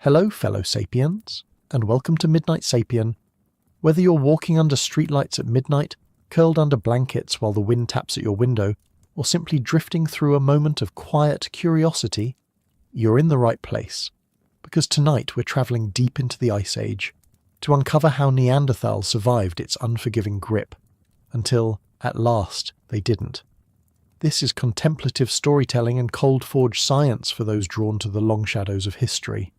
Hello, fellow sapiens, and welcome to Midnight Sapien. Whether you're walking under streetlights at midnight, curled under blankets while the wind taps at your window, or simply drifting through a moment of quiet curiosity, you're in the right place. Because tonight we're travelling deep into the Ice Age to uncover how Neanderthals survived its unforgiving grip, until, at last, they didn't. This is contemplative storytelling and cold-forged science for those drawn to the long shadows of history.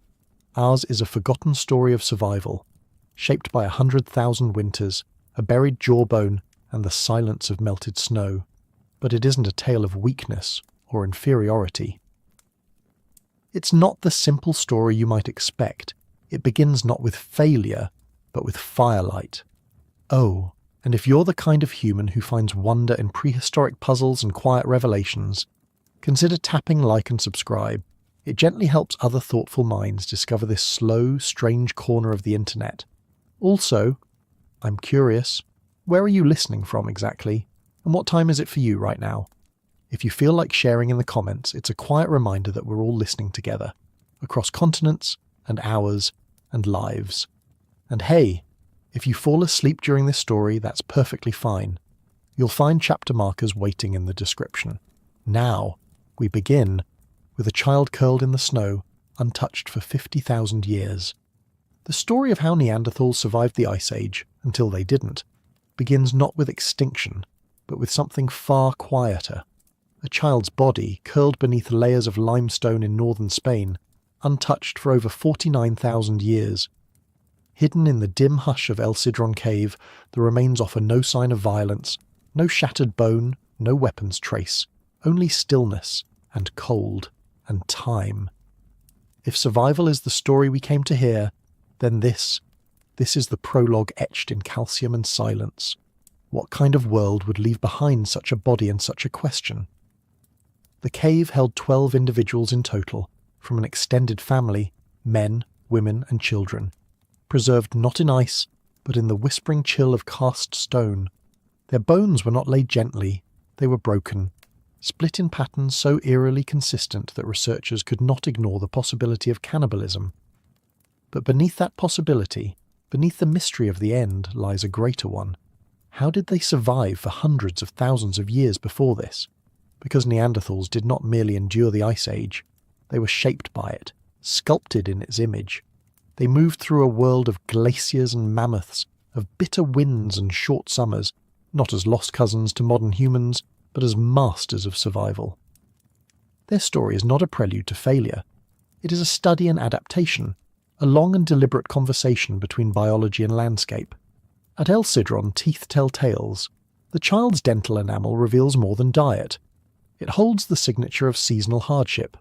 Ours is a forgotten story of survival, shaped by 100,000 winters, a buried jawbone, and the silence of melted snow. But it isn't a tale of weakness or inferiority. It's not the simple story you might expect. It begins not with failure, but with firelight. Oh, and if you're the kind of human who finds wonder in prehistoric puzzles and quiet revelations, consider tapping like and subscribe. It gently helps other thoughtful minds discover this slow, strange corner of the internet. Also, I'm curious, where are you listening from exactly? And what time is it for you right now? If you feel like sharing in the comments, it's a quiet reminder that we're all listening together, across continents and hours and lives. And hey, if you fall asleep during this story, that's perfectly fine. You'll find chapter markers waiting in the description. Now, we begin with a child curled in the snow, untouched for 50,000 years. The story of how Neanderthals survived the Ice Age, until they didn't, begins not with extinction, but with something far quieter. A child's body curled beneath layers of limestone in northern Spain, untouched for over 49,000 years. Hidden in the dim hush of El Sidron Cave, the remains offer no sign of violence, no shattered bone, no weapons trace, only stillness and cold and time. If survival is the story we came to hear, then this is the prologue etched in calcium and silence. What kind of world would leave behind such a body and such a question? The cave held 12 individuals in total, from an extended family, men, women and children, preserved not in ice, but in the whispering chill of cast stone. Their bones were not laid gently, they were broken, split in patterns so eerily consistent that researchers could not ignore the possibility of cannibalism. But beneath that possibility, beneath the mystery of the end, lies a greater one. How did they survive for hundreds of thousands of years before this? Because Neanderthals did not merely endure the Ice Age, they were shaped by it, sculpted in its image. They moved through a world of glaciers and mammoths, of bitter winds and short summers, not as lost cousins to modern humans, but as masters of survival. Their story is not a prelude to failure. It is a study in adaptation, a long and deliberate conversation between biology and landscape. At El Sidron, teeth tell tales. The child's dental enamel reveals more than diet. It holds the signature of seasonal hardship.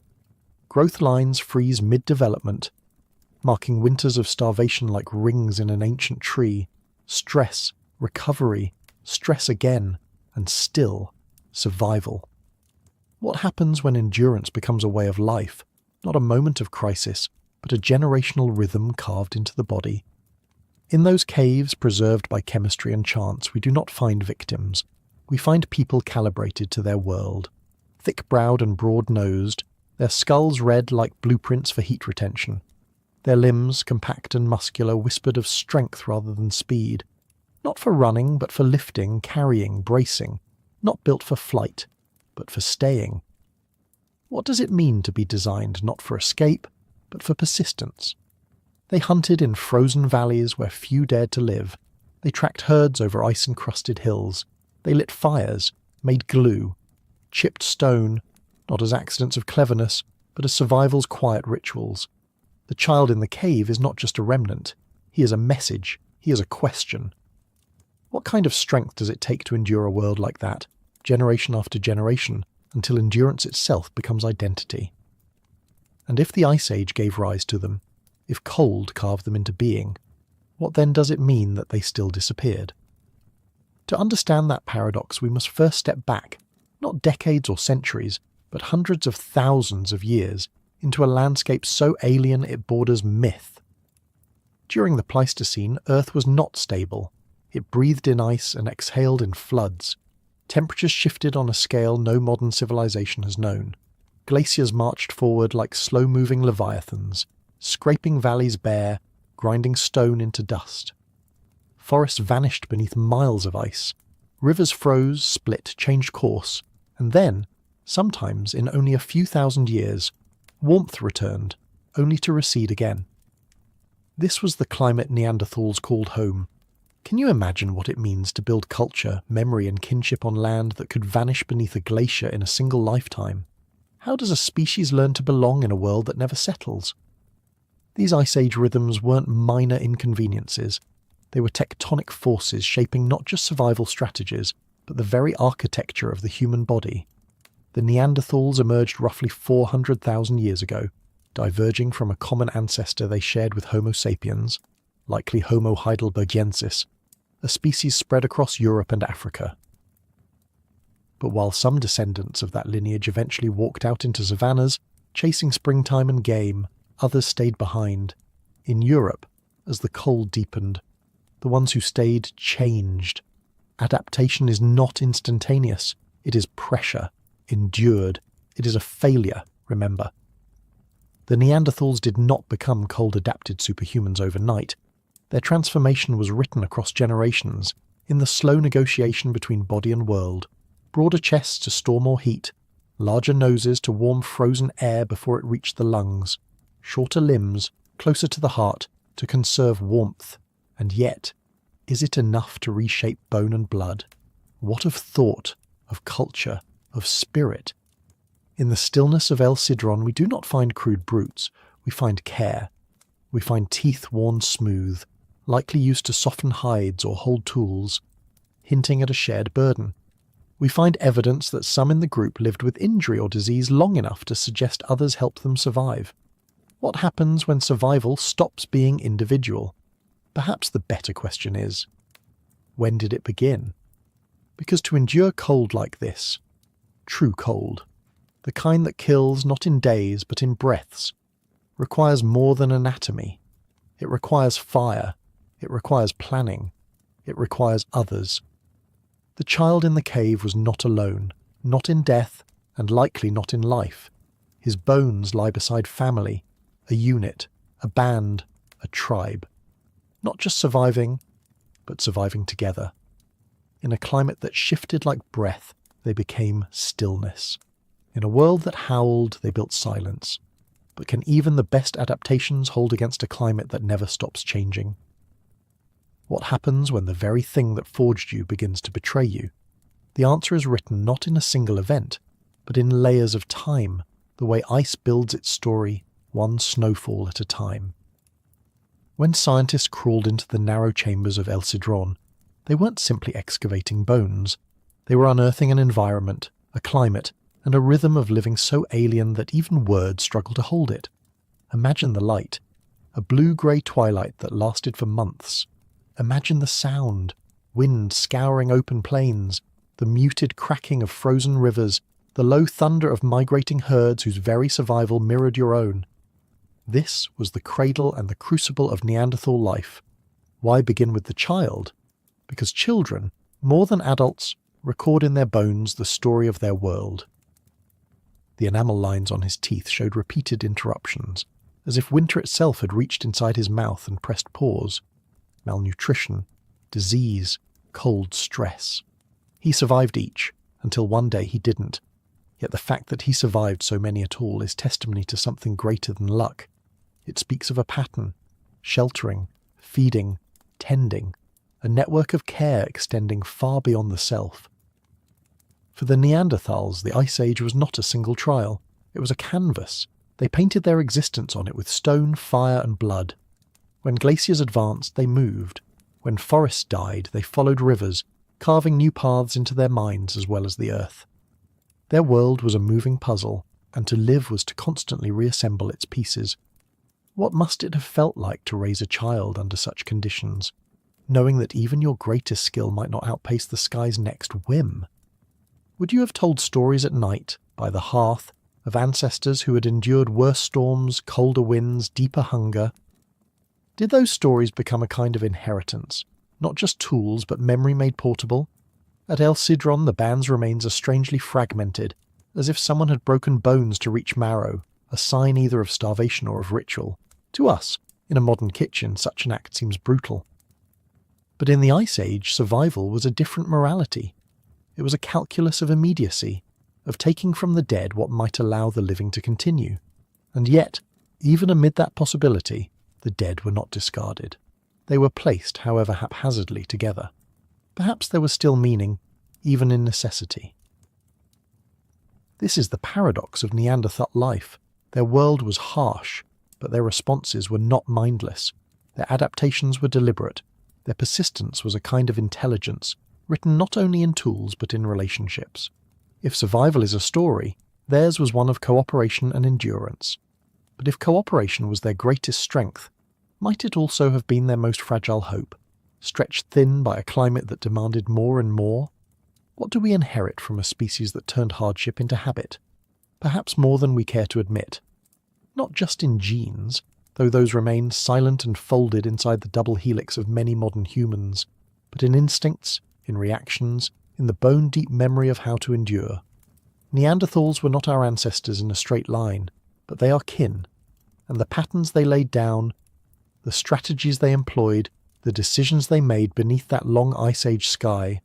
Growth lines freeze mid-development, marking winters of starvation like rings in an ancient tree. Stress, recovery, stress again, and still survival. What happens when endurance becomes a way of life, not a moment of crisis, but a generational rhythm carved into the body? In those caves preserved by chemistry and chance, we do not find victims. We find people calibrated to their world. Thick-browed and broad-nosed, their skulls red like blueprints for heat retention. Their limbs, compact and muscular, whispered of strength rather than speed. Not for running, but for lifting, carrying, bracing. Not built for flight, but for staying. What does it mean to be designed not for escape, but for persistence? They hunted in frozen valleys where few dared to live. They tracked herds over ice-encrusted hills. They lit fires, made glue, chipped stone, not as accidents of cleverness, but as survival's quiet rituals. The child in the cave is not just a remnant. He is a message. He is a question. What kind of strength does it take to endure a world like that, generation after generation, until endurance itself becomes identity? And if the Ice Age gave rise to them, if cold carved them into being, what then does it mean that they still disappeared? To understand that paradox, we must first step back, not decades or centuries, but hundreds of thousands of years, into a landscape so alien it borders myth. During the Pleistocene, Earth was not stable. It breathed in ice and exhaled in floods. Temperatures shifted on a scale no modern civilization has known. Glaciers marched forward like slow-moving leviathans. scraping valleys bare, grinding stone into dust. Forests vanished beneath miles of ice. Rivers froze, split, changed course, and then, sometimes in only a few thousand years, warmth returned, only to recede again. This was the climate Neanderthals called home. Can you imagine what it means to build culture, memory and kinship on land that could vanish beneath a glacier in a single lifetime? How does a species learn to belong in a world that never settles? These Ice Age rhythms weren't minor inconveniences. They were tectonic forces shaping not just survival strategies, but the very architecture of the human body. The Neanderthals emerged roughly 400,000 years ago, diverging from a common ancestor they shared with Homo sapiens, likely Homo heidelbergensis, a species spread across Europe and Africa. But while some descendants of that lineage eventually walked out into savannas, chasing springtime and game, others stayed behind. In Europe, as the cold deepened, the ones who stayed changed. Adaptation is not instantaneous. It is pressure, endured. It is a failure, remember. The Neanderthals did not become cold-adapted superhumans overnight. Their transformation was written across generations, in the slow negotiation between body and world. Broader chests to store more heat, larger noses to warm frozen air before it reached the lungs, shorter limbs, closer to the heart, to conserve warmth. And yet, is it enough to reshape bone and blood? What of thought, of culture, of spirit? In the stillness of El Sidron, we do not find crude brutes, we find care. We find teeth worn smooth, likely used to soften hides or hold tools, hinting at a shared burden. We find evidence that some in the group lived with injury or disease long enough to suggest others helped them survive. What happens when survival stops being individual? Perhaps the better question is, when did it begin? Because to endure cold like this, true cold, the kind that kills not in days but in breaths, requires more than anatomy. It requires fire. It requires planning. It requires others. The child in the cave was not alone, not in death, and likely not in life. His bones lie beside family, a unit, a band, a tribe. Not just surviving, but surviving together. In a climate that shifted like breath, they became stillness. In a world that howled, they built silence. But can even the best adaptations hold against a climate that never stops changing? What happens when the very thing that forged you begins to betray you? The answer is written not in a single event, but in layers of time, the way ice builds its story, one snowfall at a time. When scientists crawled into the narrow chambers of El Sidron, they weren't simply excavating bones. They were unearthing an environment, a climate, and a rhythm of living so alien that even words struggle to hold it. Imagine the light, a blue-grey twilight that lasted for months. Imagine the sound, wind scouring open plains, the muted cracking of frozen rivers, the low thunder of migrating herds whose very survival mirrored your own. This was the cradle and the crucible of Neanderthal life. Why begin with the child? Because children, more than adults, record in their bones the story of their world. The enamel lines on his teeth showed repeated interruptions, as if winter itself had reached inside his mouth and pressed pause. Malnutrition, disease, cold stress. He survived each, until one day he didn't. Yet the fact that he survived so many at all is testimony to something greater than luck. It speaks of a pattern, sheltering, feeding, tending, a network of care extending far beyond the self. For the Neanderthals, the Ice Age was not a single trial. It was a canvas. They painted their existence on it with stone, fire, and blood. When glaciers advanced, they moved. When forests died, they followed rivers, carving new paths into their minds as well as the earth. Their world was a moving puzzle, and to live was to constantly reassemble its pieces. What must it have felt like to raise a child under such conditions, knowing that even your greatest skill might not outpace the sky's next whim? Would you have told stories at night, by the hearth, of ancestors who had endured worse storms, colder winds, deeper hunger? Did those stories become a kind of inheritance, not just tools but memory made portable? At El Sidron the band's remains are strangely fragmented, as if someone had broken bones to reach marrow, a sign either of starvation or of ritual. To us, in a modern kitchen, such an act seems brutal. But in the Ice Age, survival was a different morality. It was a calculus of immediacy, of taking from the dead what might allow the living to continue. And yet, even amid that possibility, the dead were not discarded. They were placed, however haphazardly, together. Perhaps there was still meaning, even in necessity. This is the paradox of Neanderthal life. Their world was harsh, but their responses were not mindless. Their adaptations were deliberate. Their persistence was a kind of intelligence, written not only in tools but in relationships. If survival is a story, theirs was one of cooperation and endurance. But if cooperation was their greatest strength, might it also have been their most fragile hope, stretched thin by a climate that demanded more and more? What do we inherit from a species that turned hardship into habit? Perhaps more than we care to admit. Not just in genes, though those remain silent and folded inside the double helix of many modern humans, but in instincts, in reactions, in the bone-deep memory of how to endure. Neanderthals were not our ancestors in a straight line, but they are kin, and the patterns they laid down, the strategies they employed, the decisions they made beneath that long Ice Age sky,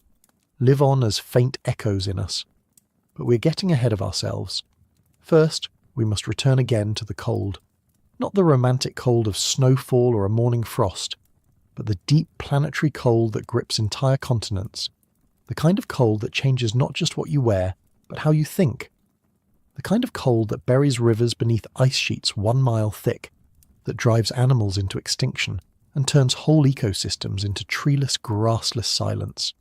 live on as faint echoes in us. But we're getting ahead of ourselves. First, we must return again to the cold. Not the romantic cold of snowfall or a morning frost, but the deep planetary cold that grips entire continents. The kind of cold that changes not just what you wear, but how you think. The kind of cold that buries rivers beneath ice sheets 1 mile thick, that drives animals into extinction and turns whole ecosystems into treeless, grassless silence.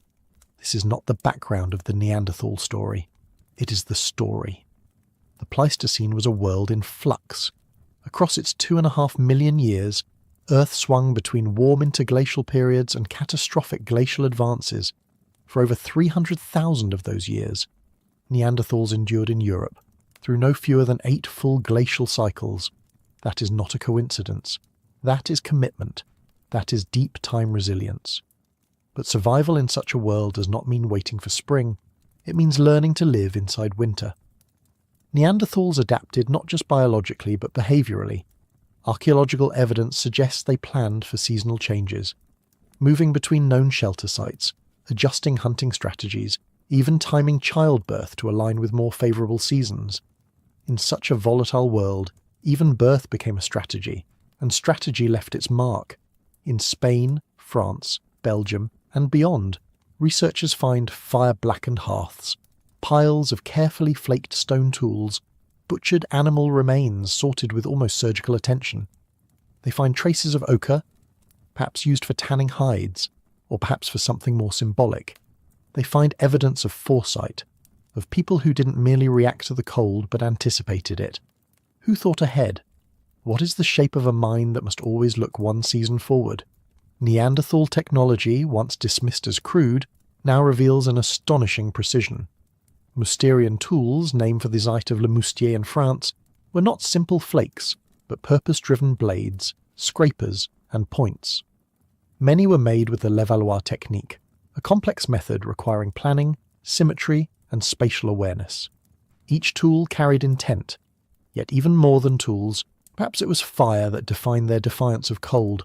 This is not the background of the Neanderthal story. It is the story. The Pleistocene was a world in flux. Across its 2.5 million years, Earth swung between warm interglacial periods and catastrophic glacial advances. For over 300,000 of those years, Neanderthals endured in Europe, through no fewer than 8 full glacial cycles. That is not a coincidence. That is commitment. That is deep time resilience. But survival in such a world does not mean waiting for spring. It means learning to live inside winter. Neanderthals adapted not just biologically but behaviourally. Archaeological evidence suggests they planned for seasonal changes, moving between known shelter sites, adjusting hunting strategies, even timing childbirth to align with more favourable seasons. In such a volatile world, even birth became a strategy, and strategy left its mark. In Spain, France, Belgium, and beyond, researchers find fire-blackened hearths, piles of carefully flaked stone tools, butchered animal remains sorted with almost surgical attention. They find traces of ochre, perhaps used for tanning hides, or perhaps for something more symbolic. They find evidence of foresight, of people who didn't merely react to the cold but anticipated it. Who thought ahead? What is the shape of a mind that must always look one season forward? Neanderthal technology, once dismissed as crude, now reveals an astonishing precision. Mousterian tools, named for the site of Le Moustier in France, were not simple flakes, but purpose-driven blades, scrapers, and points. Many were made with the Levallois technique, a complex method requiring planning, symmetry, and spatial awareness. Each tool carried intent, yet even more than tools, perhaps it was fire that defined their defiance of cold.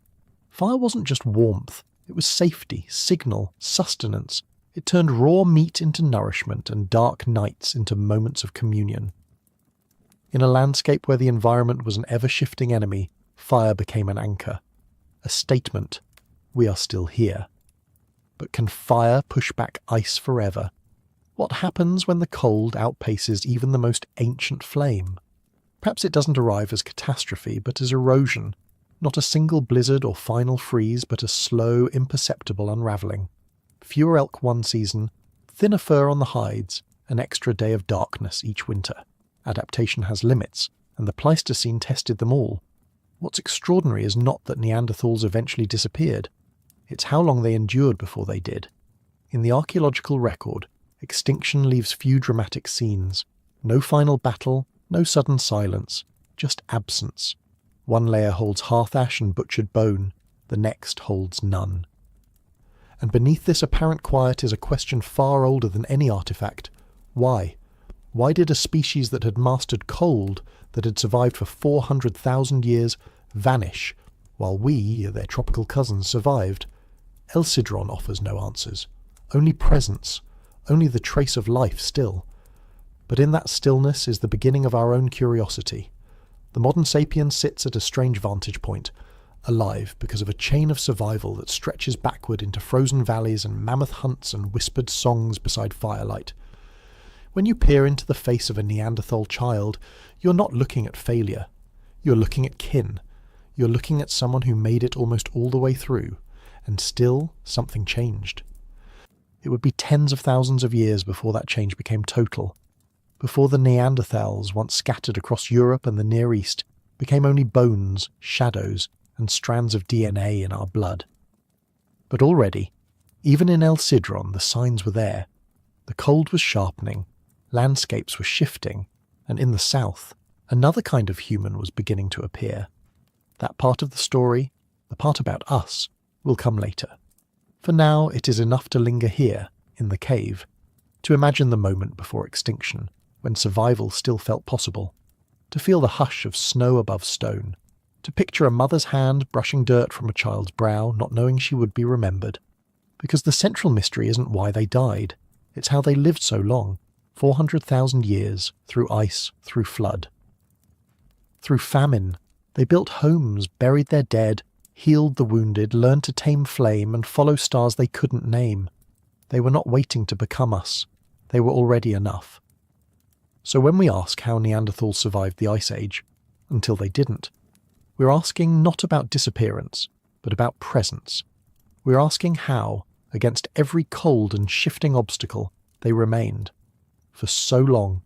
Fire wasn't just warmth, it was safety, signal, sustenance. It turned raw meat into nourishment and dark nights into moments of communion. In a landscape where the environment was an ever-shifting enemy, fire became an anchor. A statement, we are still here. But can fire push back ice forever? What happens when the cold outpaces even the most ancient flame? Perhaps it doesn't arrive as catastrophe, but as erosion. Not a single blizzard or final freeze, but a slow, imperceptible unravelling. Fewer elk one season, thinner fur on the hides, an extra day of darkness each winter. Adaptation has limits, and the Pleistocene tested them all. What's extraordinary is not that Neanderthals eventually disappeared. It's how long they endured before they did. In the archaeological record, extinction leaves few dramatic scenes. No final battle, no sudden silence, just absence. One layer holds hearth ash and butchered bone, the next holds none. And beneath this apparent quiet is a question far older than any artifact. Why? Why did a species that had mastered cold, that had survived for 400,000 years, vanish, while we, their tropical cousins, survived. El Sidron offers no answers, only presence, only the trace of life still. But in that stillness is the beginning of our own curiosity. The modern sapien sits at a strange vantage point, alive because of a chain of survival that stretches backward into frozen valleys and mammoth hunts and whispered songs beside firelight. When you peer into the face of a Neanderthal child, you're not looking at failure. You're looking at kin. You're looking at someone who made it almost all the way through, and still something changed. It would be tens of thousands of years before that change became total, before the Neanderthals, once scattered across Europe and the Near East, became only bones, shadows, and strands of DNA in our blood. But already, even in El Sidron, the signs were there. The cold was sharpening, landscapes were shifting, and in the south, another kind of human was beginning to appear. That part of the story, the part about us, will come later. For now, it is enough to linger here, in the cave, to imagine the moment before extinction, when survival still felt possible, to feel the hush of snow above stone, to picture a mother's hand brushing dirt from a child's brow, not knowing she would be remembered. Because the central mystery isn't why they died, it's how they lived so long, 400,000 years, through ice, through flood. Through famine, they built homes, buried their dead, healed the wounded, learned to tame flame and follow stars they couldn't name. They were not waiting to become us, they were already enough. So when we ask how Neanderthals survived the Ice Age, until they didn't, we're asking not about disappearance, but about presence. We're asking how, against every cold and shifting obstacle, they remained. For so long,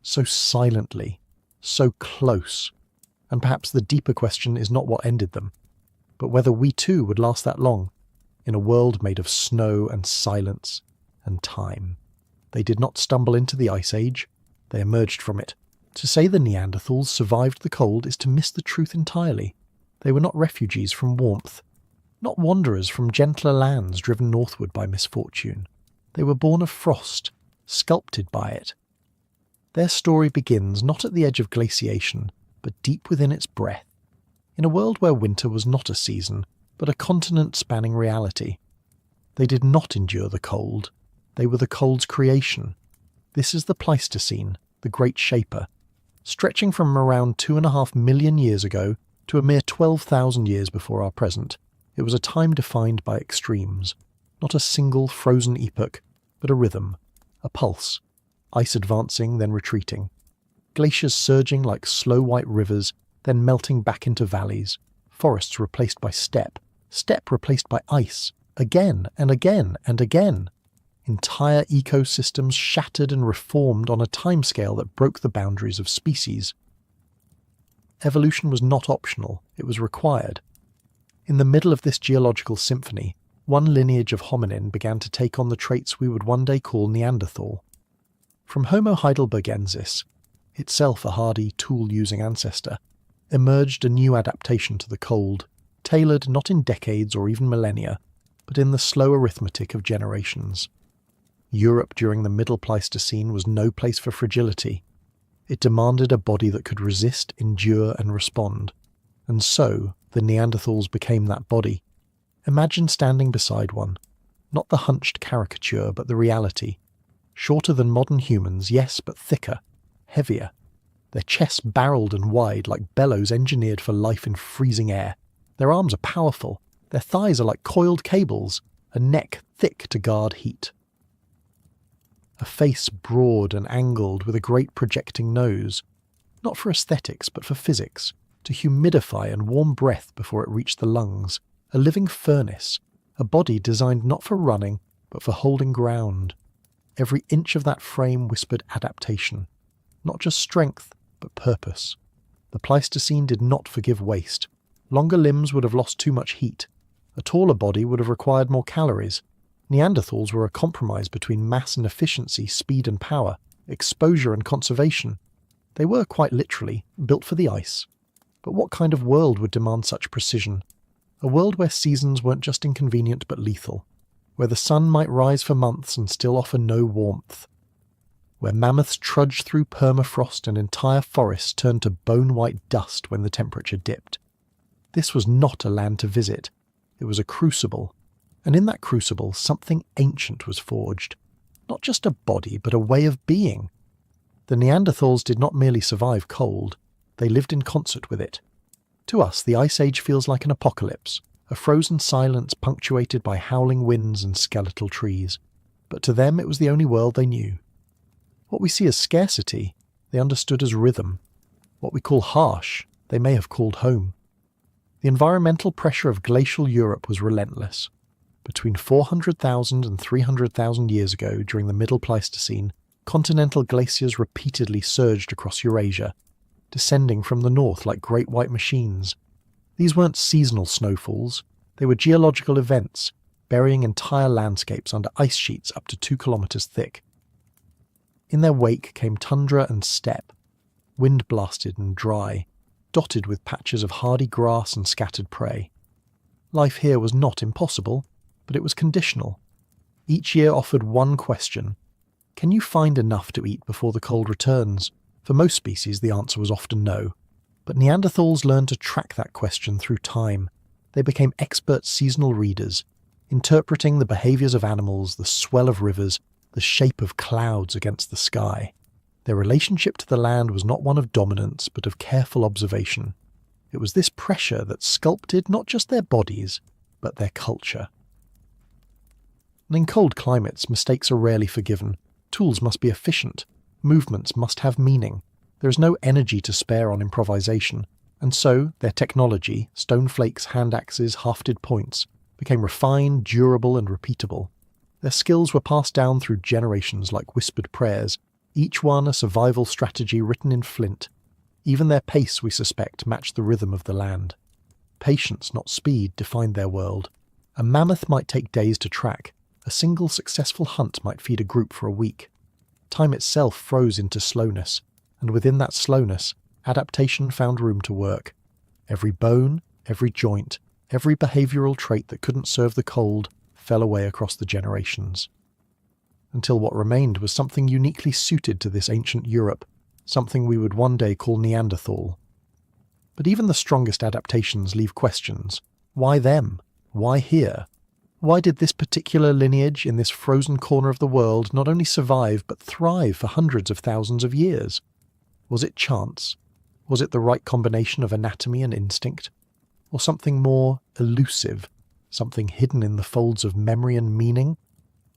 so silently, so close. And perhaps the deeper question is not what ended them, but whether we too would last that long, in a world made of snow and silence and time. They did not stumble into the Ice Age, they emerged from it. To say the Neanderthals survived the cold is to miss the truth entirely. They were not refugees from warmth, not wanderers from gentler lands driven northward by misfortune. They were born of frost, sculpted by it. Their story begins not at the edge of glaciation, but deep within its breath, in a world where winter was not a season, but a continent-spanning reality. They did not endure the cold. They were the cold's creation. This is the Pleistocene, the great shaper, stretching from around 2.5 million years ago to a mere 12,000 years before our present. It was a time defined by extremes, not a single frozen epoch, but a rhythm, a pulse, ice advancing then retreating, glaciers surging like slow white rivers, then melting back into valleys, forests replaced by steppe, steppe replaced by ice, again and again and again. Entire ecosystems shattered and reformed on a timescale that broke the boundaries of species. Evolution was not optional, it was required. In the middle of this geological symphony, one lineage of hominin began to take on the traits we would one day call Neanderthal. From Homo heidelbergensis, itself a hardy, tool-using ancestor, emerged a new adaptation to the cold, tailored not in decades or even millennia, but in the slow arithmetic of generations. Europe during the Middle Pleistocene was no place for fragility. It demanded a body that could resist, endure, and respond. And so, the Neanderthals became that body. Imagine standing beside one. Not the hunched caricature, but the reality. Shorter than modern humans, yes, but thicker, heavier. Their chests barreled and wide like bellows engineered for life in freezing air. Their arms are powerful. Their thighs are like coiled cables. A neck thick to guard heat. A face broad and angled with a great projecting nose, not for aesthetics but for physics, to humidify and warm breath before it reached the lungs, a living furnace, a body designed not for running but for holding ground. Every inch of that frame whispered adaptation, not just strength but purpose. The Pleistocene did not forgive waste. Longer limbs would have lost too much heat. A taller body would have required more calories. Neanderthals were a compromise between mass and efficiency, speed and power, exposure and conservation. They were, quite literally, built for the ice. But what kind of world would demand such precision? A world where seasons weren't just inconvenient but lethal, where the sun might rise for months and still offer no warmth, where mammoths trudged through permafrost and entire forests turned to bone-white dust when the temperature dipped. This was not a land to visit. It was a crucible. And in that crucible, something ancient was forged. Not just a body, but a way of being. The Neanderthals did not merely survive cold, they lived in concert with it. To us, the Ice Age feels like an apocalypse, a frozen silence punctuated by howling winds and skeletal trees. But to them, it was the only world they knew. What we see as scarcity, they understood as rhythm. What we call harsh, they may have called home. The environmental pressure of glacial Europe was relentless. Between 400,000 and 300,000 years ago, during the Middle Pleistocene, continental glaciers repeatedly surged across Eurasia, descending from the north like great white machines. These weren't seasonal snowfalls, they were geological events, burying entire landscapes under ice sheets up to 2 kilometers thick. In their wake came tundra and steppe, wind-blasted and dry, dotted with patches of hardy grass and scattered prey. Life here was not impossible, but it was conditional. Each year offered one question: can you find enough to eat before the cold returns? For most species, the answer was often no. But Neanderthals learned to track that question through time. They became expert seasonal readers, interpreting the behaviours of animals, the swell of rivers, the shape of clouds against the sky. Their relationship to the land was not one of dominance, but of careful observation. It was this pressure that sculpted not just their bodies, but their culture. And in cold climates, mistakes are rarely forgiven. Tools must be efficient. Movements must have meaning. There is no energy to spare on improvisation, and so their technology, stone flakes, hand axes, hafted points, became refined, durable, and repeatable. Their skills were passed down through generations like whispered prayers, each one a survival strategy written in flint. Even their pace, we suspect, matched the rhythm of the land. Patience, not speed, defined their world. A mammoth might take days to track. A single successful hunt might feed a group for a week. Time itself froze into slowness, and within that slowness, adaptation found room to work. Every bone, every joint, every behavioural trait that couldn't serve the cold fell away across the generations. Until what remained was something uniquely suited to this ancient Europe, something we would one day call Neanderthal. But even the strongest adaptations leave questions. Why them? Why here? Why did this particular lineage in this frozen corner of the world not only survive but thrive for hundreds of thousands of years? Was it chance? Was it the right combination of anatomy and instinct? Or something more elusive, something hidden in the folds of memory and meaning?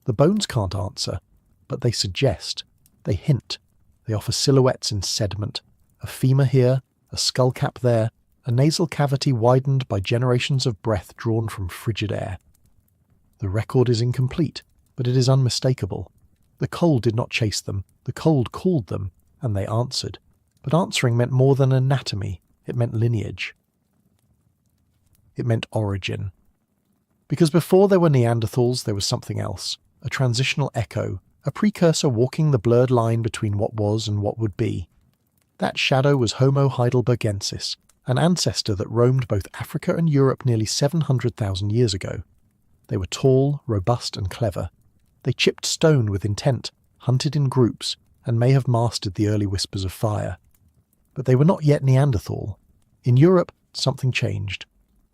The bones can't answer, but they suggest, they hint, they offer silhouettes in sediment, a femur here, a skull cap there, a nasal cavity widened by generations of breath drawn from frigid air. The record is incomplete, but it is unmistakable. The cold did not chase them, the cold called them, and they answered. But answering meant more than anatomy, it meant lineage. It meant origin. Because before there were Neanderthals, there was something else, a transitional echo, a precursor walking the blurred line between what was and what would be. That shadow was Homo heidelbergensis, an ancestor that roamed both Africa and Europe nearly 700,000 years ago. They were tall, robust, and clever. They chipped stone with intent, hunted in groups, and may have mastered the early whispers of fire. But they were not yet Neanderthal. In Europe, something changed.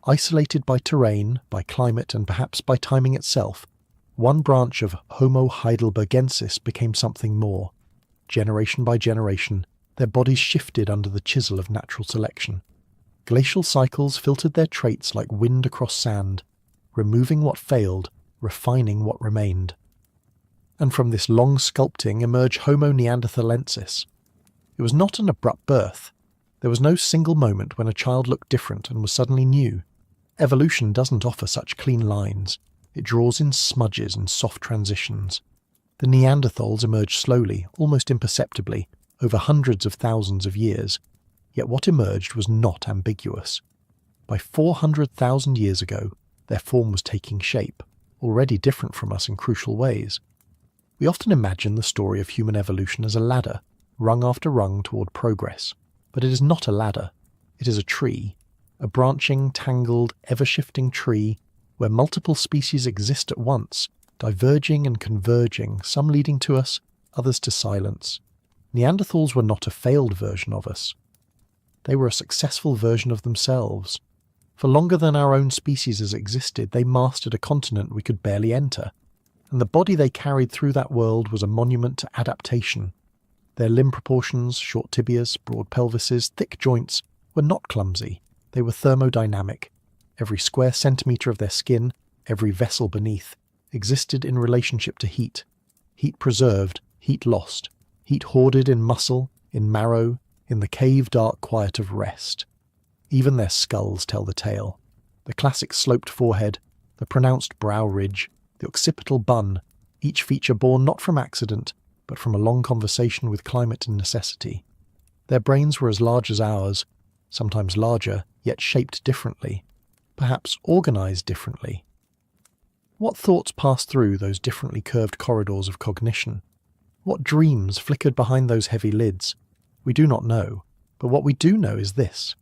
Isolated by terrain, by climate, and perhaps by timing itself, one branch of Homo heidelbergensis became something more. Generation by generation, their bodies shifted under the chisel of natural selection. Glacial cycles filtered their traits like wind across sand, removing what failed, refining what remained. And from this long sculpting emerged Homo neanderthalensis. It was not an abrupt birth. There was no single moment when a child looked different and was suddenly new. Evolution doesn't offer such clean lines. It draws in smudges and soft transitions. The Neanderthals emerged slowly, almost imperceptibly, over hundreds of thousands of years. Yet what emerged was not ambiguous. By 400,000 years ago, their form was taking shape, already different from us in crucial ways. We often imagine the story of human evolution as a ladder, rung after rung toward progress. But it is not a ladder. It is a tree, a branching, tangled, ever-shifting tree where multiple species exist at once, diverging and converging, some leading to us, others to silence. Neanderthals were not a failed version of us. They were a successful version of themselves. For longer than our own species has existed, they mastered a continent we could barely enter, and the body they carried through that world was a monument to adaptation. Their limb proportions, short tibias, broad pelvises, thick joints, were not clumsy. They were thermodynamic. Every square centimetre of their skin, every vessel beneath, existed in relationship to heat. Heat preserved, heat lost, heat hoarded in muscle, in marrow, in the cave-dark quiet of rest. Even their skulls tell the tale. The classic sloped forehead, the pronounced brow ridge, the occipital bun, each feature born not from accident, but from a long conversation with climate and necessity. Their brains were as large as ours, sometimes larger, yet shaped differently, perhaps organised differently. What thoughts passed through those differently curved corridors of cognition? What dreams flickered behind those heavy lids? We do not know, but what we do know is this.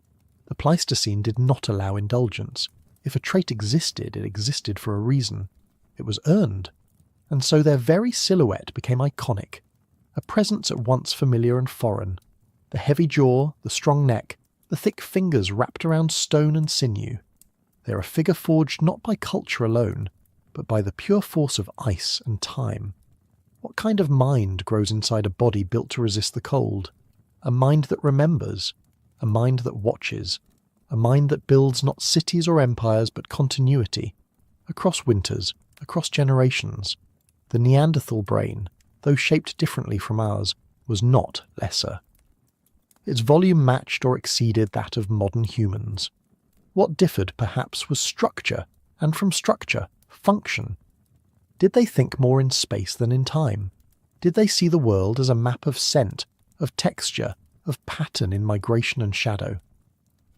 The Pleistocene did not allow indulgence. If a trait existed, it existed for a reason. It was earned. And so their very silhouette became iconic, a presence at once familiar and foreign. The heavy jaw, the strong neck, the thick fingers wrapped around stone and sinew. They are a figure forged not by culture alone, but by the pure force of ice and time. What kind of mind grows inside a body built to resist the cold? A mind that remembers, a mind that watches, a mind that builds not cities or empires but continuity, across winters, across generations. The Neanderthal brain, though shaped differently from ours, was not lesser. Its volume matched or exceeded that of modern humans. What differed, perhaps, was structure, and from structure, function. Did they think more in space than in time? Did they see the world as a map of scent, of texture, of pattern in migration and shadow?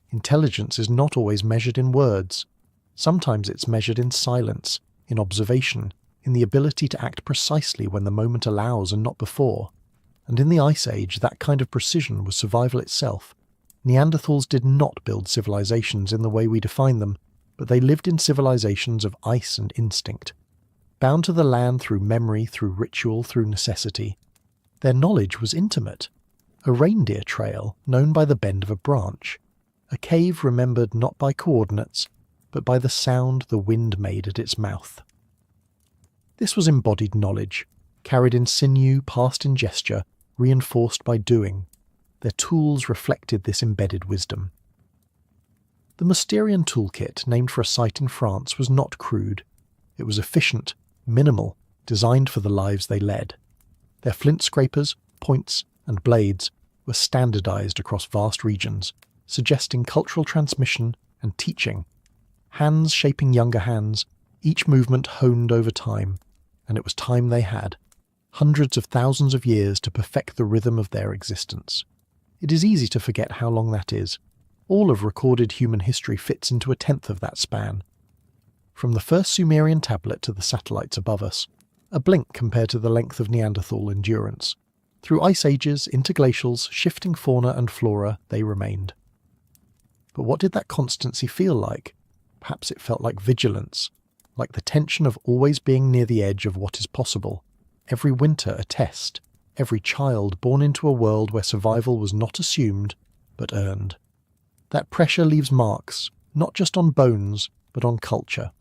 Intelligence is not always measured in words. Sometimes it's measured in silence, in observation, in the ability to act precisely when the moment allows and not before. And in the Ice Age, that kind of precision was survival itself. Neanderthals did not build civilizations in the way we define them, but they lived in civilizations of ice and instinct, bound to the land through memory, through ritual, through necessity. Their knowledge was intimate. A reindeer trail known by the bend of a branch. A cave remembered not by coordinates, but by the sound the wind made at its mouth. This was embodied knowledge, carried in sinew, passed in gesture, reinforced by doing. Their tools reflected this embedded wisdom. The Mousterian toolkit, named for a site in France, was not crude. It was efficient, minimal, designed for the lives they led. Their flint scrapers, points, and blades were standardized across vast regions, suggesting cultural transmission and teaching. Hands shaping younger hands, each movement honed over time, and it was time they had, hundreds of thousands of years to perfect the rhythm of their existence. It is easy to forget how long that is. All of recorded human history fits into a tenth of that span. From the first Sumerian tablet to the satellites above us, a blink compared to the length of Neanderthal endurance. Through ice ages, interglacials, shifting fauna and flora, they remained. But what did that constancy feel like? Perhaps it felt like vigilance, like the tension of always being near the edge of what is possible. Every winter a test, every child born into a world where survival was not assumed, but earned. That pressure leaves marks, not just on bones, but on culture,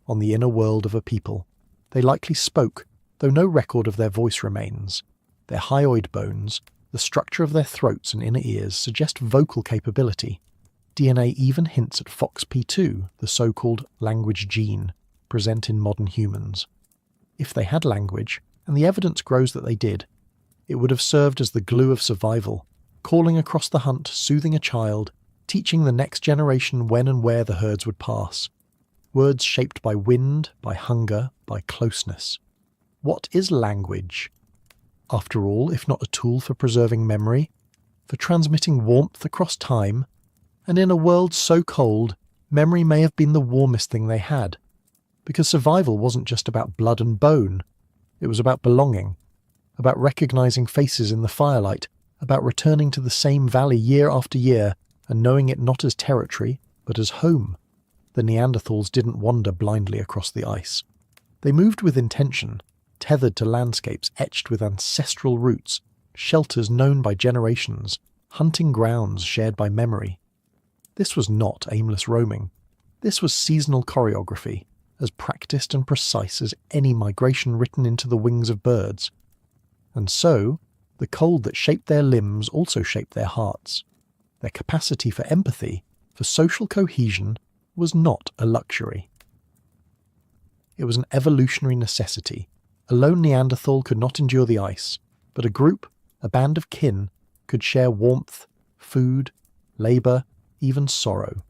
on the inner world of a people. They likely spoke, though no record of their voice remains. Their hyoid bones, the structure of their throats and inner ears, suggest vocal capability. DNA even hints at FOXP2, the so-called language gene, present in modern humans. If they had language, and the evidence grows that they did, it would have served as the glue of survival, calling across the hunt, soothing a child, teaching the next generation when and where the herds would pass. Words shaped by wind, by hunger, by closeness. What is language? After all, if not a tool for preserving memory, for transmitting warmth across time, and in a world so cold, memory may have been the warmest thing they had. Because survival wasn't just about blood and bone. It was about belonging, about recognizing faces in the firelight, about returning to the same valley year after year and knowing it not as territory, but as home. The Neanderthals didn't wander blindly across the ice. They moved with intention, tethered to landscapes etched with ancestral roots, shelters known by generations, hunting grounds shared by memory. This was not aimless roaming. This was seasonal choreography, as practiced and precise as any migration written into the wings of birds. And so, the cold that shaped their limbs also shaped their hearts. Their capacity for empathy, for social cohesion, was not a luxury. It was an evolutionary necessity. A lone Neanderthal could not endure the ice, but a group, a band of kin, could share warmth, food, labour, even sorrow.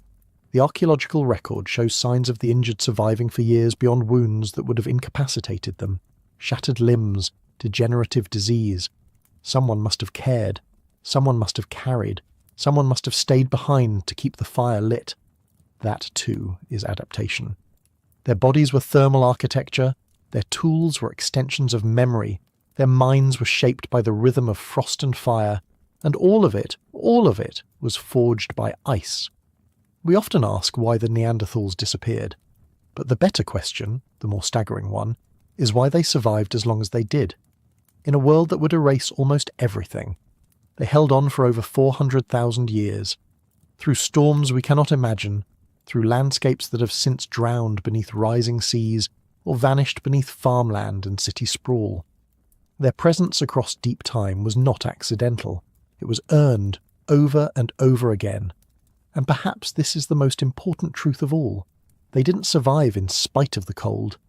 The archaeological record shows signs of the injured surviving for years beyond wounds that would have incapacitated them, shattered limbs, degenerative disease. Someone must have cared, someone must have carried, someone must have stayed behind to keep the fire lit. That, too, is adaptation. Their bodies were thermal architecture, their tools were extensions of memory, their minds were shaped by the rhythm of frost and fire, and all of it was forged by ice. We often ask why the Neanderthals disappeared, but the better question, the more staggering one, is why they survived as long as they did. In a world that would erase almost everything, they held on for over 400,000 years, through storms we cannot imagine, through landscapes that have since drowned beneath rising seas or vanished beneath farmland and city sprawl. Their presence across deep time was not accidental. It was earned over and over again. And perhaps this is the most important truth of all. They didn't survive in spite of the cold.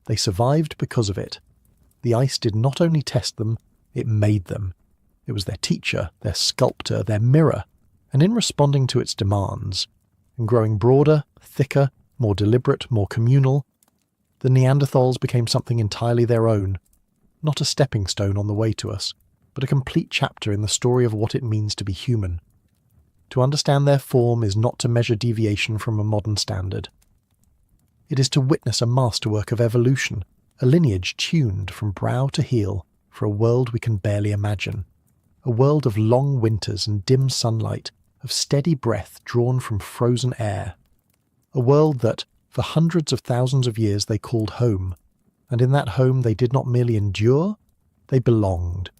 They survived because of it. The ice did not only test them, it made them. It was their teacher, their sculptor, their mirror, and in responding to its demands, and growing broader, thicker, more deliberate, more communal, the Neanderthals became something entirely their own, not a stepping stone on the way to us, but a complete chapter in the story of what it means to be human. To understand their form is not to measure deviation from a modern standard. It is to witness a masterwork of evolution, a lineage tuned from brow to heel for a world we can barely imagine, a world of long winters and dim sunlight, of steady breath drawn from frozen air, a world that, for hundreds of thousands of years, they called home, and in that home they did not merely endure, they belonged.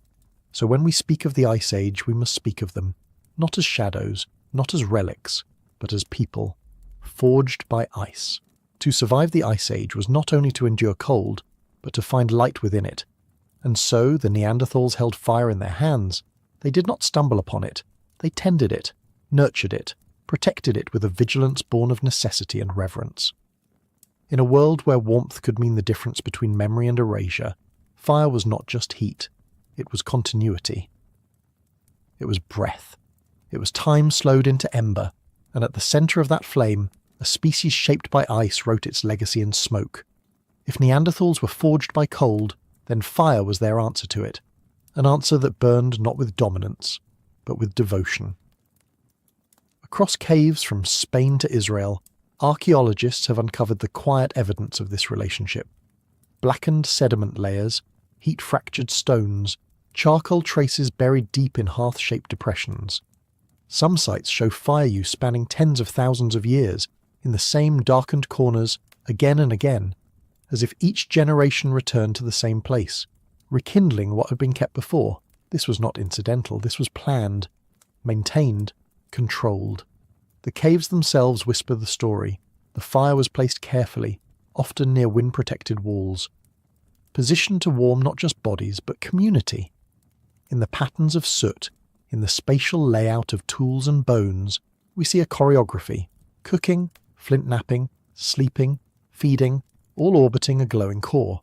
So when we speak of the Ice Age, we must speak of them, not as shadows, not as relics, but as people, forged by ice. To survive the Ice Age was not only to endure cold, but to find light within it. And so the Neanderthals held fire in their hands. They did not stumble upon it. They tended it, nurtured it, protected it with a vigilance born of necessity and reverence. In a world where warmth could mean the difference between memory and erasure, fire was not just heat, it was continuity. It was breath. It was time slowed into ember, and at the centre of that flame, a species shaped by ice wrote its legacy in smoke. If Neanderthals were forged by cold, then fire was their answer to it, an answer that burned not with dominance, but with devotion. Across caves from Spain to Israel, archaeologists have uncovered the quiet evidence of this relationship. Blackened sediment layers, heat-fractured stones, charcoal traces buried deep in hearth-shaped depressions. Some sites show fire use spanning tens of thousands of years, in the same darkened corners, again and again, as if each generation returned to the same place, rekindling what had been kept before. This was not incidental, this was planned, maintained, controlled. The caves themselves whisper the story. The fire was placed carefully, often near wind-protected walls, positioned to warm not just bodies, but community. In the patterns of soot, in the spatial layout of tools and bones, we see a choreography, cooking, flint-knapping, sleeping, feeding, all orbiting a glowing core.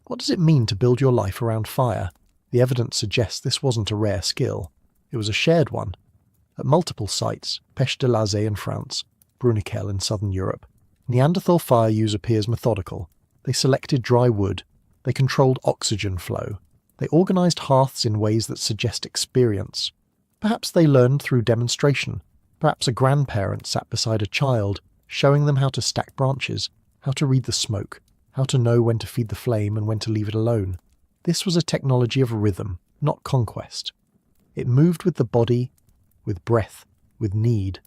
What does it mean to build your life around fire? The evidence suggests this wasn't a rare skill. It was a shared one. At multiple sites, Pech de Lazé in France, Bruniquel in southern Europe, Neanderthal fire use appears methodical. They selected dry wood. They controlled oxygen flow. They organised hearths in ways that suggest experience. Perhaps they learned through demonstration. Perhaps a grandparent sat beside a child, showing them how to stack branches, how to read the smoke, how to know when to feed the flame and when to leave it alone. This was a technology of rhythm, not conquest. It moved with the body, with breath, with need,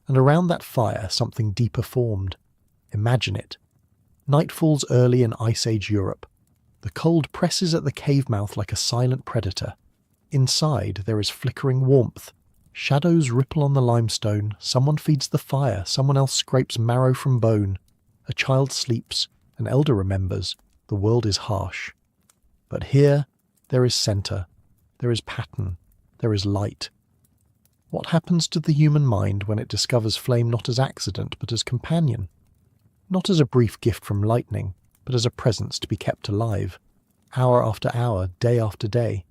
and around that fire something deeper formed. Imagine it. Night falls early in Ice Age Europe. The cold presses at the cave mouth like a silent predator. Inside there is flickering warmth, Shadows ripple on the limestone, someone feeds the fire, someone else scrapes marrow from bone. A child sleeps, an elder remembers, the world is harsh. But here, there is centre, there is pattern, there is light. What happens to the human mind when it discovers flame not as accident but as companion? Not as a brief gift from lightning, but as a presence to be kept alive, hour after hour, day after day.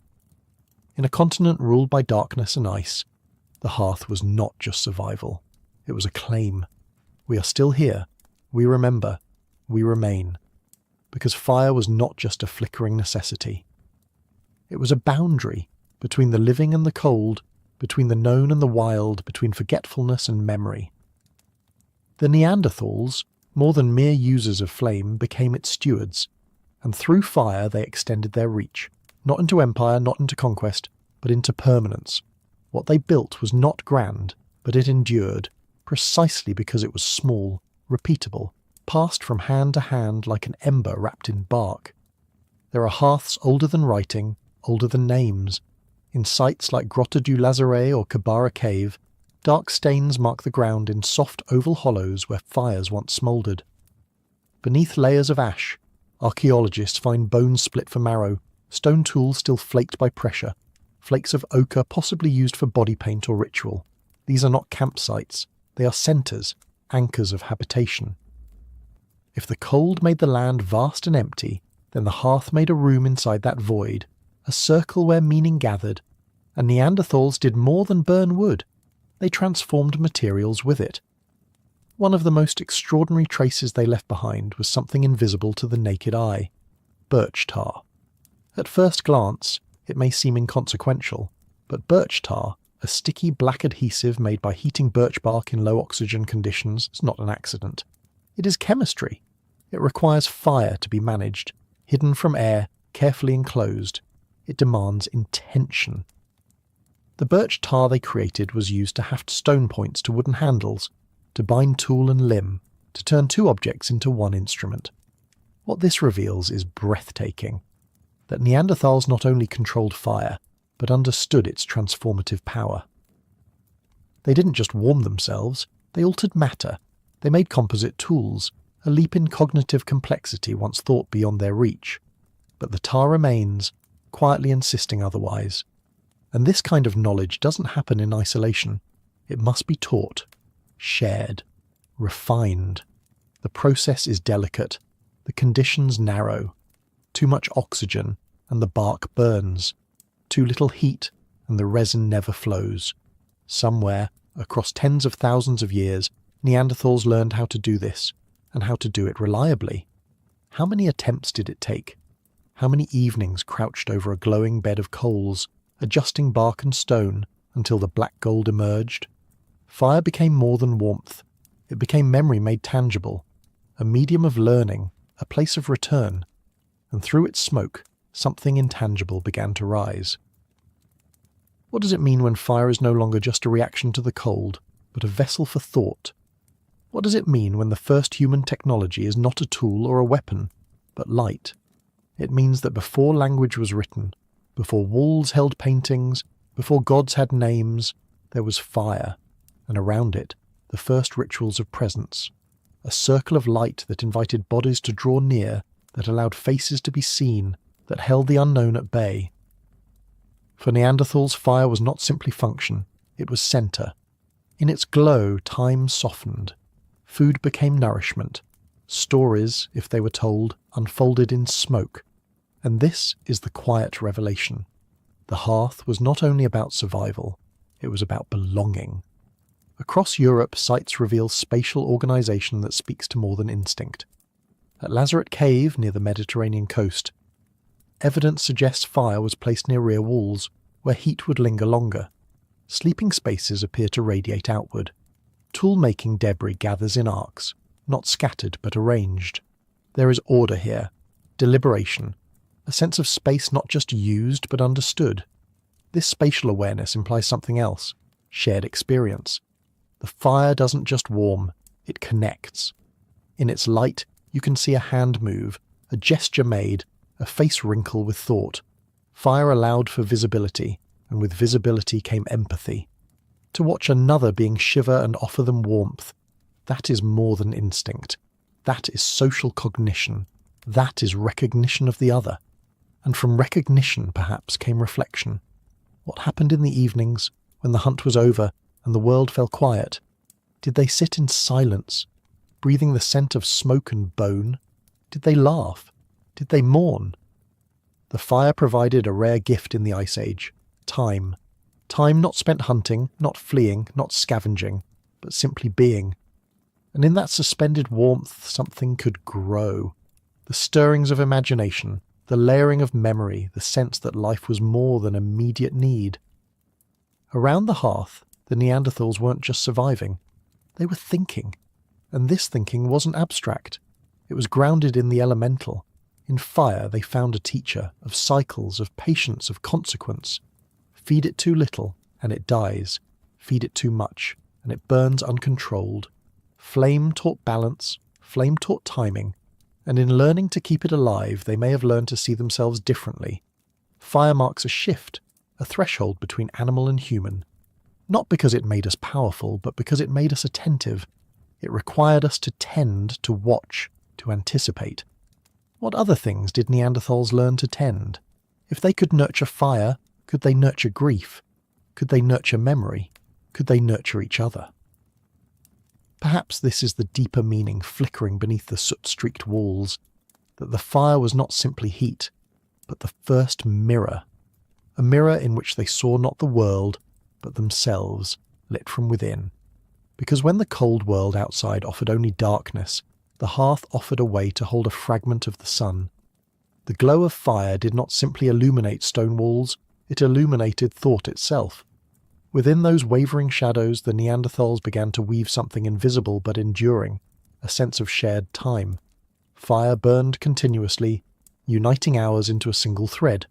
In a continent ruled by darkness and ice, the hearth was not just survival, it was a claim. We are still here, we remember, we remain. Because fire was not just a flickering necessity. It was a boundary between the living and the cold, between the known and the wild, between forgetfulness and memory. The Neanderthals, more than mere users of flame, became its stewards, and through fire they extended their reach, not into empire, not into conquest, but into permanence. What they built was not grand, but it endured, precisely because it was small, repeatable, passed from hand to hand like an ember wrapped in bark. There are hearths older than writing, older than names. In sites like Grotta du Lazare or Kabara Cave, dark stains mark the ground in soft oval hollows where fires once smouldered. Beneath layers of ash, archaeologists find bones split for marrow, stone tools still flaked by pressure, flakes of ochre possibly used for body paint or ritual. These are not campsites, they are centres, anchors of habitation. If the cold made the land vast and empty, then the hearth made a room inside that void, a circle where meaning gathered, and Neanderthals did more than burn wood. They transformed materials with it. One of the most extraordinary traces they left behind was something invisible to the naked eye: birch tar. At first glance, it may seem inconsequential, but birch tar, a sticky black adhesive made by heating birch bark in low oxygen conditions, is not an accident. It is chemistry. It requires fire to be managed, hidden from air, carefully enclosed. It demands intention. The birch tar they created was used to haft stone points to wooden handles, to bind tool and limb, to turn two objects into one instrument. What this reveals is breathtaking. That Neanderthals not only controlled fire, but understood its transformative power. They didn't just warm themselves, they altered matter. They made composite tools, a leap in cognitive complexity once thought beyond their reach. But the tar remains, quietly insisting otherwise. And this kind of knowledge doesn't happen in isolation. It must be taught, shared, refined. The process is delicate, the conditions narrow. Too much oxygen, and the bark burns. Too little heat, and the resin never flows. Somewhere, across tens of thousands of years, Neanderthals learned how to do this, and how to do it reliably. How many attempts did it take? How many evenings crouched over a glowing bed of coals, adjusting bark and stone until the black gold emerged? Fire became more than warmth. It became memory made tangible, a medium of learning, a place of return. And through its smoke, something intangible began to rise. What does it mean when fire is no longer just a reaction to the cold, but a vessel for thought? What does it mean when the first human technology is not a tool or a weapon, but light? It means that before language was written, before walls held paintings, before gods had names, there was fire, and around it, the first rituals of presence. A circle of light that invited bodies to draw near, that allowed faces to be seen, that held the unknown at bay. For Neanderthals, fire was not simply function, it was centre. In its glow, time softened. Food became nourishment. Stories, if they were told, unfolded in smoke. And this is the quiet revelation. The hearth was not only about survival, it was about belonging. Across Europe, sites reveal spatial organisation that speaks to more than instinct. At Lazaret Cave, near the Mediterranean coast, evidence suggests fire was placed near rear walls, where heat would linger longer. Sleeping spaces appear to radiate outward. Tool-making debris gathers in arcs, not scattered but arranged. There is order here, deliberation, a sense of space not just used but understood. This spatial awareness implies something else, shared experience. The fire doesn't just warm, it connects. In its light, you can see a hand move, a gesture made, a face wrinkle with thought. Fire allowed for visibility, and with visibility came empathy. To watch another being shiver and offer them warmth, that is more than instinct. That is social cognition. That is recognition of the other. And from recognition, perhaps, came reflection. What happened in the evenings, when the hunt was over and the world fell quiet? Did they sit in silence, breathing the scent of smoke and bone? Did they laugh? Did they mourn? The fire provided a rare gift in the Ice Age: time. Time not spent hunting, not fleeing, not scavenging, but simply being. And in that suspended warmth something could grow. The stirrings of imagination, the layering of memory, the sense that life was more than immediate need. Around the hearth, the Neanderthals weren't just surviving. They were thinking. And this thinking wasn't abstract. It was grounded in the elemental. In fire they found a teacher, of cycles, of patience, of consequence. Feed it too little, and it dies. Feed it too much, and it burns uncontrolled. Flame taught balance, flame taught timing, and in learning to keep it alive they may have learned to see themselves differently. Fire marks a shift, a threshold between animal and human. Not because it made us powerful, but because it made us attentive. It required us to tend, to watch, to anticipate. What other things did Neanderthals learn to tend? If they could nurture fire, could they nurture grief? Could they nurture memory? Could they nurture each other? Perhaps this is the deeper meaning flickering beneath the soot-streaked walls, that the fire was not simply heat, but the first mirror, a mirror in which they saw not the world, but themselves, lit from within. Because when the cold world outside offered only darkness, the hearth offered a way to hold a fragment of the sun. The glow of fire did not simply illuminate stone walls, it illuminated thought itself. Within those wavering shadows, the Neanderthals began to weave something invisible but enduring, a sense of shared time. Fire burned continuously, uniting hours into a single thread.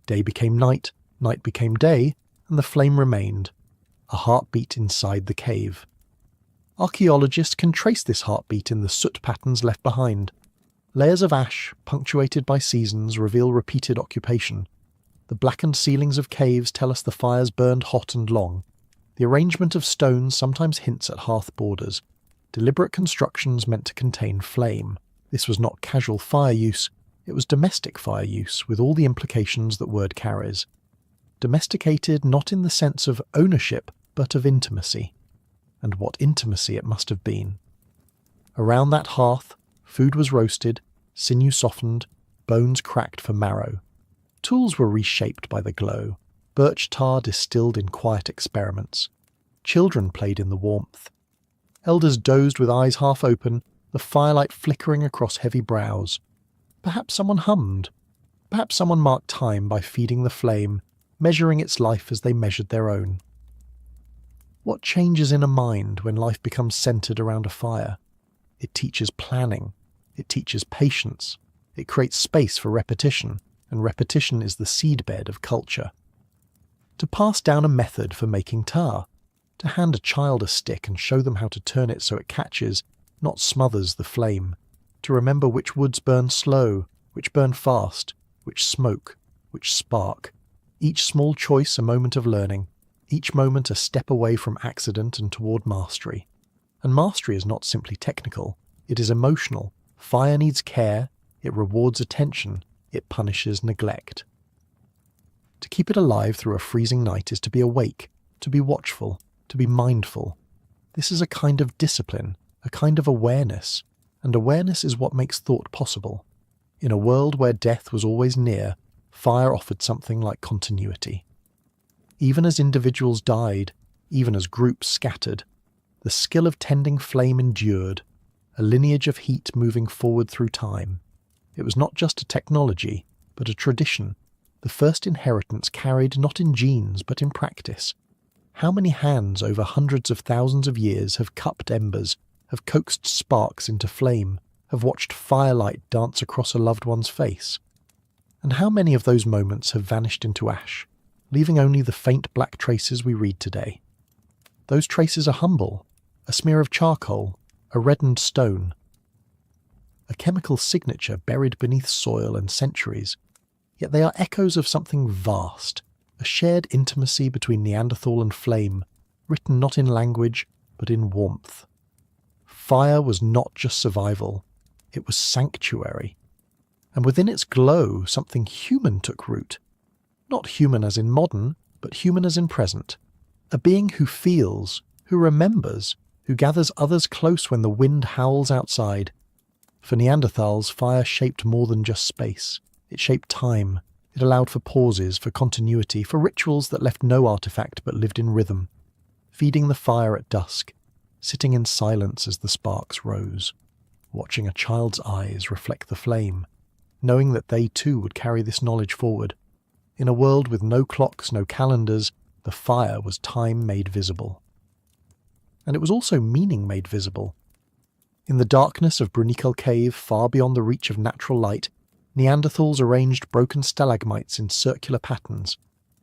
Day became night, night became day, and the flame remained, a heartbeat inside the cave. Archaeologists can trace this heartbeat in the soot patterns left behind. Layers of ash, punctuated by seasons, reveal repeated occupation. The blackened ceilings of caves tell us the fires burned hot and long. The arrangement of stones sometimes hints at hearth borders. Deliberate constructions meant to contain flame. This was not casual fire use, it was domestic fire use, with all the implications that word carries. Domesticated not in the sense of ownership, but of intimacy. And what intimacy it must have been. Around that hearth, food was roasted, sinew softened, bones cracked for marrow. Tools were reshaped by the glow, birch tar distilled in quiet experiments. Children played in the warmth. Elders dozed with eyes half open, the firelight flickering across heavy brows. Perhaps someone hummed. Perhaps someone marked time by feeding the flame, measuring its life as they measured their own. What changes in a mind when life becomes centered around a fire? It teaches planning. It teaches patience. It creates space for repetition, and repetition is the seedbed of culture. To pass down a method for making tar, to hand a child a stick and show them how to turn it so it catches, not smothers the flame, to remember which woods burn slow, which burn fast, which smoke, which spark, each small choice a moment of learning, each moment a step away from accident and toward mastery. And mastery is not simply technical, it is emotional. Fire needs care, it rewards attention, it punishes neglect. To keep it alive through a freezing night is to be awake, to be watchful, to be mindful. This is a kind of discipline, a kind of awareness, and awareness is what makes thought possible. In a world where death was always near, fire offered something like continuity. Even as individuals died, even as groups scattered, the skill of tending flame endured, a lineage of heat moving forward through time. It was not just a technology, but a tradition, the first inheritance carried not in genes but in practice. How many hands over hundreds of thousands of years have cupped embers, have coaxed sparks into flame, have watched firelight dance across a loved one's face? And how many of those moments have vanished into ash, leaving only the faint black traces we read today? Those traces are humble, a smear of charcoal, a reddened stone, a chemical signature buried beneath soil and centuries, yet they are echoes of something vast, a shared intimacy between Neanderthal and flame, written not in language, but in warmth. Fire was not just survival, it was sanctuary. And within its glow, something human took root. Not human as in modern, but human as in present. A being who feels, who remembers, who gathers others close when the wind howls outside. For Neanderthals, fire shaped more than just space. It shaped time. It allowed for pauses, for continuity, for rituals that left no artifact but lived in rhythm. Feeding the fire at dusk, sitting in silence as the sparks rose, watching a child's eyes reflect the flame, knowing that they too would carry this knowledge forward. In a world with no clocks, no calendars, the fire was time made visible. And it was also meaning made visible. In the darkness of Brunikel Cave, far beyond the reach of natural light, Neanderthals arranged broken stalagmites in circular patterns,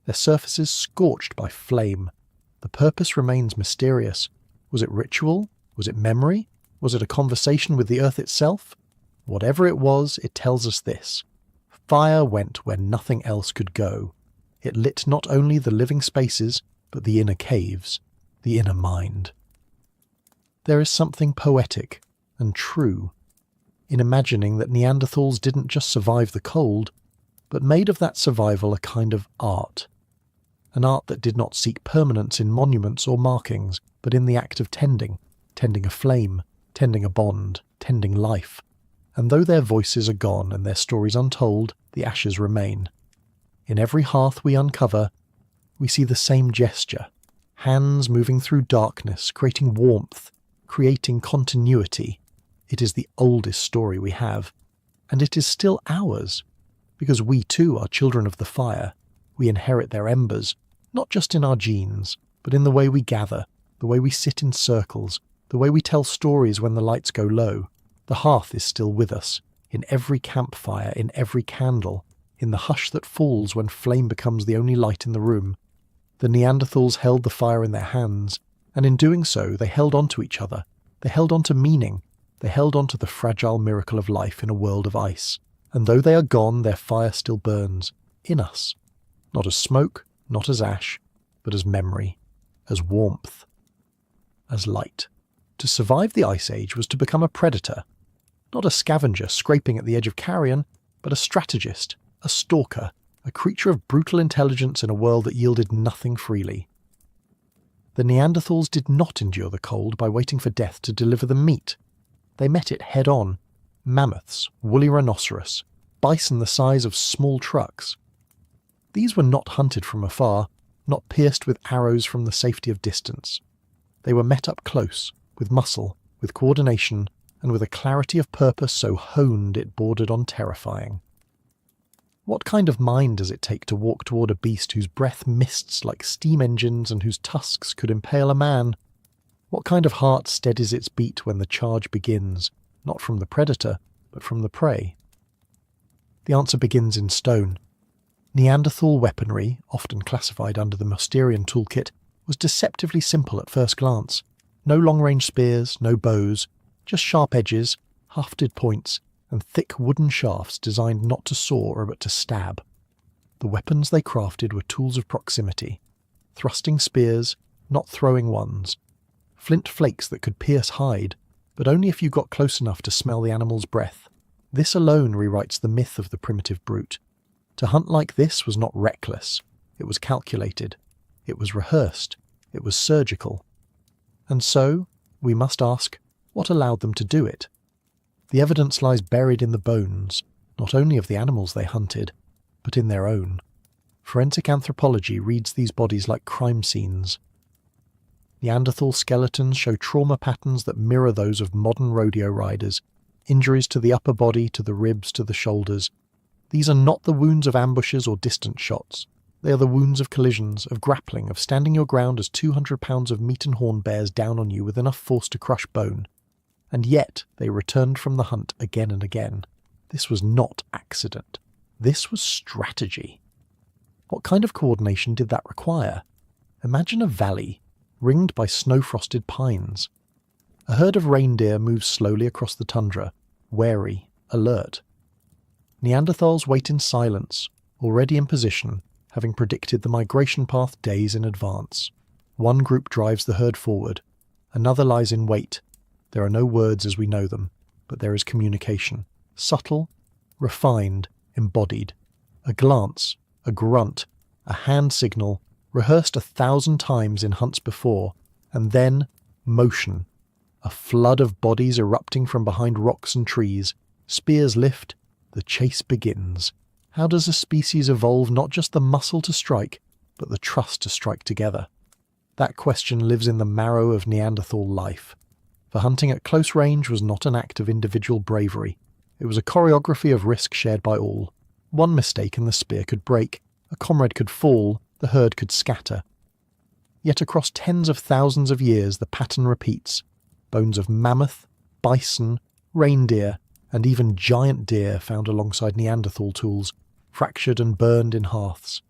their surfaces scorched by flame. The purpose remains mysterious. Was it ritual? Was it memory? Was it a conversation with the earth itself? Whatever it was, it tells us this. Fire went where nothing else could go. It lit not only the living spaces, but the inner caves, the inner mind. There is something poetic and true in imagining that Neanderthals didn't just survive the cold, but made of that survival a kind of art. An art that did not seek permanence in monuments or markings, but in the act of tending a flame, tending a bond, tending life. And though their voices are gone and their stories untold, the ashes remain. In every hearth we uncover, we see the same gesture, hands moving through darkness, creating warmth, creating continuity. It is the oldest story we have, and it is still ours, because we too are children of the fire. We inherit their embers, not just in our genes, but in the way we gather, the way we sit in circles, the way we tell stories when the lights go low. The hearth is still with us, in every campfire, in every candle, in the hush that falls when flame becomes the only light in the room. The Neanderthals held the fire in their hands, and in doing so they held on to each other. They held on to meaning. They held on to the fragile miracle of life in a world of ice. And though they are gone, their fire still burns, in us. Not as smoke, not as ash, but as memory, as warmth, as light. To survive the Ice Age was to become a predator, not a scavenger scraping at the edge of carrion, but a strategist, a stalker, a creature of brutal intelligence in a world that yielded nothing freely. The Neanderthals did not endure the cold by waiting for death to deliver them meat. They met it head-on. Mammoths, woolly rhinoceros, bison the size of small trucks. These were not hunted from afar, not pierced with arrows from the safety of distance. They were met up close, with muscle, with coordination, and with a clarity of purpose so honed it bordered on terrifying. What kind of mind does it take to walk toward a beast whose breath mists like steam engines and whose tusks could impale a man? What kind of heart steadies its beat when the charge begins, not from the predator, but from the prey? The answer begins in stone. Neanderthal weaponry, often classified under the Mousterian toolkit, was deceptively simple at first glance. No long-range spears, no bows, just sharp edges, hafted points, and thick wooden shafts designed not to saw but to stab. The weapons they crafted were tools of proximity, thrusting spears, not throwing ones, flint flakes that could pierce hide, but only if you got close enough to smell the animal's breath. This alone rewrites the myth of the primitive brute. To hunt like this was not reckless, it was calculated, it was rehearsed, it was surgical. And so, we must ask, what allowed them to do it? The evidence lies buried in the bones, not only of the animals they hunted, but in their own. Forensic anthropology reads these bodies like crime scenes. Neanderthal skeletons show trauma patterns that mirror those of modern rodeo riders, injuries to the upper body, to the ribs, to the shoulders. These are not the wounds of ambushes or distant shots. They are the wounds of collisions, of grappling, of standing your ground as 200 pounds of meat and horn bears down on you with enough force to crush bone. And yet they returned from the hunt again and again. This was not accident. This was strategy. What kind of coordination did that require? Imagine a valley, ringed by snow-frosted pines. A herd of reindeer moves slowly across the tundra, wary, alert. Neanderthals wait in silence, already in position, having predicted the migration path days in advance. One group drives the herd forward, another lies in wait. There are no words as we know them, but there is communication. Subtle, refined, embodied. A glance, a grunt, a hand signal, rehearsed 1,000 times in hunts before, and then motion. A flood of bodies erupting from behind rocks and trees. Spears lift, the chase begins. How does a species evolve not just the muscle to strike, but the trust to strike together? That question lives in the marrow of Neanderthal life. For hunting at close range was not an act of individual bravery. It was a choreography of risk shared by all. One mistake and the spear could break, a comrade could fall, the herd could scatter. Yet across tens of thousands of years the pattern repeats. Bones of mammoth, bison, reindeer, and even giant deer found alongside Neanderthal tools, fractured and burned in hearths.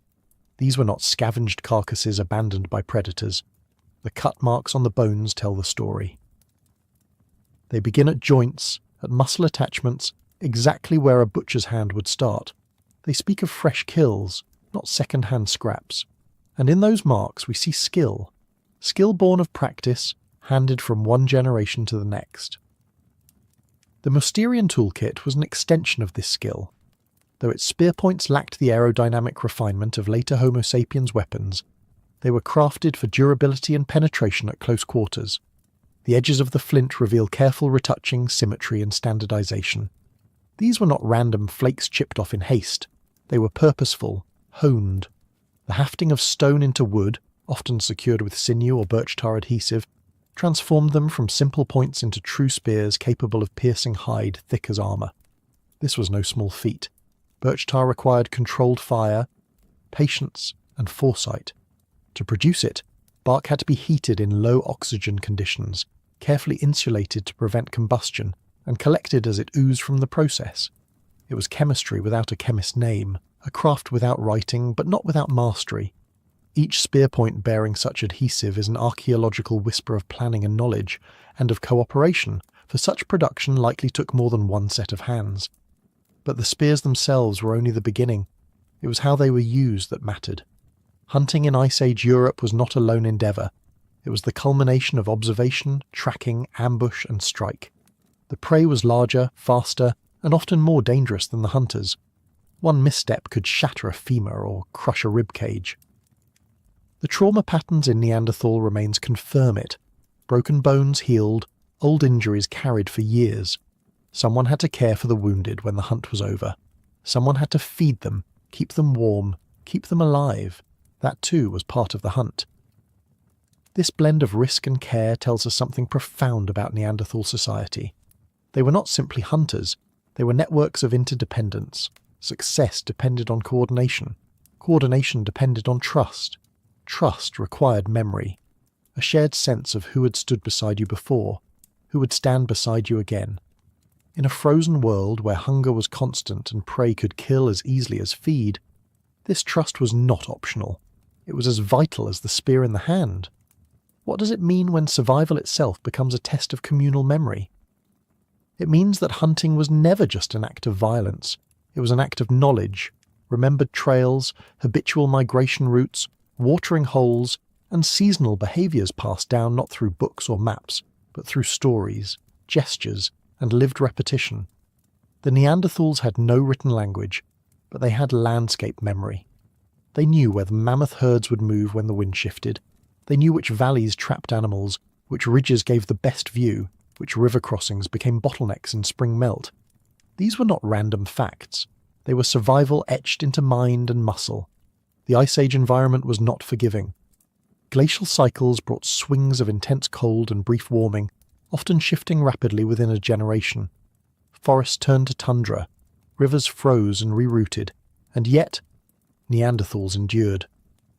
These were not scavenged carcasses abandoned by predators. The cut marks on the bones tell the story. They begin at joints, at muscle attachments, exactly where a butcher's hand would start. They speak of fresh kills, not second-hand scraps. And in those marks we see skill. Skill born of practice, handed from one generation to the next. The Mousterian toolkit was an extension of this skill. Though its spear points lacked the aerodynamic refinement of later Homo sapiens weapons, they were crafted for durability and penetration at close quarters. The edges of the flint reveal careful retouching, symmetry and standardization. These were not random flakes chipped off in haste. They were purposeful, honed. The hafting of stone into wood, often secured with sinew or birch tar adhesive, transformed them from simple points into true spears capable of piercing hide thick as armour. This was no small feat. Birch tar required controlled fire, patience and foresight. To produce it, bark had to be heated in low oxygen conditions, carefully insulated to prevent combustion, and collected as it oozed from the process. It was chemistry without a chemist's name, a craft without writing, but not without mastery. Each spear point bearing such adhesive is an archaeological whisper of planning and knowledge, and of cooperation, for such production likely took more than one set of hands. But the spears themselves were only the beginning. It was how they were used that mattered. Hunting in Ice Age Europe was not a lone endeavour. It was the culmination of observation, tracking, ambush and strike. The prey was larger, faster, and often more dangerous than the hunters. One misstep could shatter a femur or crush a rib cage. The trauma patterns in Neanderthal remains confirm it. Broken bones healed, old injuries carried for years. Someone had to care for the wounded when the hunt was over. Someone had to feed them, keep them warm, keep them alive. That too was part of the hunt. This blend of risk and care tells us something profound about Neanderthal society. They were not simply hunters, they were networks of interdependence. Success depended on coordination. Coordination depended on trust. Trust required memory. A shared sense of who had stood beside you before, who would stand beside you again. In a frozen world where hunger was constant and prey could kill as easily as feed, this trust was not optional. It was as vital as the spear in the hand. What does it mean when survival itself becomes a test of communal memory? It means that hunting was never just an act of violence. It was an act of knowledge, remembered trails, habitual migration routes, watering holes, and seasonal behaviours passed down not through books or maps, but through stories, gestures, and lived repetition. The Neanderthals had no written language, but they had landscape memory. They knew where the mammoth herds would move when the wind shifted. They knew which valleys trapped animals, which ridges gave the best view, which river crossings became bottlenecks in spring melt. These were not random facts. They were survival etched into mind and muscle. The Ice Age environment was not forgiving. Glacial cycles brought swings of intense cold and brief warming, often shifting rapidly within a generation. Forests turned to tundra, rivers froze and rerouted, and yet Neanderthals endured,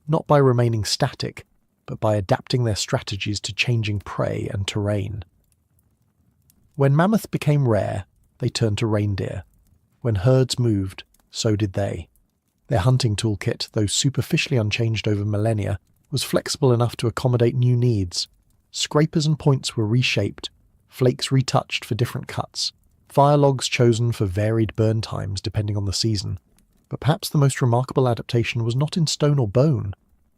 not by remaining static, but by adapting their strategies to changing prey and terrain. When mammoth became rare, they turned to reindeer. When herds moved, so did they. Their hunting toolkit, though superficially unchanged over millennia, was flexible enough to accommodate new needs. Scrapers and points were reshaped, flakes retouched for different cuts, fire logs chosen for varied burn times depending on the season. But perhaps the most remarkable adaptation was not in stone or bone,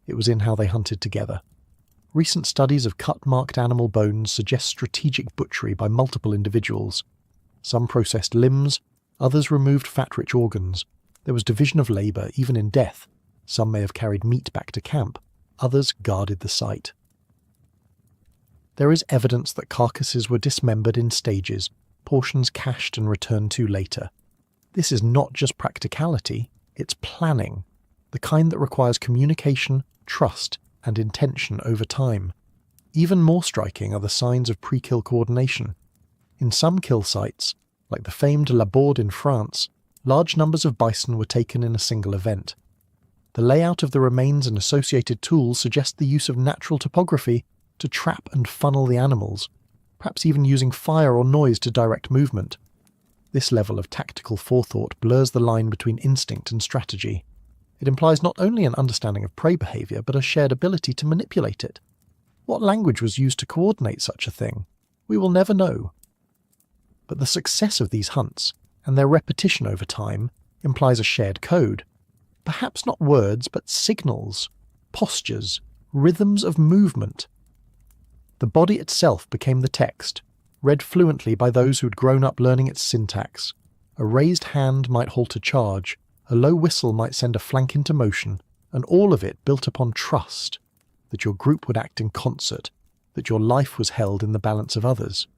it was in how they hunted together. Recent studies of cut-marked animal bones suggest strategic butchery by multiple individuals. Some processed limbs, others removed fat-rich organs. There was division of labour, even in death. Some may have carried meat back to camp, others guarded the site. There is evidence that carcasses were dismembered in stages, portions cached and returned to later. This is not just practicality, it's planning, the kind that requires communication, trust, and intention over time. Even more striking are the signs of pre-kill coordination. In some kill sites, like the famed La Borde in France, large numbers of bison were taken in a single event. The layout of the remains and associated tools suggest the use of natural topography to trap and funnel the animals, perhaps even using fire or noise to direct movement. This level of tactical forethought blurs the line between instinct and strategy. It implies not only an understanding of prey behaviour, but a shared ability to manipulate it. What language was used to coordinate such a thing? We will never know. But the success of these hunts, and their repetition over time, implies a shared code. Perhaps not words, but signals, postures, rhythms of movement. The body itself became the text, read fluently by those who had grown up learning its syntax. A raised hand might halt a charge, a low whistle might send a flank into motion, and all of it built upon trust, that your group would act in concert, that your life was held in the balance of others.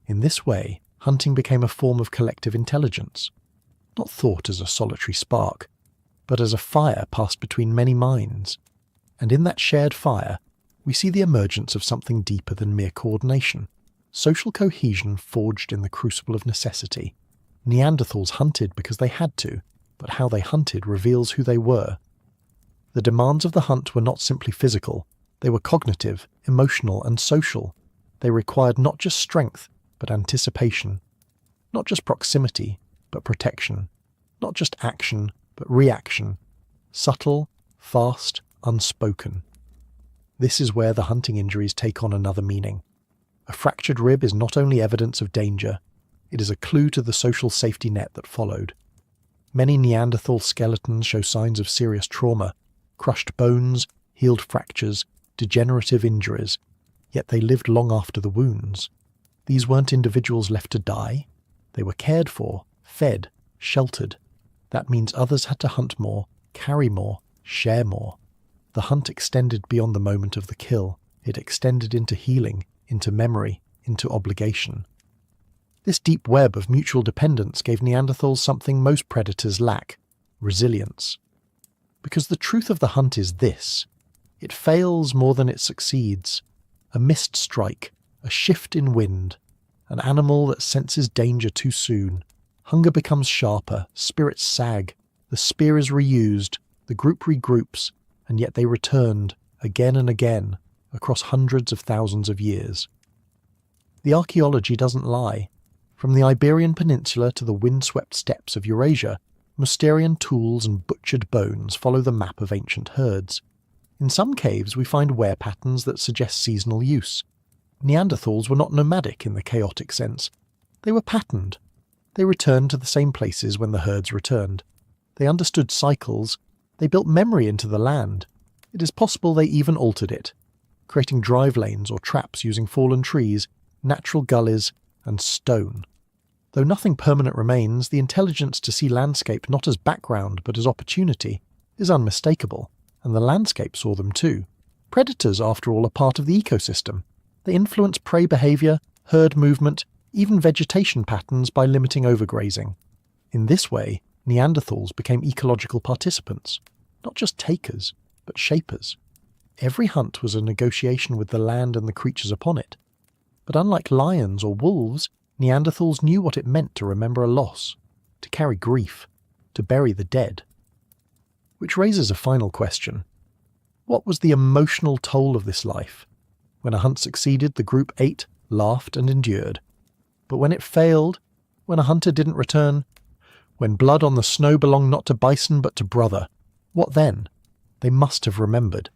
In this way, hunting became a form of collective intelligence, not thought as a solitary spark, but as a fire passed between many minds. And in that shared fire, we see the emergence of something deeper than mere coordination, social cohesion forged in the crucible of necessity. Neanderthals hunted because they had to, but how they hunted reveals who they were. The demands of the hunt were not simply physical, they were cognitive, emotional, and social. They required not just strength, but anticipation. Not just proximity, but protection. Not just action, but reaction. Subtle, fast, unspoken. This is where the hunting injuries take on another meaning. A fractured rib is not only evidence of danger, it is a clue to the social safety net that followed. Many Neanderthal skeletons show signs of serious trauma, crushed bones, healed fractures, degenerative injuries, yet they lived long after the wounds. These weren't individuals left to die. They were cared for, fed, sheltered. That means others had to hunt more, carry more, share more. The hunt extended beyond the moment of the kill. It extended into healing, into memory, into obligation. This deep web of mutual dependence gave Neanderthals something most predators lack: resilience. Because the truth of the hunt is this: it fails more than it succeeds. A missed strike, a shift in wind, an animal that senses danger too soon. Hunger becomes sharper, spirits sag, the spear is reused, the group regroups, and yet they returned, again and again, across hundreds of thousands of years. The archaeology doesn't lie. From the Iberian Peninsula to the windswept steppes of Eurasia, Mousterian tools and butchered bones follow the map of ancient herds. In some caves we find wear patterns that suggest seasonal use. Neanderthals were not nomadic in the chaotic sense. They were patterned. They returned to the same places when the herds returned. They understood cycles. They built memory into the land. It is possible they even altered it, creating drive lanes or traps using fallen trees, natural gullies, and stone. Though nothing permanent remains, the intelligence to see landscape not as background but as opportunity is unmistakable, and the landscape saw them too. Predators, after all, are part of the ecosystem. They influence prey behaviour, herd movement, even vegetation patterns by limiting overgrazing. In this way, Neanderthals became ecological participants, not just takers, but shapers. Every hunt was a negotiation with the land and the creatures upon it. But unlike lions or wolves, Neanderthals knew what it meant to remember a loss, to carry grief, to bury the dead. Which raises a final question. What was the emotional toll of this life? When a hunt succeeded, the group ate, laughed, and endured. But when it failed, when a hunter didn't return, when blood on the snow belonged not to bison but to brother, what then? They must have remembered.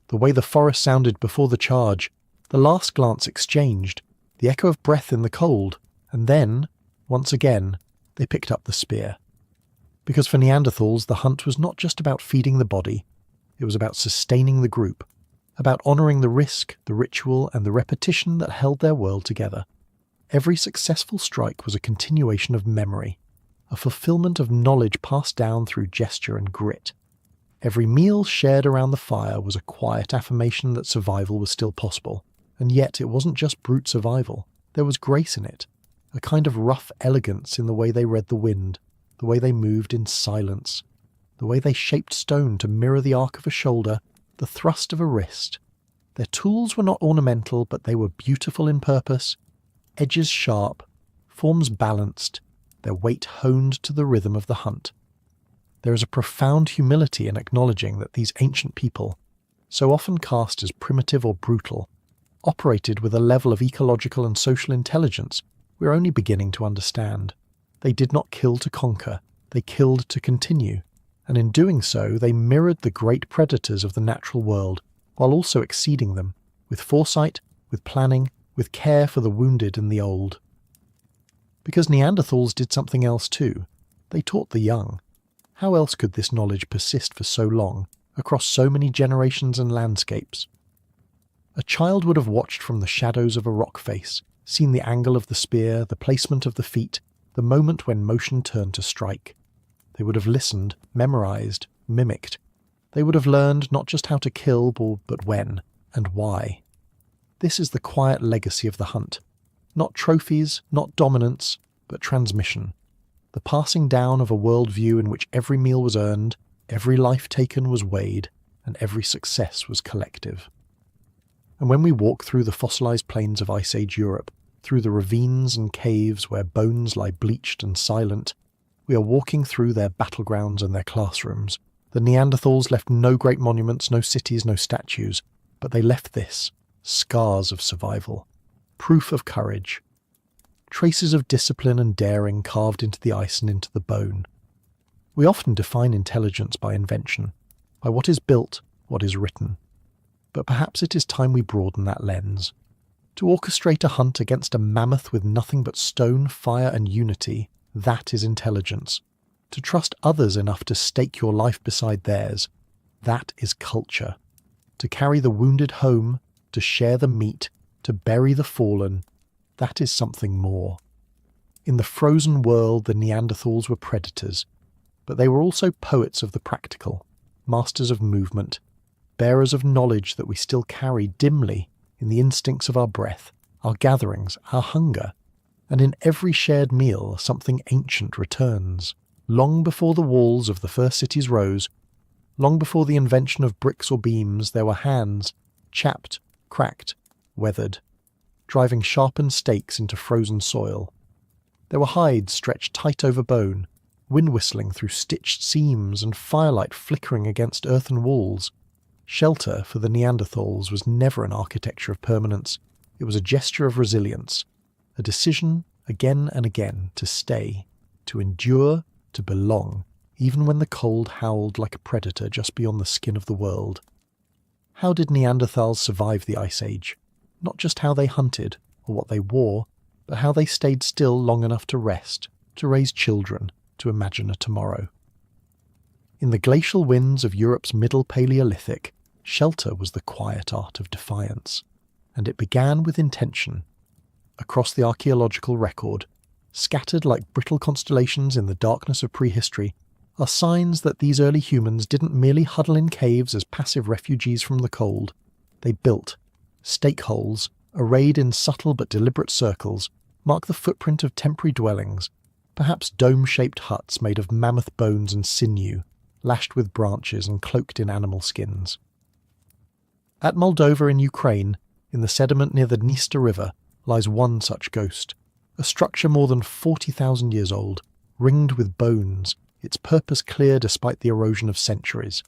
The way the forest sounded before the charge, the last glance exchanged, the echo of breath in the cold, and then, once again, they picked up the spear. Because for Neanderthals, the hunt was not just about feeding the body, it was about sustaining the group, about honouring the risk, the ritual, and the repetition that held their world together. Every successful strike was a continuation of memory, a fulfillment of knowledge passed down through gesture and grit. Every meal shared around the fire was a quiet affirmation that survival was still possible, and yet it wasn't just brute survival. There was grace in it, a kind of rough elegance in the way they read the wind, the way they moved in silence, the way they shaped stone to mirror the arc of a shoulder, the thrust of a wrist. Their tools were not ornamental, but they were beautiful in purpose, edges sharp, forms balanced, their weight honed to the rhythm of the hunt. There is a profound humility in acknowledging that these ancient people, so often cast as primitive or brutal, operated with a level of ecological and social intelligence we are only beginning to understand. They did not kill to conquer, they killed to continue, and in doing so they mirrored the great predators of the natural world, while also exceeding them, with foresight, with planning, with care for the wounded and the old. Because Neanderthals did something else too. They taught the young. How else could this knowledge persist for so long, across so many generations and landscapes? A child would have watched from the shadows of a rock face, seen the angle of the spear, the placement of the feet, the moment when motion turned to strike. They would have listened, memorized, mimicked. They would have learned not just how to kill, but when and why. This is the quiet legacy of the hunt. Not trophies, not dominance, but transmission. The passing down of a worldview in which every meal was earned, every life taken was weighed, and every success was collective. And when we walk through the fossilized plains of Ice Age Europe, through the ravines and caves where bones lie bleached and silent, we are walking through their battlegrounds and their classrooms. The Neanderthals left no great monuments, no cities, no statues, but they left this: scars of survival, proof of courage, traces of discipline and daring carved into the ice and into the bone. We often define intelligence by invention, by what is built, what is written. But perhaps it is time we broaden that lens. To orchestrate a hunt against a mammoth with nothing but stone, fire and unity, that is intelligence. To trust others enough to stake your life beside theirs, that is culture. To carry the wounded home, to share the meat, to bury the fallen, that is something more. In the frozen world, the Neanderthals were predators, but they were also poets of the practical, masters of movement, bearers of knowledge that we still carry dimly in the instincts of our breath, our gatherings, our hunger, and in every shared meal something ancient returns. Long before the walls of the first cities rose, long before the invention of bricks or beams, there were hands, chapped, cracked, weathered, driving sharpened stakes into frozen soil. There were hides stretched tight over bone, wind whistling through stitched seams and firelight flickering against earthen walls. Shelter for the Neanderthals was never an architecture of permanence. It was a gesture of resilience, a decision again and again to stay, to endure, to belong, even when the cold howled like a predator just beyond the skin of the world. How did Neanderthals survive the Ice Age? Not just how they hunted, or what they wore, but how they stayed still long enough to rest, to raise children, to imagine a tomorrow. In the glacial winds of Europe's Middle Paleolithic, shelter was the quiet art of defiance, and it began with intention. Across the archaeological record, scattered like brittle constellations in the darkness of prehistory, are signs that these early humans didn't merely huddle in caves as passive refugees from the cold. They built. Stake holes, arrayed in subtle but deliberate circles, mark the footprint of temporary dwellings, perhaps dome-shaped huts made of mammoth bones and sinew, lashed with branches and cloaked in animal skins. At Moldova in Ukraine, in the sediment near the Dniester River, lies one such ghost, a structure more than 40,000 years old, ringed with bones, its purpose clear despite the erosion of centuries.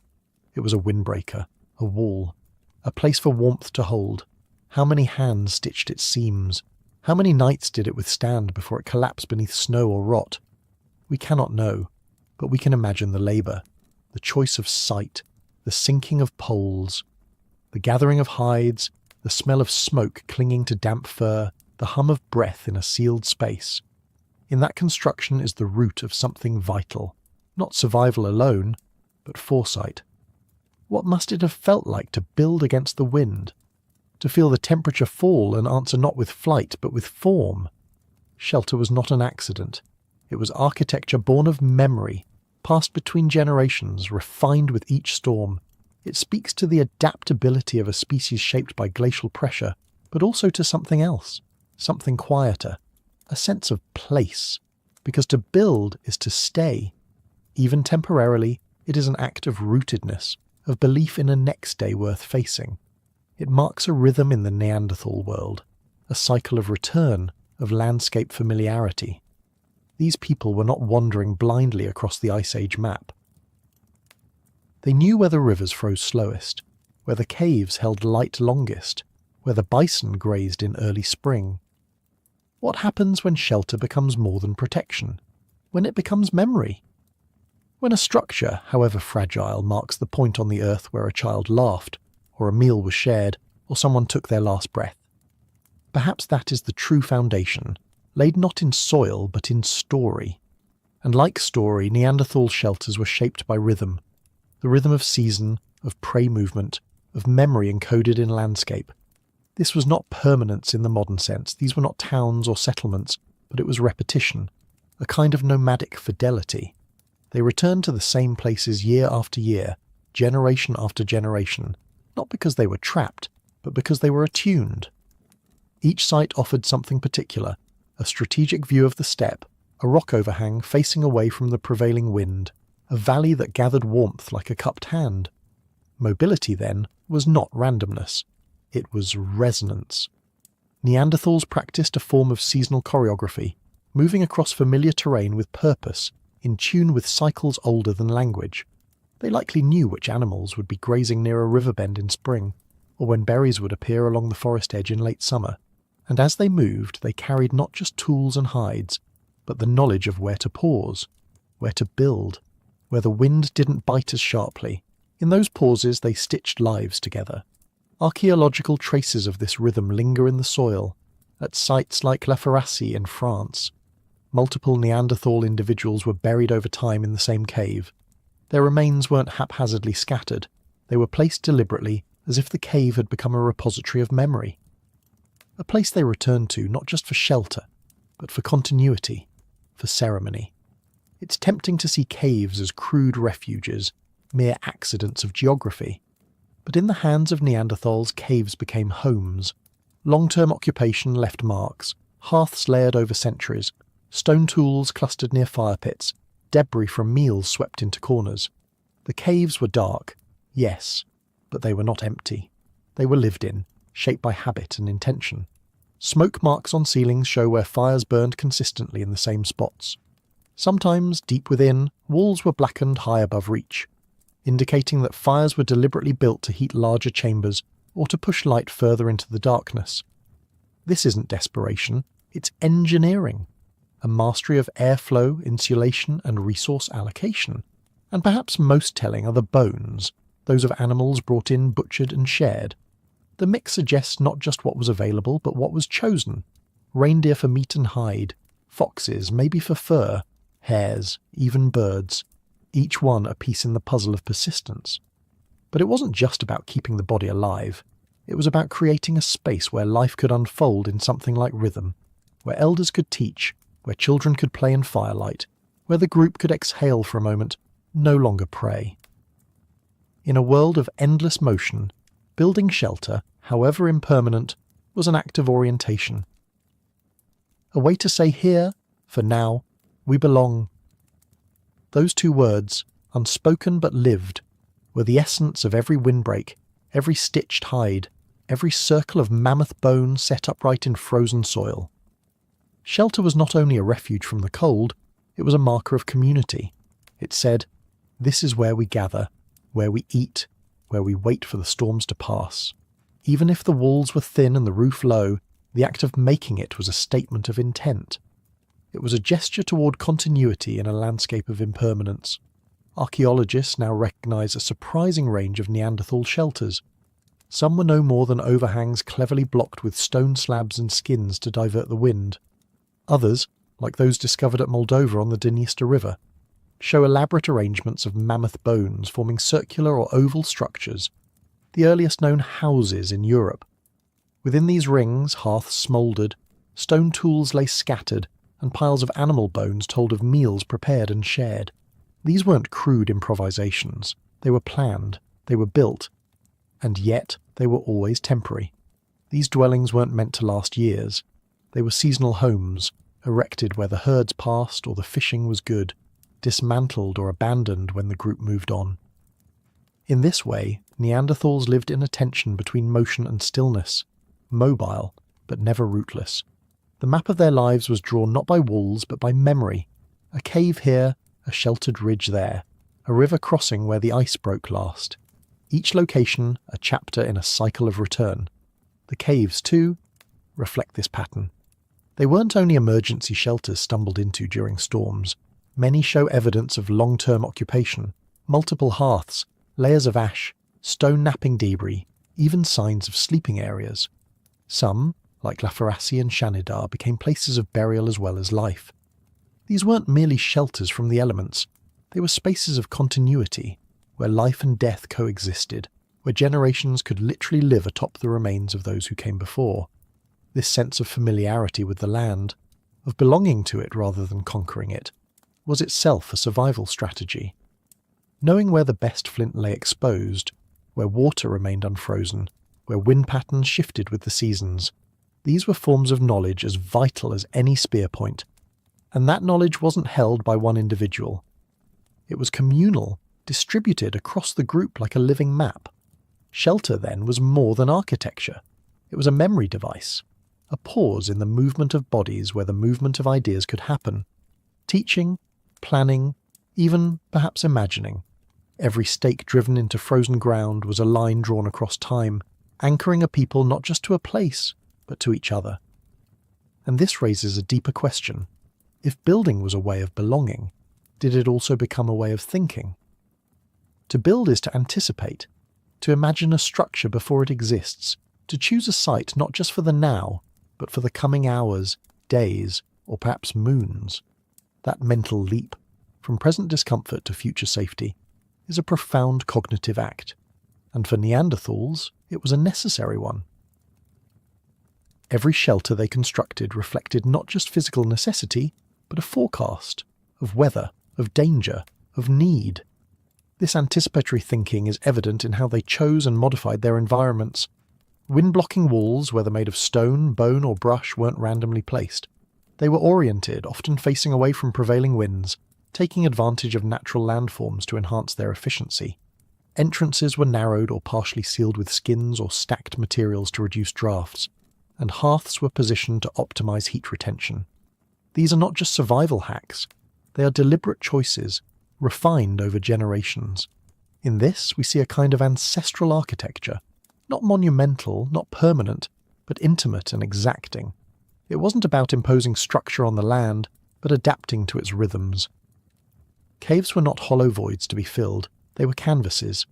It was a windbreaker, a wall, a place for warmth to hold. How many hands stitched its seams? How many nights did it withstand before it collapsed beneath snow or rot? We cannot know, but we can imagine the labour, the choice of site, the sinking of poles, the gathering of hides, the smell of smoke clinging to damp fur, the hum of breath in a sealed space. In that construction is the root of something vital, not survival alone, but foresight. What must it have felt like to build against the wind? To feel the temperature fall and answer not with flight but with form? Shelter was not an accident. It was architecture born of memory, passed between generations, refined with each storm. It speaks to the adaptability of a species shaped by glacial pressure, but also to something else, something quieter, a sense of place. Because to build is to stay. Even temporarily, it is an act of rootedness, of belief in a next day worth facing. It marks a rhythm in the Neanderthal world, a cycle of return, of landscape familiarity. These people were not wandering blindly across the Ice Age map. They knew where the rivers froze slowest, where the caves held light longest, where the bison grazed in early spring. What happens when shelter becomes more than protection? When it becomes memory? When a structure, however fragile, marks the point on the earth where a child laughed, or a meal was shared, or someone took their last breath. Perhaps that is the true foundation, laid not in soil but in story. And like story, Neanderthal shelters were shaped by rhythm, the rhythm of season, of prey movement, of memory encoded in landscape. This was not permanence in the modern sense, these were not towns or settlements, but it was repetition, a kind of nomadic fidelity. They returned to the same places year after year, generation after generation, not because they were trapped, but because they were attuned. Each site offered something particular, a strategic view of the steppe, a rock overhang facing away from the prevailing wind, a valley that gathered warmth like a cupped hand. Mobility, then, was not randomness. It was resonance. Neanderthals practiced a form of seasonal choreography, moving across familiar terrain with purpose, in tune with cycles older than language. They likely knew which animals would be grazing near a river bend in spring, or when berries would appear along the forest edge in late summer. And as they moved, they carried not just tools and hides, but the knowledge of where to pause, where to build, where the wind didn't bite as sharply. In those pauses they stitched lives together. Archaeological traces of this rhythm linger in the soil, at sites like La Ferracie in France. Multiple Neanderthal individuals were buried over time in the same cave. Their remains weren't haphazardly scattered, they were placed deliberately, as if the cave had become a repository of memory. A place they returned to not just for shelter, but for continuity, for ceremony. It's tempting to see caves as crude refuges, mere accidents of geography. But in the hands of Neanderthals, caves became homes. Long-term occupation left marks, hearths layered over centuries, stone tools clustered near fire pits, debris from meals swept into corners. The caves were dark, yes, but they were not empty. They were lived in, shaped by habit and intention. Smoke marks on ceilings show where fires burned consistently in the same spots. Sometimes, deep within, walls were blackened high above reach, indicating that fires were deliberately built to heat larger chambers or to push light further into the darkness. This isn't desperation, it's engineering, a mastery of airflow, insulation and resource allocation. And perhaps most telling are the bones, those of animals brought in, butchered and shared. The mix suggests not just what was available, but what was chosen. Reindeer for meat and hide, foxes maybe for fur, hares, even birds, each one a piece in the puzzle of persistence. But it wasn't just about keeping the body alive. It was about creating a space where life could unfold in something like rhythm, where elders could teach, where children could play in firelight, where the group could exhale for a moment, no longer prey. In a world of endless motion, building shelter, however impermanent, was an act of orientation. A way to say here, for now, we belong. Those two words, unspoken but lived, were the essence of every windbreak, every stitched hide, every circle of mammoth bone set upright in frozen soil. Shelter was not only a refuge from the cold, it was a marker of community. It said, this is where we gather, where we eat, where we wait for the storms to pass. Even if the walls were thin and the roof low, the act of making it was a statement of intent. It was a gesture toward continuity in a landscape of impermanence. Archaeologists now recognise a surprising range of Neanderthal shelters. Some were no more than overhangs cleverly blocked with stone slabs and skins to divert the wind. Others, like those discovered at Moldova on the Dniester River, show elaborate arrangements of mammoth bones forming circular or oval structures, the earliest known houses in Europe. Within these rings, hearths smouldered, stone tools lay scattered, and piles of animal bones told of meals prepared and shared. These weren't crude improvisations. They were planned, they were built, and yet they were always temporary. These dwellings weren't meant to last years. They were seasonal homes, erected where the herds passed or the fishing was good, dismantled or abandoned when the group moved on. In this way, Neanderthals lived in a tension between motion and stillness, mobile, but never rootless. The map of their lives was drawn not by walls, but by memory. A cave here, a sheltered ridge there, a river crossing where the ice broke last. Each location a chapter in a cycle of return. The caves, too, reflect this pattern. They weren't only emergency shelters stumbled into during storms. Many show evidence of long-term occupation, multiple hearths, layers of ash, stone napping debris, even signs of sleeping areas. Some, like Lafarasi and Shanidar, became places of burial as well as life. These weren't merely shelters from the elements. They were spaces of continuity, where life and death coexisted, where generations could literally live atop the remains of those who came before. This sense of familiarity with the land, of belonging to it rather than conquering it, was itself a survival strategy. Knowing where the best flint lay exposed, where water remained unfrozen, where wind patterns shifted with the seasons, these were forms of knowledge as vital as any spear point. And that knowledge wasn't held by one individual. It was communal, distributed across the group like a living map. Shelter, then, was more than architecture. It was a memory device, a pause in the movement of bodies where the movement of ideas could happen. Teaching, planning, even perhaps imagining. Every stake driven into frozen ground was a line drawn across time, anchoring a people not just to a place, but to each other. And this raises a deeper question. If building was a way of belonging, did it also become a way of thinking? To build is to anticipate, to imagine a structure before it exists, to choose a site not just for the now, but for the coming hours, days, or perhaps moons. That mental leap, from present discomfort to future safety, is a profound cognitive act, and for Neanderthals, it was a necessary one. Every shelter they constructed reflected not just physical necessity, but a forecast of weather, of danger, of need. This anticipatory thinking is evident in how they chose and modified their environments. Wind-blocking walls, whether made of stone, bone, or brush, weren't randomly placed. They were oriented, often facing away from prevailing winds, taking advantage of natural landforms to enhance their efficiency. Entrances were narrowed or partially sealed with skins or stacked materials to reduce drafts, and hearths were positioned to optimize heat retention. These are not just survival hacks, they are deliberate choices, refined over generations. In this, we see a kind of ancestral architecture, not monumental, not permanent, but intimate and exacting. It wasn't about imposing structure on the land, but adapting to its rhythms. Caves were not hollow voids to be filled, they were canvases.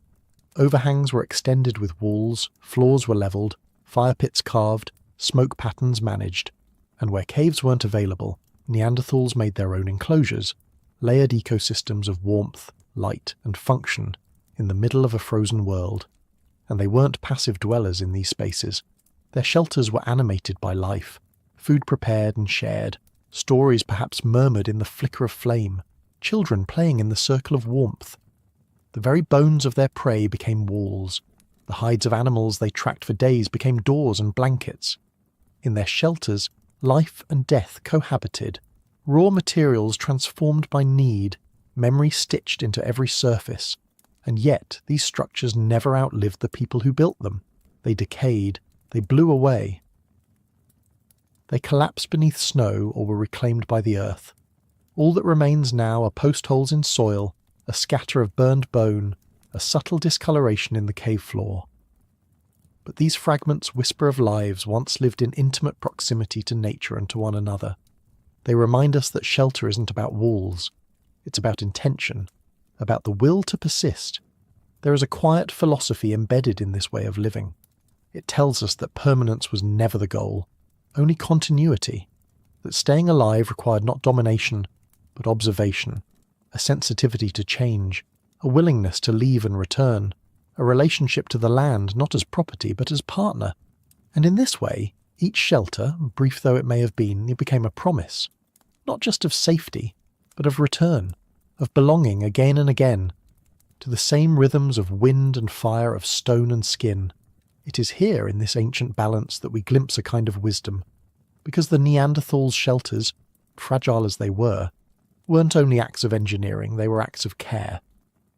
Overhangs were extended with walls, floors were levelled, fire pits carved, smoke patterns managed. And where caves weren't available, Neanderthals made their own enclosures, layered ecosystems of warmth, light, and function in the middle of a frozen world. And they weren't passive dwellers in these spaces. Their shelters were animated by life, food prepared and shared, stories perhaps murmured in the flicker of flame, children playing in the circle of warmth. The very bones of their prey became walls. The hides of animals they tracked for days became doors and blankets. In their shelters, life and death cohabited, raw materials transformed by need, memory stitched into every surface. And yet, these structures never outlived the people who built them. They decayed, they blew away. They collapsed beneath snow or were reclaimed by the earth. All that remains now are post holes in soil, a scatter of burned bone, a subtle discoloration in the cave floor. But these fragments whisper of lives once lived in intimate proximity to nature and to one another. They remind us that shelter isn't about walls. It's about intention, about the will to persist. There is a quiet philosophy embedded in this way of living. It tells us that permanence was never the goal, only continuity, that staying alive required not domination, but observation, a sensitivity to change, a willingness to leave and return, a relationship to the land not as property but as partner. And in this way, each shelter, brief though it may have been, it became a promise, not just of safety, but of return, of belonging again and again, to the same rhythms of wind and fire, of stone and skin. It is here in this ancient balance that we glimpse a kind of wisdom, because the Neanderthals' shelters, fragile as they weren't only acts of engineering, they were acts of care.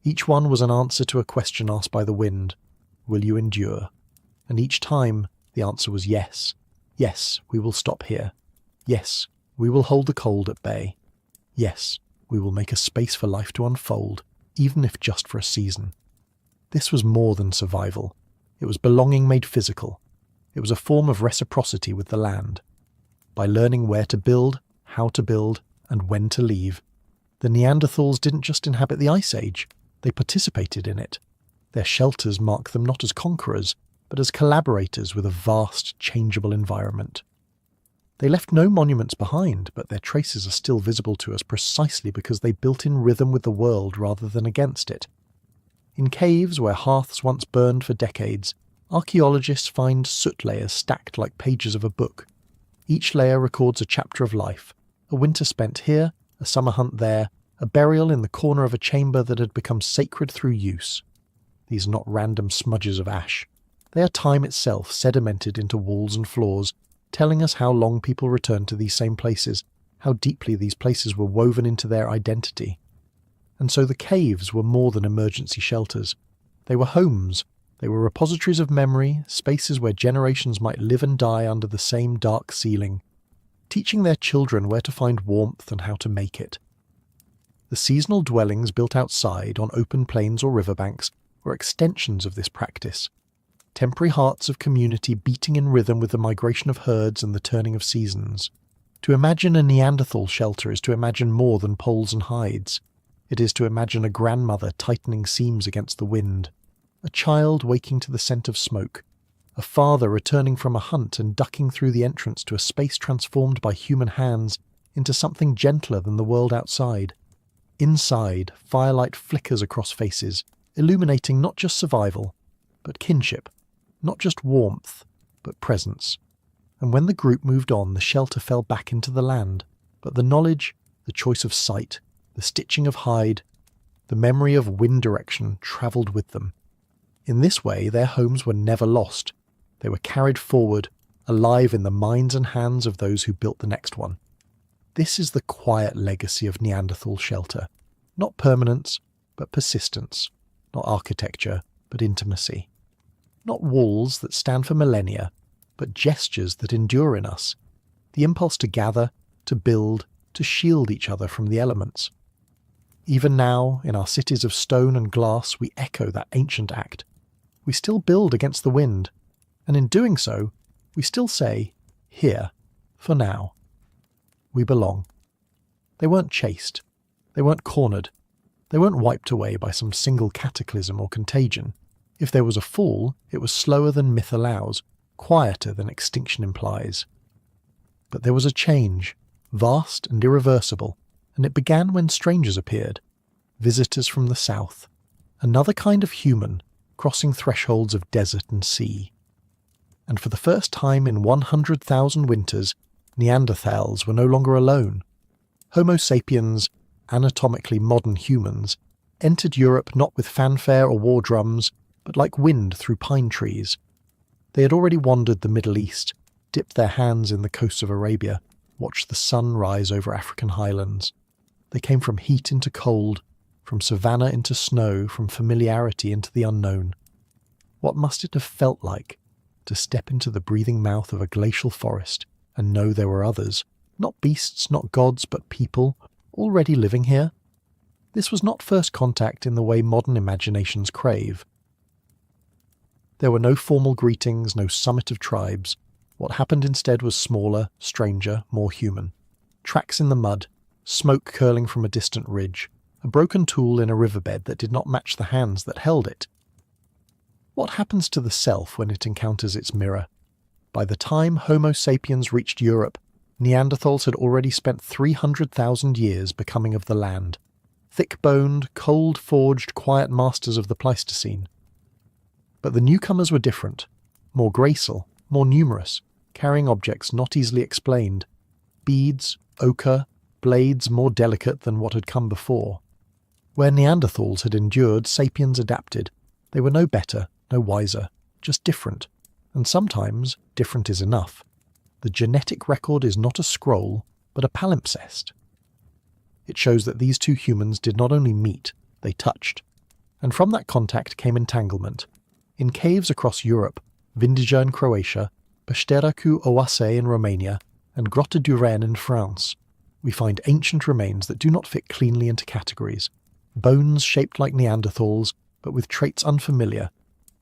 Each one was an answer to a question asked by the wind: will you endure? And each time the answer was yes. Yes, we will stop here. Yes, we will hold the cold at bay. Yes, we will make a space for life to unfold, even if just for a season. This was more than survival. It was belonging made physical. It was a form of reciprocity with the land. By learning where to build, how to build, and when to leave, the Neanderthals didn't just inhabit the Ice Age, they participated in it. Their shelters mark them not as conquerors, but as collaborators with a vast, changeable environment. They left no monuments behind, but their traces are still visible to us precisely because they built in rhythm with the world rather than against it. In caves where hearths once burned for decades, archaeologists find soot layers stacked like pages of a book. Each layer records a chapter of life, a winter spent here, a summer hunt there, a burial in the corner of a chamber that had become sacred through use. These are not random smudges of ash. They are time itself sedimented into walls and floors, telling us how long people returned to these same places, how deeply these places were woven into their identity. And so the caves were more than emergency shelters. They were homes. They were repositories of memory, spaces where generations might live and die under the same dark ceiling, teaching their children where to find warmth and how to make it. The seasonal dwellings built outside on open plains or riverbanks were extensions of this practice, temporary hearts of community beating in rhythm with the migration of herds and the turning of seasons. To imagine a Neanderthal shelter is to imagine more than poles and hides. It is to imagine a grandmother tightening seams against the wind, a child waking to the scent of smoke, a father returning from a hunt and ducking through the entrance to a space transformed by human hands into something gentler than the world outside. Inside, firelight flickers across faces, illuminating not just survival, but kinship, not just warmth, but presence. And when the group moved on, the shelter fell back into the land, but the knowledge, the choice of site, the stitching of hide, the memory of wind direction travelled with them. In this way, their homes were never lost. They were carried forward, alive in the minds and hands of those who built the next one. This is the quiet legacy of Neanderthal shelter. Not permanence, but persistence. Not architecture, but intimacy. Not walls that stand for millennia, but gestures that endure in us. The impulse to gather, to build, to shield each other from the elements. Even now, in our cities of stone and glass, we echo that ancient act. We still build against the wind, and in doing so, we still say, here, for now. We belong. They weren't chased. They weren't cornered. They weren't wiped away by some single cataclysm or contagion. If there was a fall, it was slower than myth allows, quieter than extinction implies. But there was a change, vast and irreversible, and it began when strangers appeared, visitors from the south, another kind of human, crossing thresholds of desert and sea. And for the first time in 100,000 winters, Neanderthals were no longer alone. Homo sapiens, anatomically modern humans, entered Europe not with fanfare or war drums, but like wind through pine trees. They had already wandered the Middle East, dipped their hands in the coasts of Arabia, watched the sun rise over African highlands. They came from heat into cold, from savannah into snow, from familiarity into the unknown. What must it have felt like to step into the breathing mouth of a glacial forest and know there were others, not beasts, not gods, but people, already living here? This was not first contact in the way modern imaginations crave. There were no formal greetings, no summit of tribes. What happened instead was smaller, stranger, more human. Tracks in the mud, smoke curling from a distant ridge, a broken tool in a riverbed that did not match the hands that held it. What happens to the self when it encounters its mirror? By the time Homo sapiens reached Europe, Neanderthals had already spent 300,000 years becoming of the land. thick-boned, cold-forged, quiet masters of the Pleistocene. But the newcomers were different, more graceful, more numerous, carrying objects not easily explained, beads, ochre, blades more delicate than what had come before. Where Neanderthals had endured, sapiens adapted. They were no better, no wiser, just different, and sometimes different is enough. The genetic record is not a scroll, but a palimpsest. It shows that these two humans did not only meet, they touched. And from that contact came entanglement. In caves across Europe, Vindija in Croatia, Peștera cu Oase in Romania, and Grotta du Rhin in France, we find ancient remains that do not fit cleanly into categories. Bones shaped like Neanderthals, but with traits unfamiliar.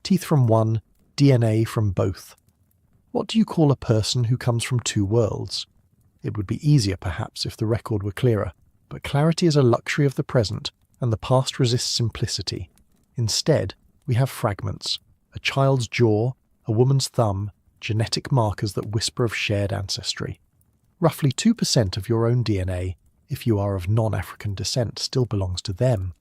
Teeth from one, DNA from both. What do you call a person who comes from two worlds? It would be easier, perhaps, if the record were clearer, but clarity is a luxury of the present, and the past resists simplicity. Instead, we have fragments, a child's jaw, a woman's thumb, genetic markers that whisper of shared ancestry. Roughly 2% of your own DNA, if you are of non-African descent, still belongs to them.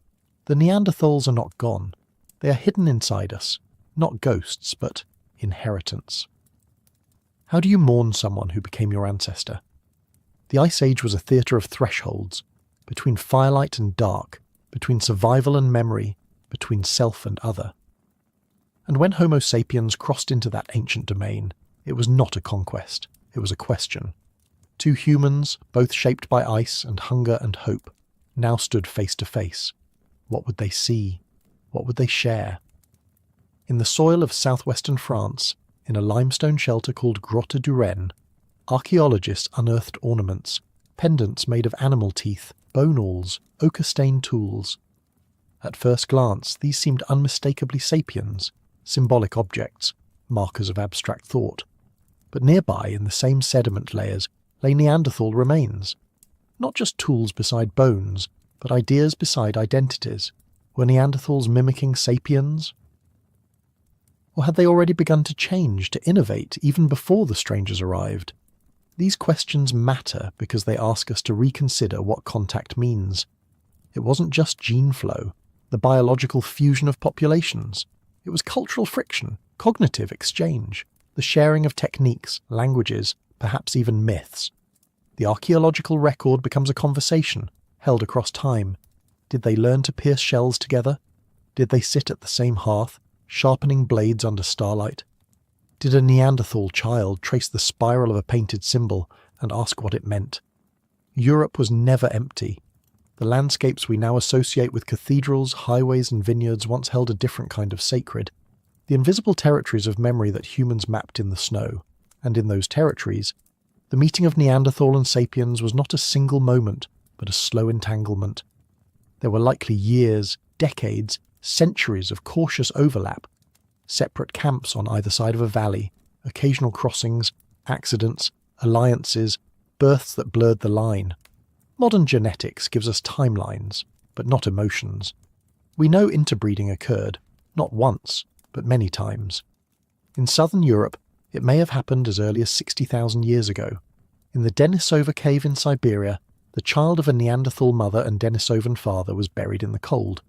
The Neanderthals are not gone. They are hidden inside us, not ghosts, but inheritance. How do you mourn someone who became your ancestor? The Ice Age was a theatre of thresholds, between firelight and dark, between survival and memory, between self and other. And when Homo sapiens crossed into that ancient domain, it was not a conquest, it was a question. Two humans, both shaped by ice and hunger and hope, now stood face to face. What would they see? What would they share? In the soil of southwestern France, in a limestone shelter called Grotta du Rhin, archaeologists unearthed ornaments, pendants made of animal teeth, bone awls, ochre-stained tools. At first glance, these seemed unmistakably sapiens, symbolic objects, markers of abstract thought. But nearby, in the same sediment layers, lay Neanderthal remains. Not just tools beside bones, but ideas beside identities. Were Neanderthals mimicking sapiens? Or had they already begun to change, to innovate, even before the strangers arrived? These questions matter because they ask us to reconsider what contact means. It wasn't just gene flow, the biological fusion of populations. It was cultural friction, cognitive exchange, the sharing of techniques, languages, perhaps even myths. The archaeological record becomes a conversation, held across time. Did they learn to pierce shells together? Did they sit at the same hearth, sharpening blades under starlight? Did a Neanderthal child trace the spiral of a painted symbol and ask what it meant? Europe was never empty. The landscapes we now associate with cathedrals, highways and vineyards once held a different kind of sacred. The invisible territories of memory that humans mapped in the snow. And in those territories, the meeting of Neanderthal and sapiens was not a single moment, but a slow entanglement. There were likely years, decades, centuries of cautious overlap, separate camps on either side of a valley, occasional crossings, accidents, alliances, births that blurred the line. Modern genetics gives us timelines, but not emotions. We know interbreeding occurred, not once, but many times. In southern Europe, it may have happened as early as 60,000 years ago. In the Denisova cave in Siberia, the child of a Neanderthal mother and Denisovan father was buried in the cold.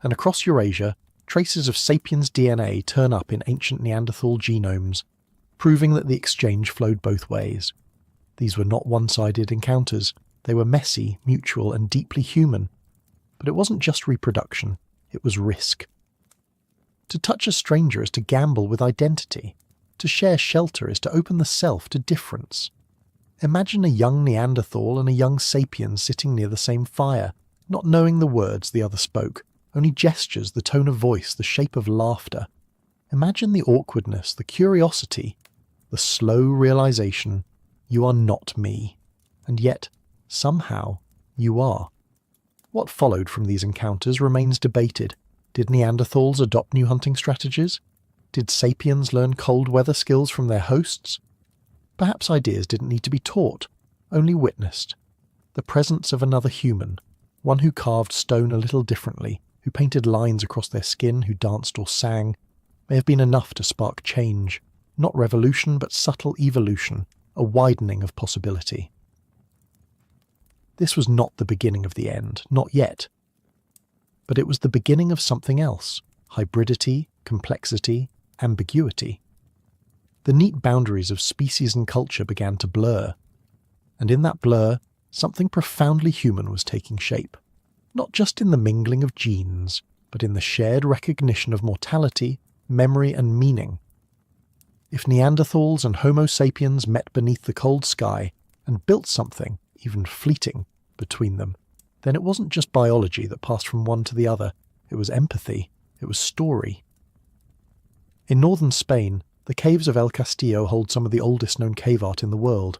And across Eurasia, traces of sapiens DNA turn up in ancient Neanderthal genomes, proving that the exchange flowed both ways. These were not one-sided encounters. They were messy, mutual, and deeply human. But it wasn't just reproduction, it was risk. To touch a stranger is to gamble with identity. To share shelter is to open the self to difference. Imagine a young Neanderthal and a young sapien sitting near the same fire, not knowing the words the other spoke, only gestures, the tone of voice, the shape of laughter. Imagine the awkwardness, the curiosity, the slow realization, you are not me. And yet, somehow, you are. What followed from these encounters remains debated. Did Neanderthals adopt new hunting strategies? Did sapiens learn cold weather skills from their hosts? Perhaps ideas didn't need to be taught, only witnessed. The presence of another human, one who carved stone a little differently, who painted lines across their skin, who danced or sang, may have been enough to spark change, not revolution but subtle evolution, a widening of possibility. This was not the beginning of the end, not yet. But it was the beginning of something else: hybridity, complexity, ambiguity. The neat boundaries of species and culture began to blur. And in that blur, something profoundly human was taking shape. Not just in the mingling of genes, but in the shared recognition of mortality, memory, and meaning. If Neanderthals and Homo sapiens met beneath the cold sky and built something, even fleeting, between them, then it wasn't just biology that passed from one to the other. It was empathy. It was story. In northern Spain, the caves of El Castillo hold some of the oldest known cave art in the world.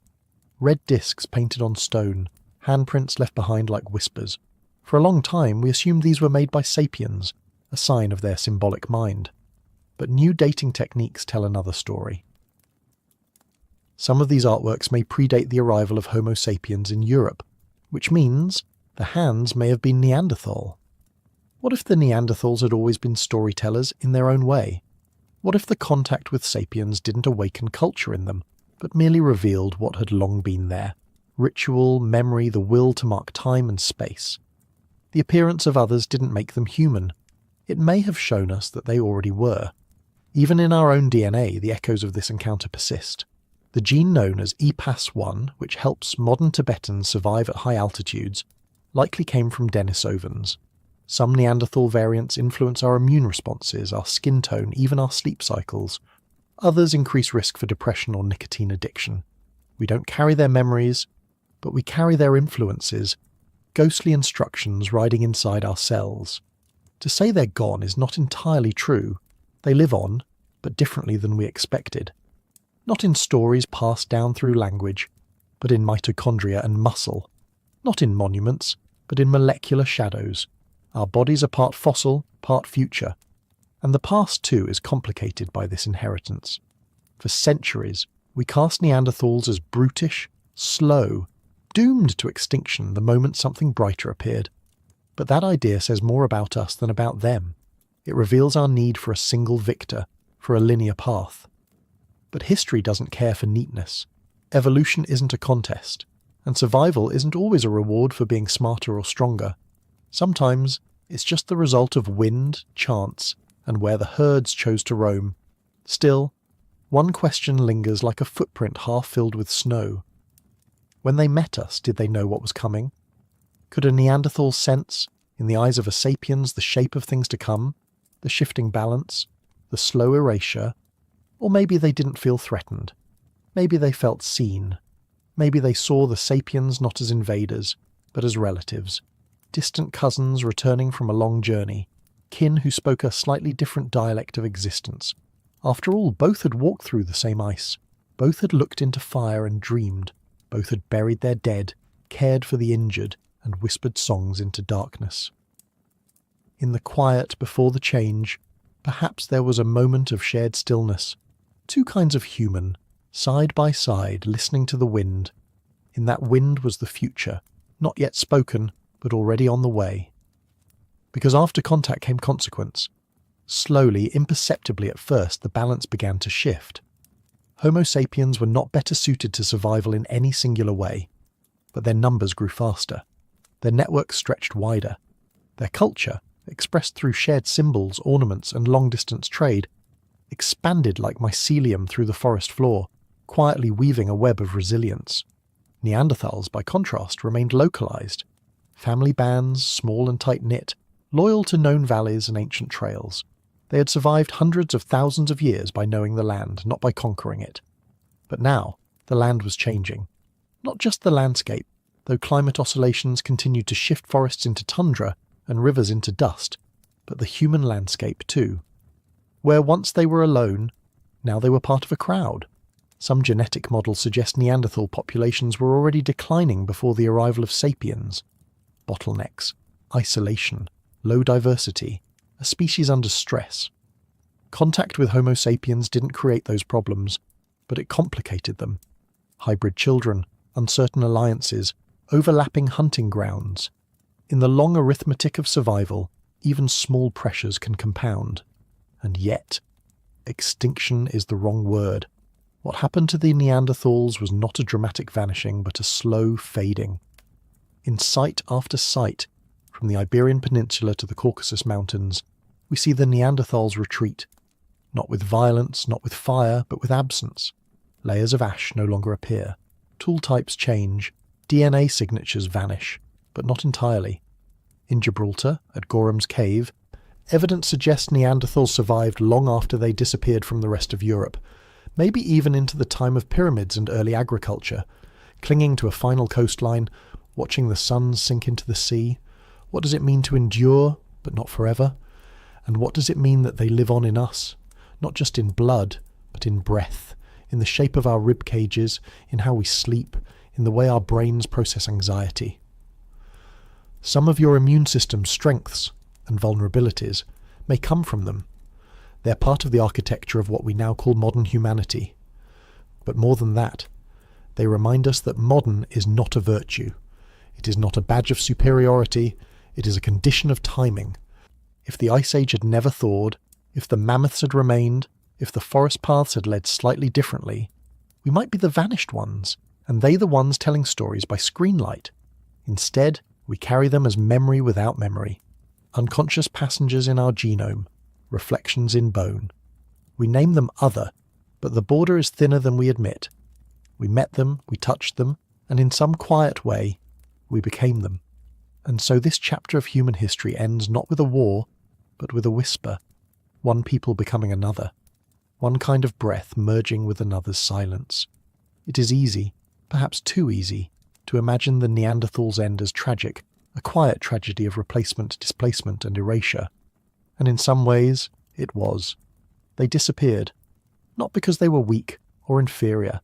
Red discs painted on stone, handprints left behind like whispers. For a long time, we assumed these were made by sapiens, a sign of their symbolic mind. But new dating techniques tell another story. Some of these artworks may predate the arrival of Homo sapiens in Europe, which means the hands may have been Neanderthal. What if the Neanderthals had always been storytellers in their own way? What if the contact with sapiens didn't awaken culture in them, but merely revealed what had long been there? Ritual, memory, the will to mark time and space. The appearance of others didn't make them human. It may have shown us that they already were. Even in our own DNA, the echoes of this encounter persist. The gene known as EPAS1, which helps modern Tibetans survive at high altitudes, likely came from Denisovans. Some Neanderthal variants influence our immune responses, our skin tone, even our sleep cycles. Others increase risk for depression or nicotine addiction. We don't carry their memories, but we carry their influences, ghostly instructions riding inside our cells. To say they're gone is not entirely true. They live on, but differently than we expected. Not in stories passed down through language, but in mitochondria and muscle. Not in monuments, but in molecular shadows. Our bodies are part fossil, part future. And the past too is complicated by this inheritance. For centuries, we cast Neanderthals as brutish, slow, doomed to extinction the moment something brighter appeared. But that idea says more about us than about them. It reveals our need for a single victor, for a linear path. But history doesn't care for neatness. Evolution isn't a contest, and survival isn't always a reward for being smarter or stronger. Sometimes it's just the result of wind, chance, and where the herds chose to roam. Still, one question lingers like a footprint half filled with snow. When they met us, did they know what was coming? Could a Neanderthal sense, in the eyes of a sapiens, the shape of things to come, the shifting balance, the slow erasure? Or maybe they didn't feel threatened. Maybe they felt seen. Maybe they saw the sapiens not as invaders, but as relatives. Distant cousins returning from a long journey, kin who spoke a slightly different dialect of existence. After all, both had walked through the same ice. Both had looked into fire and dreamed. Both had buried their dead, cared for the injured, and whispered songs into darkness. In the quiet before the change, perhaps there was a moment of shared stillness. Two kinds of human, side by side, listening to the wind. In that wind was the future, not yet spoken, but already on the way. Because after contact came consequence. Slowly, imperceptibly at first, the balance began to shift. Homo sapiens were not better suited to survival in any singular way, but their numbers grew faster. Their networks stretched wider. Their culture, expressed through shared symbols, ornaments, and long-distance trade, expanded like mycelium through the forest floor, quietly weaving a web of resilience. Neanderthals, by contrast, remained localized. Family bands, small and tight-knit, loyal to known valleys and ancient trails. They had survived hundreds of thousands of years by knowing the land, not by conquering it. But now, the land was changing. Not just the landscape, though climate oscillations continued to shift forests into tundra and rivers into dust, but the human landscape too. Where once they were alone, now they were part of a crowd. Some genetic models suggest Neanderthal populations were already declining before the arrival of sapiens. Bottlenecks, isolation, low diversity, a species under stress. Contact with Homo sapiens didn't create those problems, but it complicated them. Hybrid children, uncertain alliances, overlapping hunting grounds. In the long arithmetic of survival, even small pressures can compound. And yet, extinction is the wrong word. What happened to the Neanderthals was not a dramatic vanishing, but a slow fading. In site after site, from the Iberian Peninsula to the Caucasus Mountains, we see the Neanderthals retreat, not with violence, not with fire, but with absence. Layers of ash no longer appear, tool types change, DNA signatures vanish, but not entirely. In Gibraltar, at Gorham's Cave, evidence suggests Neanderthals survived long after they disappeared from the rest of Europe, maybe even into the time of pyramids and early agriculture, clinging to a final coastline, watching the sun sink into the sea. What does it mean to endure, but not forever? And what does it mean that they live on in us, not just in blood, but in breath, in the shape of our rib cages, in how we sleep, in the way our brains process anxiety? Some of your immune system's strengths and vulnerabilities may come from them. They're part of the architecture of what we now call modern humanity. But more than that, they remind us that modern is not a virtue. It is not a badge of superiority. It is a condition of timing. If the Ice Age had never thawed, if the mammoths had remained, if the forest paths had led slightly differently, we might be the vanished ones, and they the ones telling stories by screenlight. Instead, we carry them as memory without memory, unconscious passengers in our genome, reflections in bone. We name them other, but the border is thinner than we admit. We met them, we touched them, and in some quiet way, we became them. And so this chapter of human history ends not with a war, but with a whisper, one people becoming another, one kind of breath merging with another's silence. It is easy, perhaps too easy, to imagine the Neanderthals' end as tragic, a quiet tragedy of replacement, displacement, and erasure. And in some ways, it was. They disappeared, not because they were weak or inferior,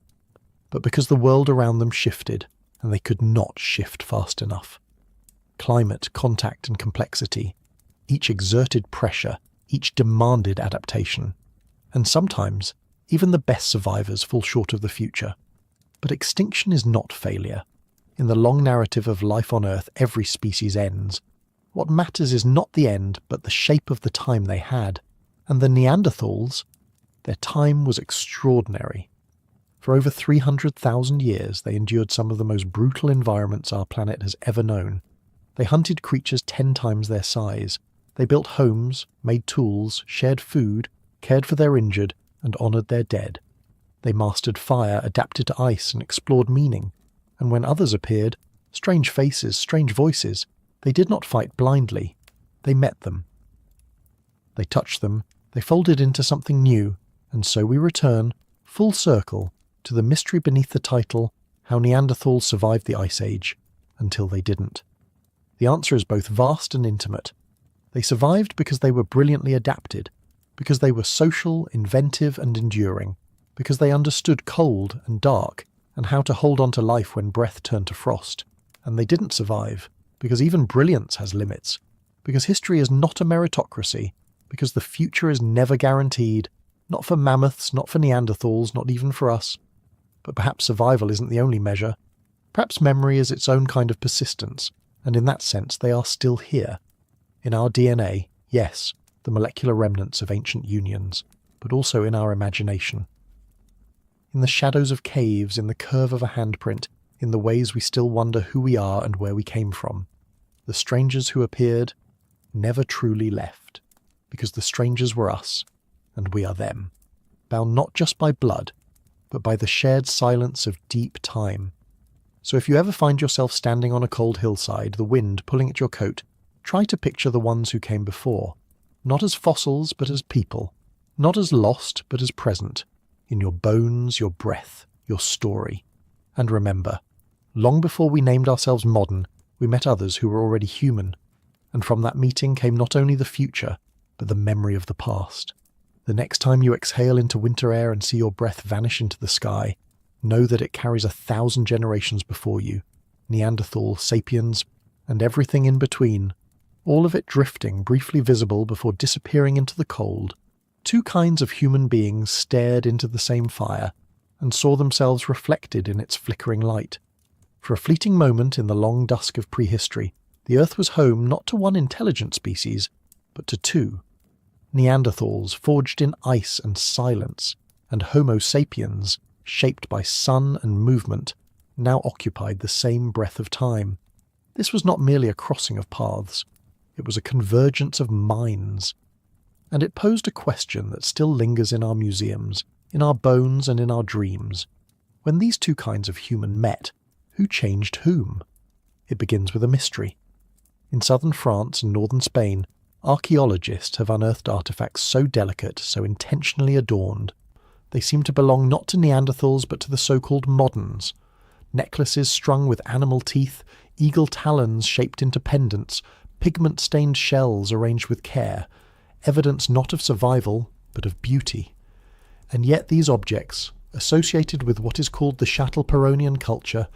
but because the world around them shifted, and they could not shift fast enough. Climate, contact, and complexity, each exerted pressure, each demanded adaptation. And sometimes, even the best survivors fall short of the future. But extinction is not failure. In the long narrative of life on Earth, every species ends. What matters is not the end, but the shape of the time they had. And the Neanderthals, their time was extraordinary. For over 300,000 years, they endured some of the most brutal environments our planet has ever known. They hunted creatures 10 times their size. They built homes, made tools, shared food, cared for their injured, and honoured their dead. They mastered fire, adapted to ice, and explored meaning. And when others appeared, strange faces, strange voices, they did not fight blindly. They met them. They touched them, they folded into something new, and so we return, full circle, to the mystery beneath the title, How Neanderthals Survived the Ice Age, until they didn't. The answer is both vast and intimate. They survived because they were brilliantly adapted, because they were social, inventive, and enduring, because they understood cold and dark, and how to hold on to life when breath turned to frost. And they didn't survive, because even brilliance has limits, because history is not a meritocracy, because the future is never guaranteed, not for mammoths, not for Neanderthals, not even for us. But perhaps survival isn't the only measure. Perhaps memory is its own kind of persistence, and in that sense they are still here. In our DNA, yes, the molecular remnants of ancient unions, but also in our imagination. In the shadows of caves, in the curve of a handprint, in the ways we still wonder who we are and where we came from. The strangers who appeared never truly left, because the strangers were us, and we are them, bound not just by blood, but by the shared silence of deep time. So if you ever find yourself standing on a cold hillside, the wind pulling at your coat, try to picture the ones who came before, not as fossils but as people, not as lost but as present, in your bones, your breath, your story. And remember, long before we named ourselves modern, we met others who were already human, and from that meeting came not only the future, but the memory of the past. The next time you exhale into winter air and see your breath vanish into the sky, know that it carries 1,000 generations before you, Neanderthal, sapiens, and everything in between, all of it drifting, briefly visible before disappearing into the cold. 2 kinds of human beings stared into the same fire and saw themselves reflected in its flickering light. For a fleeting moment in the long dusk of prehistory, the Earth was home not to one intelligent species, but to 2. Neanderthals forged in ice and silence, and Homo sapiens, shaped by sun and movement, now occupied the same breath of time. This was not merely a crossing of paths, it was a convergence of minds. And it posed a question that still lingers in our museums, in our bones and in our dreams. When these two kinds of human met, who changed whom? It begins with a mystery. In southern France and northern Spain, archaeologists have unearthed artifacts so delicate, so intentionally adorned. They seem to belong not to Neanderthals but to the so-called moderns. Necklaces strung with animal teeth, eagle talons shaped into pendants, pigment-stained shells arranged with care, evidence not of survival but of beauty. And yet these objects, associated with what is called the Châtelperronian culture,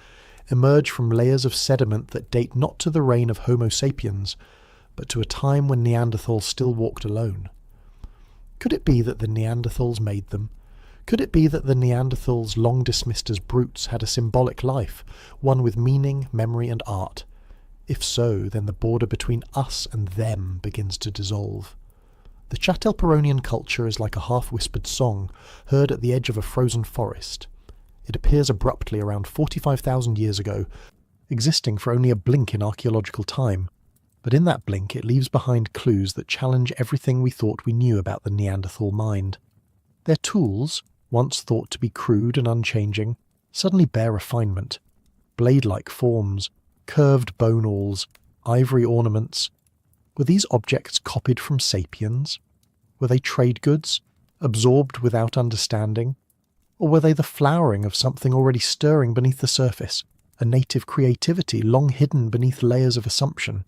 emerge from layers of sediment that date not to the reign of Homo sapiens, but to a time when Neanderthals still walked alone. Could it be that the Neanderthals made them? Could it be that the Neanderthals, long dismissed as brutes, had a symbolic life, one with meaning, memory and art? If so, then the border between us and them begins to dissolve. The Châtelperronian culture is like a half-whispered song, heard at the edge of a frozen forest. It appears abruptly around 45,000 years ago, existing for only a blink in archaeological time. But in that blink it leaves behind clues that challenge everything we thought we knew about the Neanderthal mind. Their tools, once thought to be crude and unchanging, suddenly bear refinement. Blade-like forms, curved bone awls, ivory ornaments. Were these objects copied from sapiens? Were they trade goods, absorbed without understanding? Or were they the flowering of something already stirring beneath the surface, a native creativity long hidden beneath layers of assumption?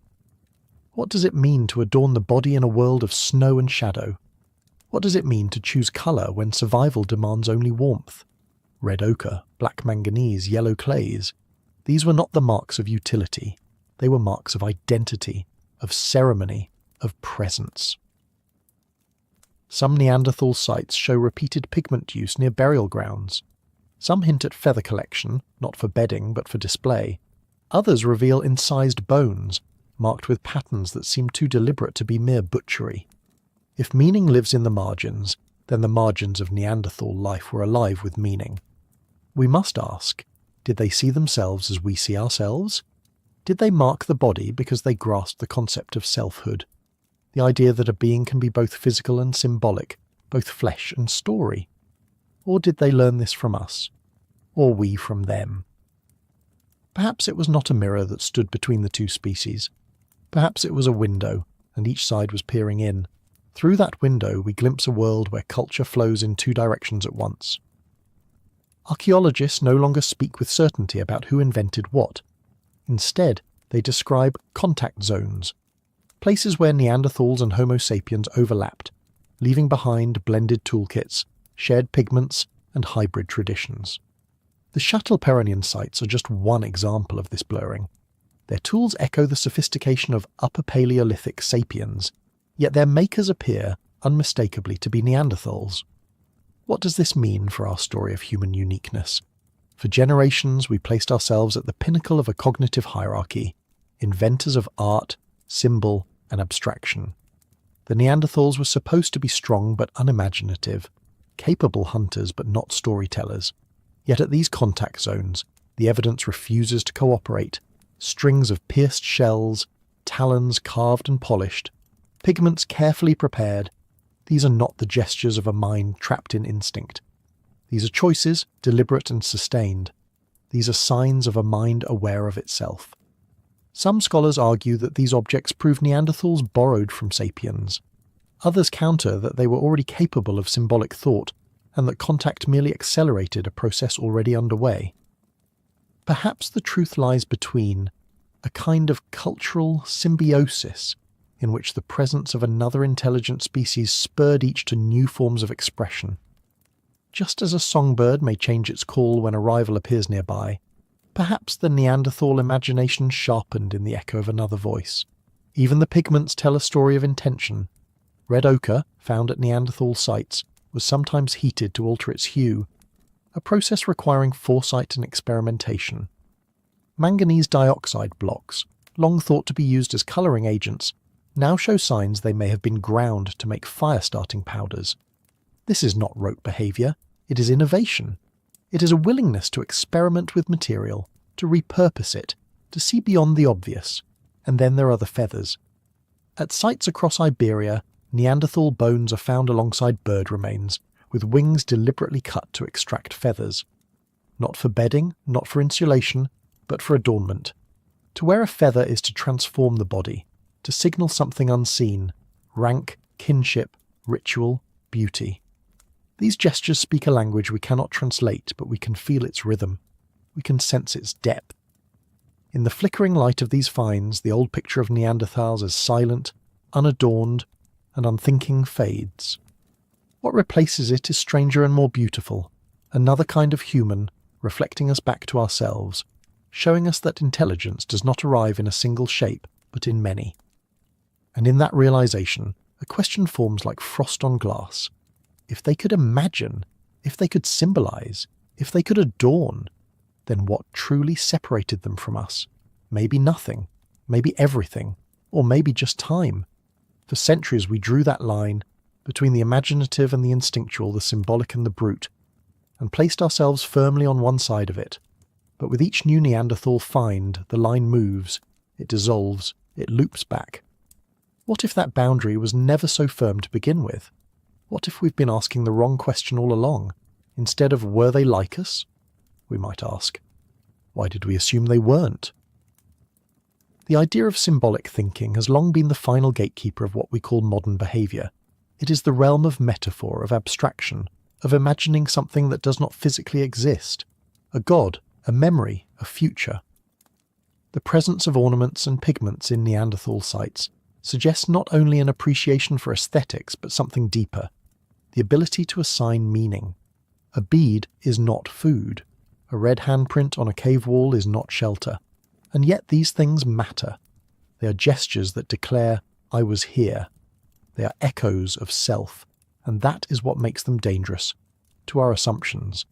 What does it mean to adorn the body in a world of snow and shadow? What does it mean to choose colour when survival demands only warmth? Red ochre, black manganese, yellow clays. These were not the marks of utility. They were marks of identity, of ceremony, of presence. Some Neanderthal sites show repeated pigment use near burial grounds. Some hint at feather collection, not for bedding but for display. Others reveal incised bones, marked with patterns that seem too deliberate to be mere butchery. If meaning lives in the margins, then the margins of Neanderthal life were alive with meaning. We must ask, did they see themselves as we see ourselves? Did they mark the body because they grasped the concept of selfhood? The idea that a being can be both physical and symbolic, both flesh and story? Or did they learn this from us? Or we from them? Perhaps it was not a mirror that stood between the two species. Perhaps it was a window, and each side was peering in. Through that window we glimpse a world where culture flows in two directions at once. Archaeologists no longer speak with certainty about who invented what. Instead, they describe contact zones, places where Neanderthals and Homo sapiens overlapped, leaving behind blended toolkits, shared pigments, and hybrid traditions. The Châtelperronian sites are just one example of this blurring. Their tools echo the sophistication of Upper Paleolithic sapiens, yet their makers appear, unmistakably, to be Neanderthals. What does this mean for our story of human uniqueness? For generations we placed ourselves at the pinnacle of a cognitive hierarchy, inventors of art, symbol, and abstraction. The Neanderthals were supposed to be strong but unimaginative, capable hunters but not storytellers. Yet at these contact zones, the evidence refuses to cooperate. Strings of pierced shells, talons carved and polished, pigments carefully prepared. These are not the gestures of a mind trapped in instinct. These are choices, deliberate and sustained. These are signs of a mind aware of itself. Some scholars argue that these objects prove Neanderthals borrowed from sapiens. Others counter that they were already capable of symbolic thought, and that contact merely accelerated a process already underway. Perhaps the truth lies between a kind of cultural symbiosis in which the presence of another intelligent species spurred each to new forms of expression. Just as a songbird may change its call when a rival appears nearby, perhaps the Neanderthal imagination sharpened in the echo of another voice. Even the pigments tell a story of intention. Red ochre, found at Neanderthal sites, was sometimes heated to alter its hue, a process requiring foresight and experimentation. Manganese dioxide blocks, long thought to be used as colouring agents, now show signs they may have been ground to make fire-starting powders. This is not rote behaviour, it is innovation. It is a willingness to experiment with material, to repurpose it, to see beyond the obvious. And then there are the feathers. At sites across Iberia, Neanderthal bones are found alongside bird remains, with wings deliberately cut to extract feathers. Not for bedding, not for insulation, but for adornment. To wear a feather is to transform the body, to signal something unseen: rank, kinship, ritual, beauty. These gestures speak a language we cannot translate, but we can feel its rhythm. We can sense its depth. In the flickering light of these finds, the old picture of Neanderthals as silent, unadorned, and unthinking fades. What replaces it is stranger and more beautiful, another kind of human, reflecting us back to ourselves, showing us that intelligence does not arrive in a single shape, but in many. And in that realization, a question forms like frost on glass. If they could imagine, if they could symbolize, if they could adorn, then what truly separated them from us? Maybe nothing, maybe everything, or maybe just time. For centuries we drew that line between the imaginative and the instinctual, the symbolic and the brute, and placed ourselves firmly on one side of it. But with each new Neanderthal find, the line moves, it dissolves, it loops back. What if that boundary was never so firm to begin with? What if we've been asking the wrong question all along? Instead of were they like us? We might ask, why did we assume they weren't? The idea of symbolic thinking has long been the final gatekeeper of what we call modern behaviour. It is the realm of metaphor, of abstraction, of imagining something that does not physically exist, a god, a memory, a future. The presence of ornaments and pigments in Neanderthal sites suggests not only an appreciation for aesthetics, but something deeper, the ability to assign meaning. A bead is not food. A red handprint on a cave wall is not shelter. And yet these things matter. They are gestures that declare, I was here. They are echoes of self, and that is what makes them dangerous to our assumptions.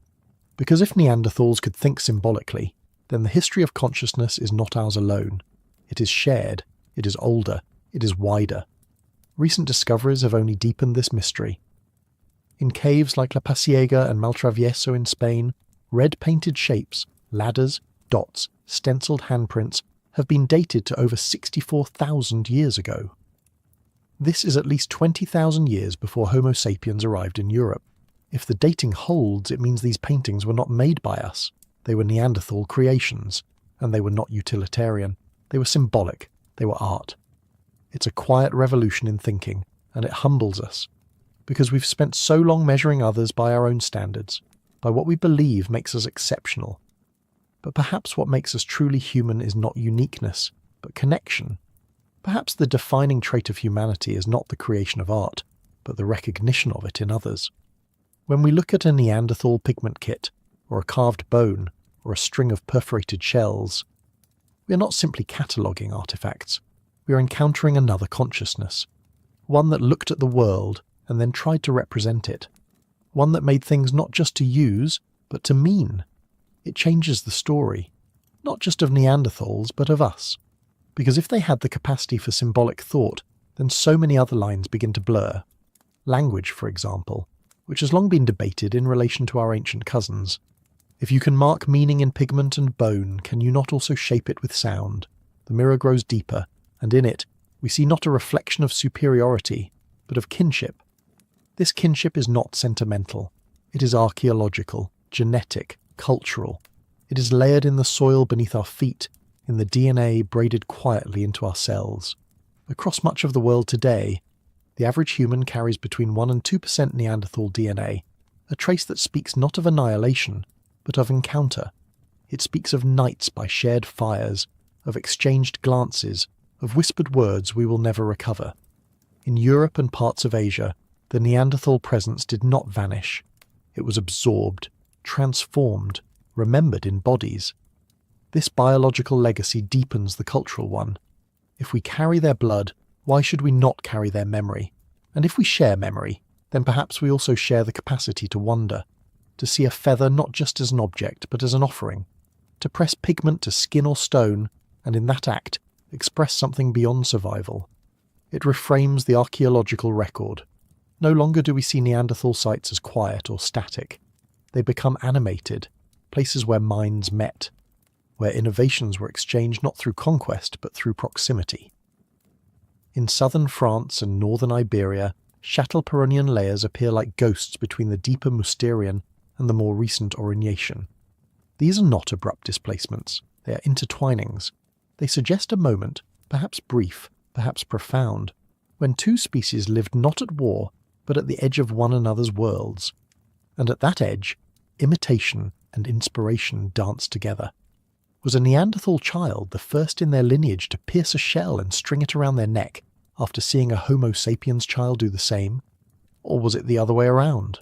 Because if Neanderthals could think symbolically, then the history of consciousness is not ours alone. It is shared, it is older, it is wider. Recent discoveries have only deepened this mystery. In caves like La Pasiega and Maltravieso in Spain, red-painted shapes, ladders, dots, stenciled handprints have been dated to over 64,000 years ago. This is at least 20,000 years before Homo sapiens arrived in Europe. If the dating holds, it means these paintings were not made by us. They were Neanderthal creations, and they were not utilitarian. They were symbolic. They were art. It's a quiet revolution in thinking, and it humbles us, because we've spent so long measuring others by our own standards, by what we believe makes us exceptional. But perhaps what makes us truly human is not uniqueness, but connection. Perhaps the defining trait of humanity is not the creation of art, but the recognition of it in others. When we look at a Neanderthal pigment kit, or a carved bone, or a string of perforated shells, we are not simply cataloguing artifacts. We are encountering another consciousness, one that looked at the world and then tried to represent it, one that made things not just to use, but to mean. It changes the story, not just of Neanderthals, but of us. Because if they had the capacity for symbolic thought, then so many other lines begin to blur. Language, for example, which has long been debated in relation to our ancient cousins. If you can mark meaning in pigment and bone, can you not also shape it with sound? The mirror grows deeper, and in it, we see not a reflection of superiority, but of kinship. This kinship is not sentimental. It is archaeological, genetic, cultural. It is layered in the soil beneath our feet, in the DNA braided quietly into our cells. Across much of the world today, the average human carries between 1 and 2% Neanderthal DNA, a trace that speaks not of annihilation, but of encounter. It speaks of nights by shared fires, of exchanged glances, of whispered words we will never recover. In Europe and parts of Asia, the Neanderthal presence did not vanish. It was absorbed, transformed, remembered in bodies. This biological legacy deepens the cultural one. If we carry their blood, why should we not carry their memory? And if we share memory, then perhaps we also share the capacity to wonder, to see a feather not just as an object, but as an offering, to press pigment to skin or stone, and in that act, express something beyond survival. It reframes the archaeological record. No longer do we see Neanderthal sites as quiet or static. They become animated, places where minds met. where innovations were exchanged not through conquest but through proximity. In southern France and northern Iberia, Châtelperronian layers appear like ghosts between the deeper Mousterian and the more recent Aurignacian. These are not abrupt displacements, they are intertwinings. They suggest a moment, perhaps brief, perhaps profound, when two species lived not at war, but at the edge of one another's worlds. And at that edge, imitation and inspiration danced together. Was a Neanderthal child the first in their lineage to pierce a shell and string it around their neck after seeing a Homo sapiens child do the same? Or was it the other way around?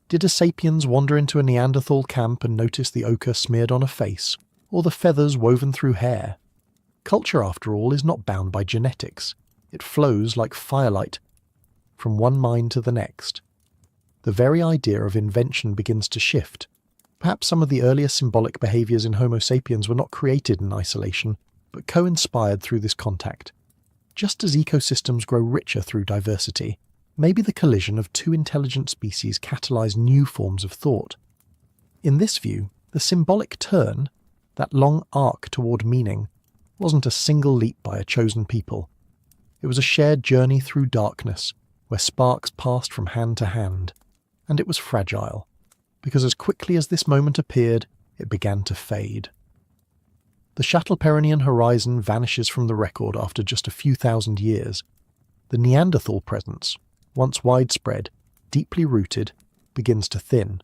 Did a sapiens wander into a Neanderthal camp and notice the ochre smeared on a face, or the feathers woven through hair? Culture, after all, is not bound by genetics. It flows like firelight from one mind to the next. The very idea of invention begins to shift. Perhaps some of the earlier symbolic behaviours in Homo sapiens were not created in isolation, but co-inspired through this contact. Just as ecosystems grow richer through diversity, maybe the collision of two intelligent species catalyse new forms of thought. In this view, the symbolic turn, that long arc toward meaning, wasn't a single leap by a chosen people. It was a shared journey through darkness, where sparks passed from hand to hand, and it was fragile, because as quickly as this moment appeared, it began to fade. The Châtelperronian horizon vanishes from the record after just a few thousand years. The Neanderthal presence, once widespread, deeply rooted, begins to thin,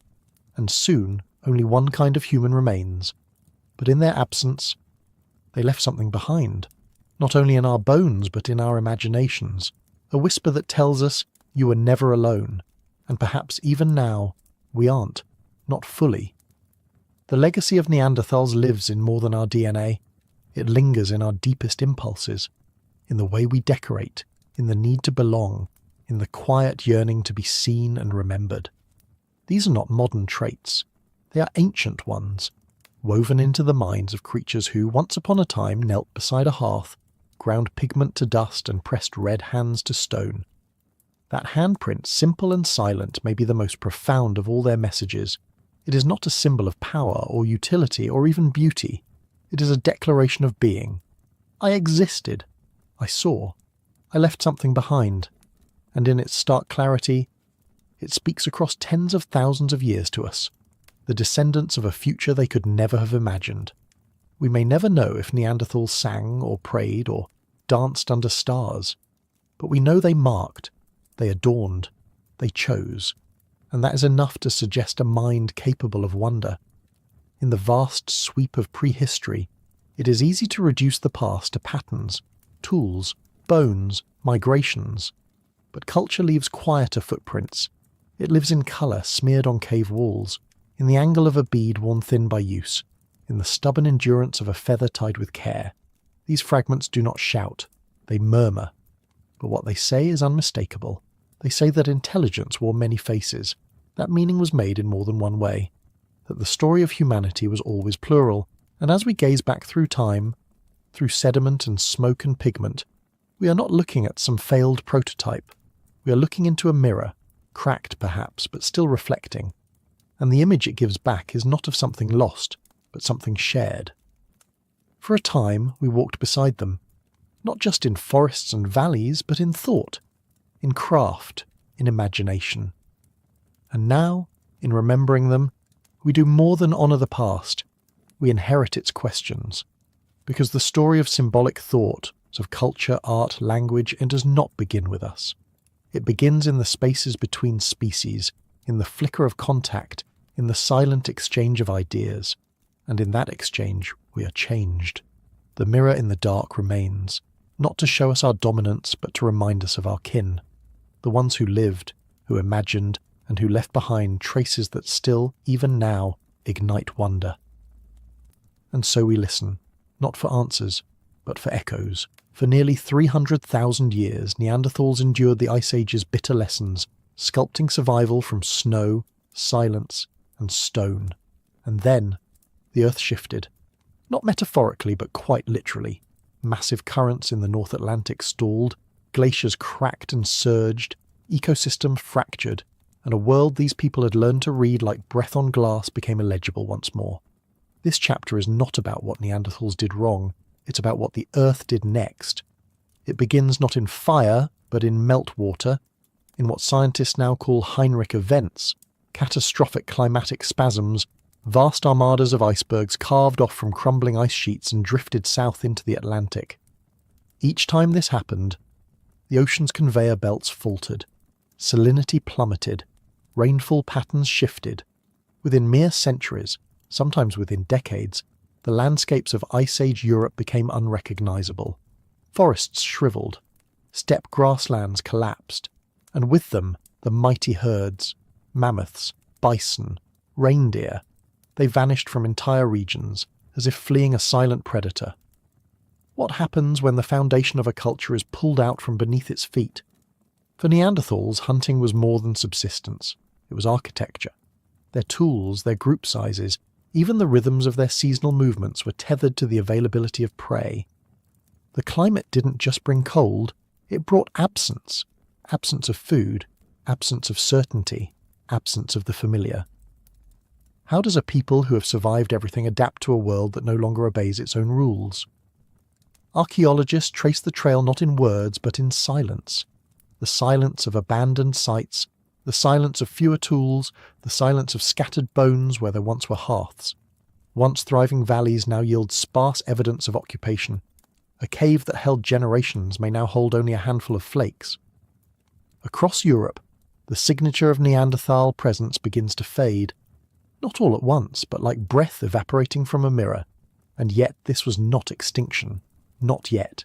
and soon only one kind of human remains. But in their absence, they left something behind, not only in our bones but in our imaginations, a whisper that tells us you were never alone, and perhaps even now, we aren't, not fully. The legacy of Neanderthals lives in more than our DNA. It lingers in our deepest impulses, in the way we decorate, in the need to belong, in the quiet yearning to be seen and remembered. These are not modern traits. They are ancient ones, woven into the minds of creatures who, once upon a time, knelt beside a hearth, ground pigment to dust and pressed red hands to stone. That handprint, simple and silent, may be the most profound of all their messages. It is not a symbol of power or utility or even beauty. It is a declaration of being. I existed. I saw. I left something behind. And in its stark clarity, it speaks across tens of thousands of years to us, the descendants of a future they could never have imagined. We may never know if Neanderthals sang or prayed or danced under stars, but we know they marked, they adorned, they chose, and that is enough to suggest a mind capable of wonder. In the vast sweep of prehistory, it is easy to reduce the past to patterns, tools, bones, migrations. But culture leaves quieter footprints. It lives in colour smeared on cave walls, in the angle of a bead worn thin by use, in the stubborn endurance of a feather tied with care. These fragments do not shout, they murmur. But what they say is unmistakable. They say that intelligence wore many faces, that meaning was made in more than one way, that the story of humanity was always plural, and as we gaze back through time, through sediment and smoke and pigment, we are not looking at some failed prototype. We are looking into a mirror, cracked perhaps, but still reflecting. And the image it gives back is not of something lost, but something shared. For a time, we walked beside them, not just in forests and valleys, but in thought, in craft, in imagination. And now, in remembering them, we do more than honour the past. We inherit its questions. Because the story of symbolic thought, of culture, art, language, it does not begin with us. It begins in the spaces between species, in the flicker of contact, in the silent exchange of ideas. And in that exchange, we are changed. The mirror in the dark remains, not to show us our dominance, but to remind us of our kin. The ones who lived, who imagined, and who left behind traces that still, even now, ignite wonder. And so we listen, not for answers, but for echoes. For nearly 300,000 years, Neanderthals endured the Ice Age's bitter lessons, sculpting survival from snow, silence, and stone. And then, the Earth shifted. Not metaphorically, but quite literally. Massive currents in the North Atlantic stalled, glaciers cracked and surged, ecosystems fractured, and a world these people had learned to read like breath on glass became illegible once more. This chapter is not about what Neanderthals did wrong, it's about what the Earth did next. It begins not in fire, but in meltwater, in what scientists now call Heinrich events, catastrophic climatic spasms, vast armadas of icebergs carved off from crumbling ice sheets and drifted south into the Atlantic. Each time this happened, the ocean's conveyor belts faltered, salinity plummeted, rainfall patterns shifted. Within mere centuries, sometimes within decades, the landscapes of Ice Age Europe became unrecognizable. Forests shriveled, steppe grasslands collapsed, and with them the mighty herds, mammoths, bison, reindeer. They vanished from entire regions, as if fleeing a silent predator. What happens when the foundation of a culture is pulled out from beneath its feet? For Neanderthals, hunting was more than subsistence. It was architecture. Their tools, their group sizes, even the rhythms of their seasonal movements were tethered to the availability of prey. The climate didn't just bring cold, it brought absence. Absence of food, absence of certainty, absence of the familiar. How does a people who have survived everything adapt to a world that no longer obeys its own rules? Archaeologists trace the trail not in words but in silence. The silence of abandoned sites, the silence of fewer tools, the silence of scattered bones where there once were hearths. Once thriving valleys now yield sparse evidence of occupation. A cave that held generations may now hold only a handful of flakes. Across Europe, the signature of Neanderthal presence begins to fade. Not all at once, but like breath evaporating from a mirror. And yet this was not extinction. Not yet.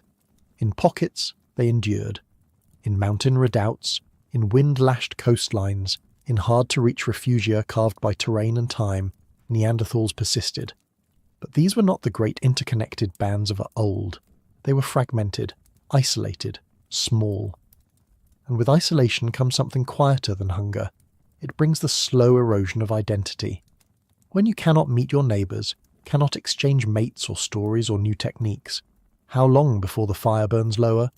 In pockets, they endured. In mountain redoubts, in wind-lashed coastlines, in hard-to-reach refugia carved by terrain and time, Neanderthals persisted. But these were not the great interconnected bands of old. They were fragmented, isolated, small. And with isolation comes something quieter than hunger. It brings the slow erosion of identity. When you cannot meet your neighbours, cannot exchange mates or stories or new techniques, how long before the fire burns lower?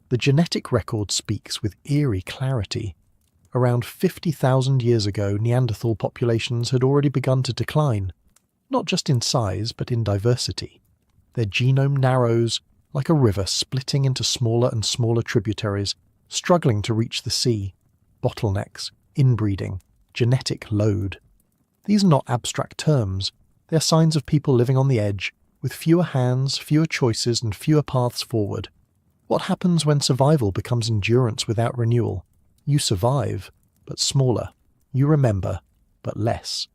The genetic record speaks with eerie clarity. Around 50,000 years ago, Neanderthal populations had already begun to decline, not just in size but in diversity. Their genome narrows, like a river splitting into smaller and smaller tributaries, struggling to reach the sea. Bottlenecks, inbreeding, genetic load. These are not abstract terms. They are signs of people living on the edge, with fewer hands, fewer choices, and fewer paths forward. What happens when survival becomes endurance without renewal? You survive, but smaller. You remember, but less.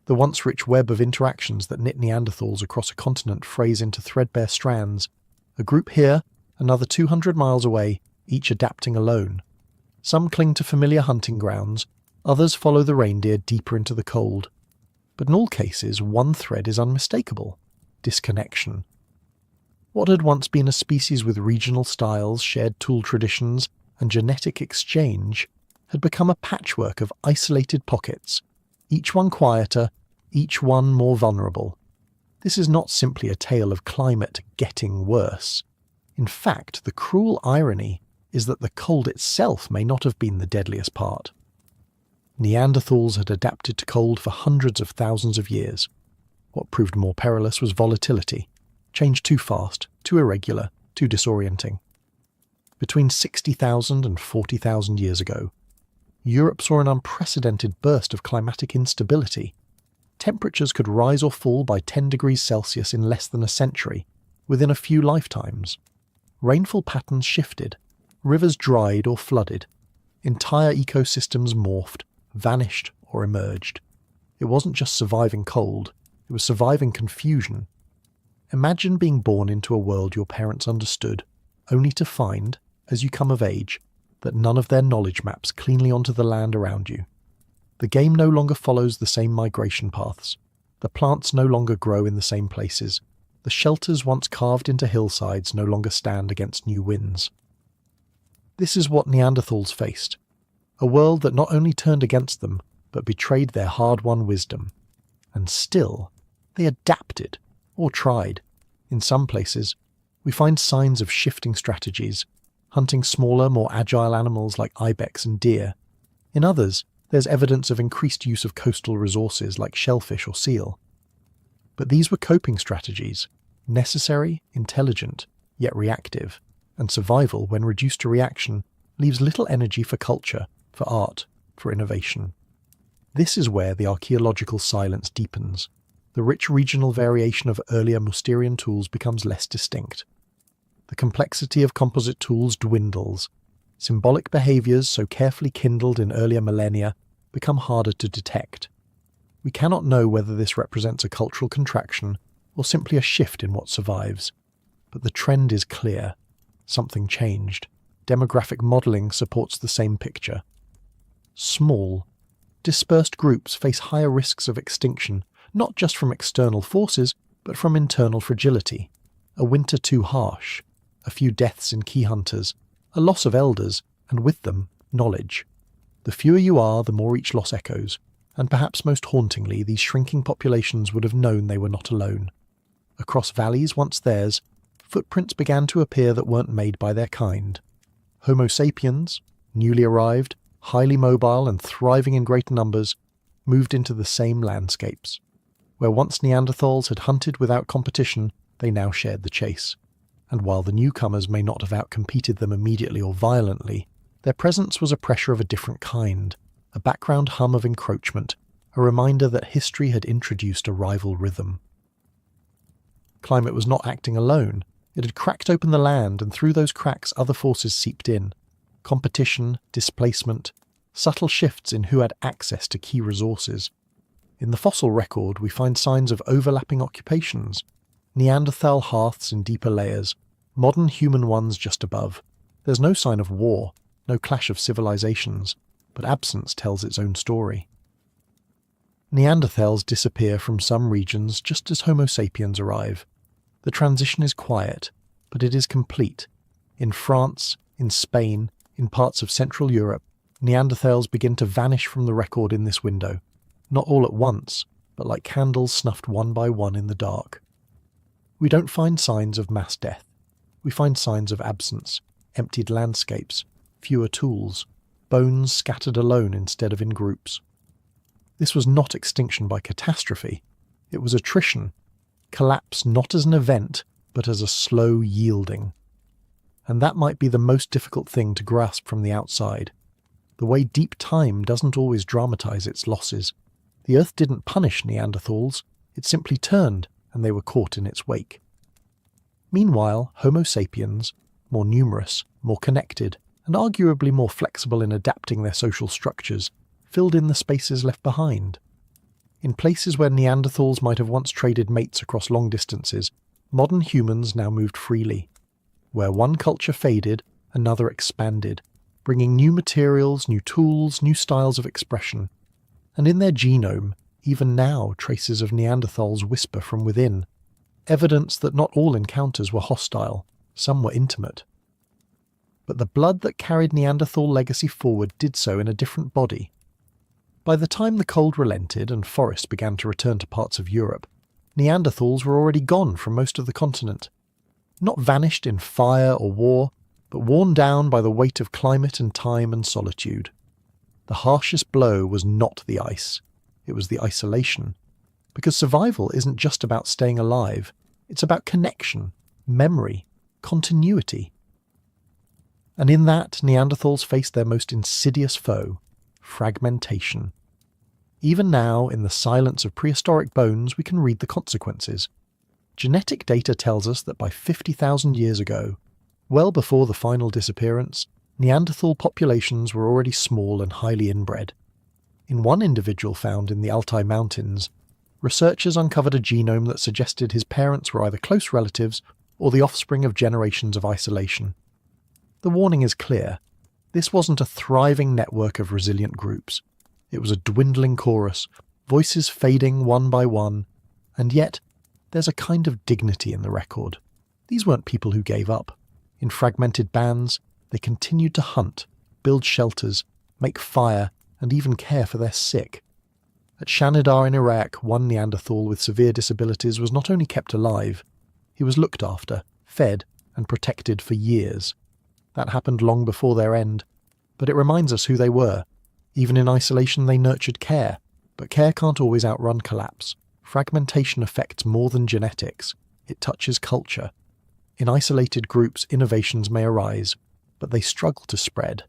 The once rich web of interactions that knit Neanderthals across a continent frays into threadbare strands. A group here, another 200 miles away, each adapting alone. Some cling to familiar hunting grounds, others follow the reindeer deeper into the cold. But in all cases, one thread is unmistakable: disconnection. What had once been a species with regional styles, shared tool traditions, and genetic exchange had become a patchwork of isolated pockets, each one quieter, each one more vulnerable. This is not simply a tale of climate getting worse. In fact, the cruel irony is that the cold itself may not have been the deadliest part. Neanderthals had adapted to cold for hundreds of thousands of years. What proved more perilous was volatility. Change too fast, too irregular, too disorienting. Between 60,000 and 40,000 years ago, Europe saw an unprecedented burst of climatic instability. Temperatures could rise or fall by 10 degrees Celsius in less than a century, within a few lifetimes. Rainfall patterns shifted, rivers dried or flooded, entire ecosystems morphed, vanished or emerged. It wasn't just surviving cold, it was surviving confusion. Imagine being born into a world your parents understood, only to find, as you come of age, that none of their knowledge maps cleanly onto the land around you. The game no longer follows the same migration paths. The plants no longer grow in the same places. The shelters once carved into hillsides no longer stand against new winds. This is what Neanderthals faced. A world that not only turned against them, but betrayed their hard-won wisdom. And still, they adapted, or tried. In some places, we find signs of shifting strategies, hunting smaller, more agile animals like ibex and deer. In others, there's evidence of increased use of coastal resources like shellfish or seal. But these were coping strategies, necessary, intelligent, yet reactive, and survival, when reduced to reaction, leaves little energy for culture, for art, for innovation. This is where the archaeological silence deepens. The rich regional variation of earlier Mousterian tools becomes less distinct. The complexity of composite tools dwindles. Symbolic behaviours so carefully kindled in earlier millennia become harder to detect. We cannot know whether this represents a cultural contraction or simply a shift in what survives. But the trend is clear. Something changed. Demographic modelling supports the same picture. Small, dispersed groups face higher risks of extinction, not just from external forces, but from internal fragility. A winter too harsh, a few deaths in key hunters, a loss of elders, and with them, knowledge. The fewer you are, the more each loss echoes, and perhaps most hauntingly, these shrinking populations would have known they were not alone. Across valleys once theirs, footprints began to appear that weren't made by their kind. Homo sapiens, newly arrived, highly mobile and thriving in greater numbers, moved into the same landscapes. Where once Neanderthals had hunted without competition, they now shared the chase. And while the newcomers may not have outcompeted them immediately or violently, their presence was a pressure of a different kind, a background hum of encroachment, a reminder that history had introduced a rival rhythm. Climate was not acting alone. It had cracked open the land, and through those cracks other forces seeped in. Competition, displacement, subtle shifts in who had access to key resources. In the fossil record, we find signs of overlapping occupations. Neanderthal hearths in deeper layers, modern human ones just above. There's no sign of war, no clash of civilizations, but absence tells its own story. Neanderthals disappear from some regions just as Homo sapiens arrive. The transition is quiet, but it is complete. In France, in Spain, in parts of Central Europe, Neanderthals begin to vanish from the record in this window, not all at once, but like candles snuffed one by one in the dark. We don't find signs of mass death. We find signs of absence, emptied landscapes, fewer tools, bones scattered alone instead of in groups. This was not extinction by catastrophe. It was attrition, collapse not as an event, but as a slow yielding. And that might be the most difficult thing to grasp from the outside. The way deep time doesn't always dramatize its losses. The Earth didn't punish Neanderthals, it simply turned, and they were caught in its wake. Meanwhile, Homo sapiens, more numerous, more connected, and arguably more flexible in adapting their social structures, filled in the spaces left behind. In places where Neanderthals might have once traded mates across long distances, modern humans now moved freely. Where one culture faded, another expanded, bringing new materials, new tools, new styles of expression. And in their genome, even now, traces of Neanderthals whisper from within, evidence that not all encounters were hostile, some were intimate. But the blood that carried Neanderthal legacy forward did so in a different body. By the time the cold relented and forests began to return to parts of Europe, Neanderthals were already gone from most of the continent. Not vanished in fire or war, but worn down by the weight of climate and time and solitude. The harshest blow was not the ice, it was the isolation. Because survival isn't just about staying alive, it's about connection, memory, continuity. And in that, Neanderthals faced their most insidious foe, fragmentation. Even now, in the silence of prehistoric bones, we can read the consequences. Genetic data tells us that by 50,000 years ago, well before the final disappearance, Neanderthal populations were already small and highly inbred. In one individual found in the Altai Mountains, researchers uncovered a genome that suggested his parents were either close relatives or the offspring of generations of isolation. The warning is clear. This wasn't a thriving network of resilient groups. It was a dwindling chorus, voices fading one by one, and yet there's a kind of dignity in the record. These weren't people who gave up. In fragmented bands, they continued to hunt, build shelters, make fire, and even care for their sick. At Shanidar in Iraq, one Neanderthal with severe disabilities was not only kept alive, he was looked after, fed, and protected for years. That happened long before their end, but it reminds us who they were. Even in isolation they nurtured care, but care can't always outrun collapse. fragmentation affects more than genetics, it touches culture. In isolated groups, innovations may arise, but they struggle to spread.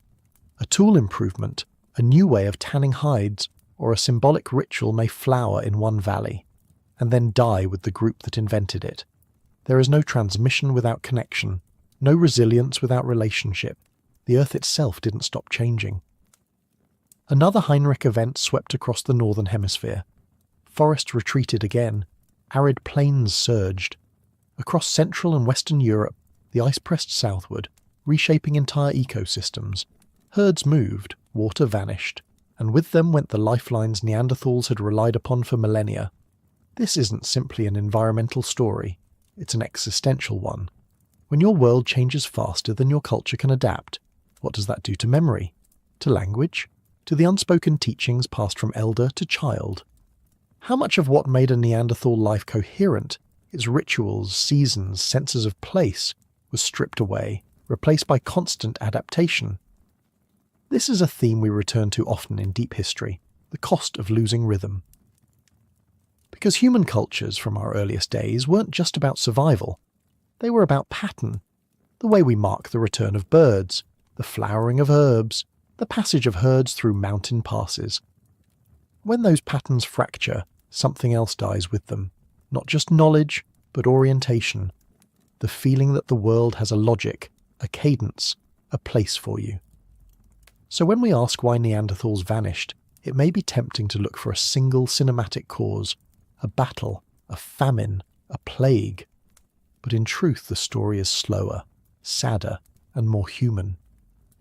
A tool improvement, a new way of tanning hides, or a symbolic ritual may flower in one valley, and then die with the group that invented it. There is no transmission without connection, no resilience without relationship. The Earth itself didn't stop changing. Another Heinrich event swept across the northern hemisphere. Forests retreated again, arid plains surged. Across Central and Western Europe, the ice pressed southward, reshaping entire ecosystems. Herds moved, water vanished, and with them went the lifelines Neanderthals had relied upon for millennia. This isn't simply an environmental story, it's an existential one. When your world changes faster than your culture can adapt, what does that do to memory? To language? To the unspoken teachings passed from elder to child? How much of what made a Neanderthal life coherent, its rituals, seasons, senses of place, was stripped away, replaced by constant adaptation? This is a theme we return to often in deep history, the cost of losing rhythm. Because human cultures from our earliest days weren't just about survival, they were about pattern, the way we mark the return of birds, the flowering of herbs, the passage of herds through mountain passes. When those patterns fracture, something else dies with them, not just knowledge, but orientation, the feeling that the world has a logic, a cadence, a place for you. So when we ask why Neanderthals vanished, it may be tempting to look for a single cinematic cause, a battle, a famine, a plague. But in truth, the story is slower, sadder, and more human.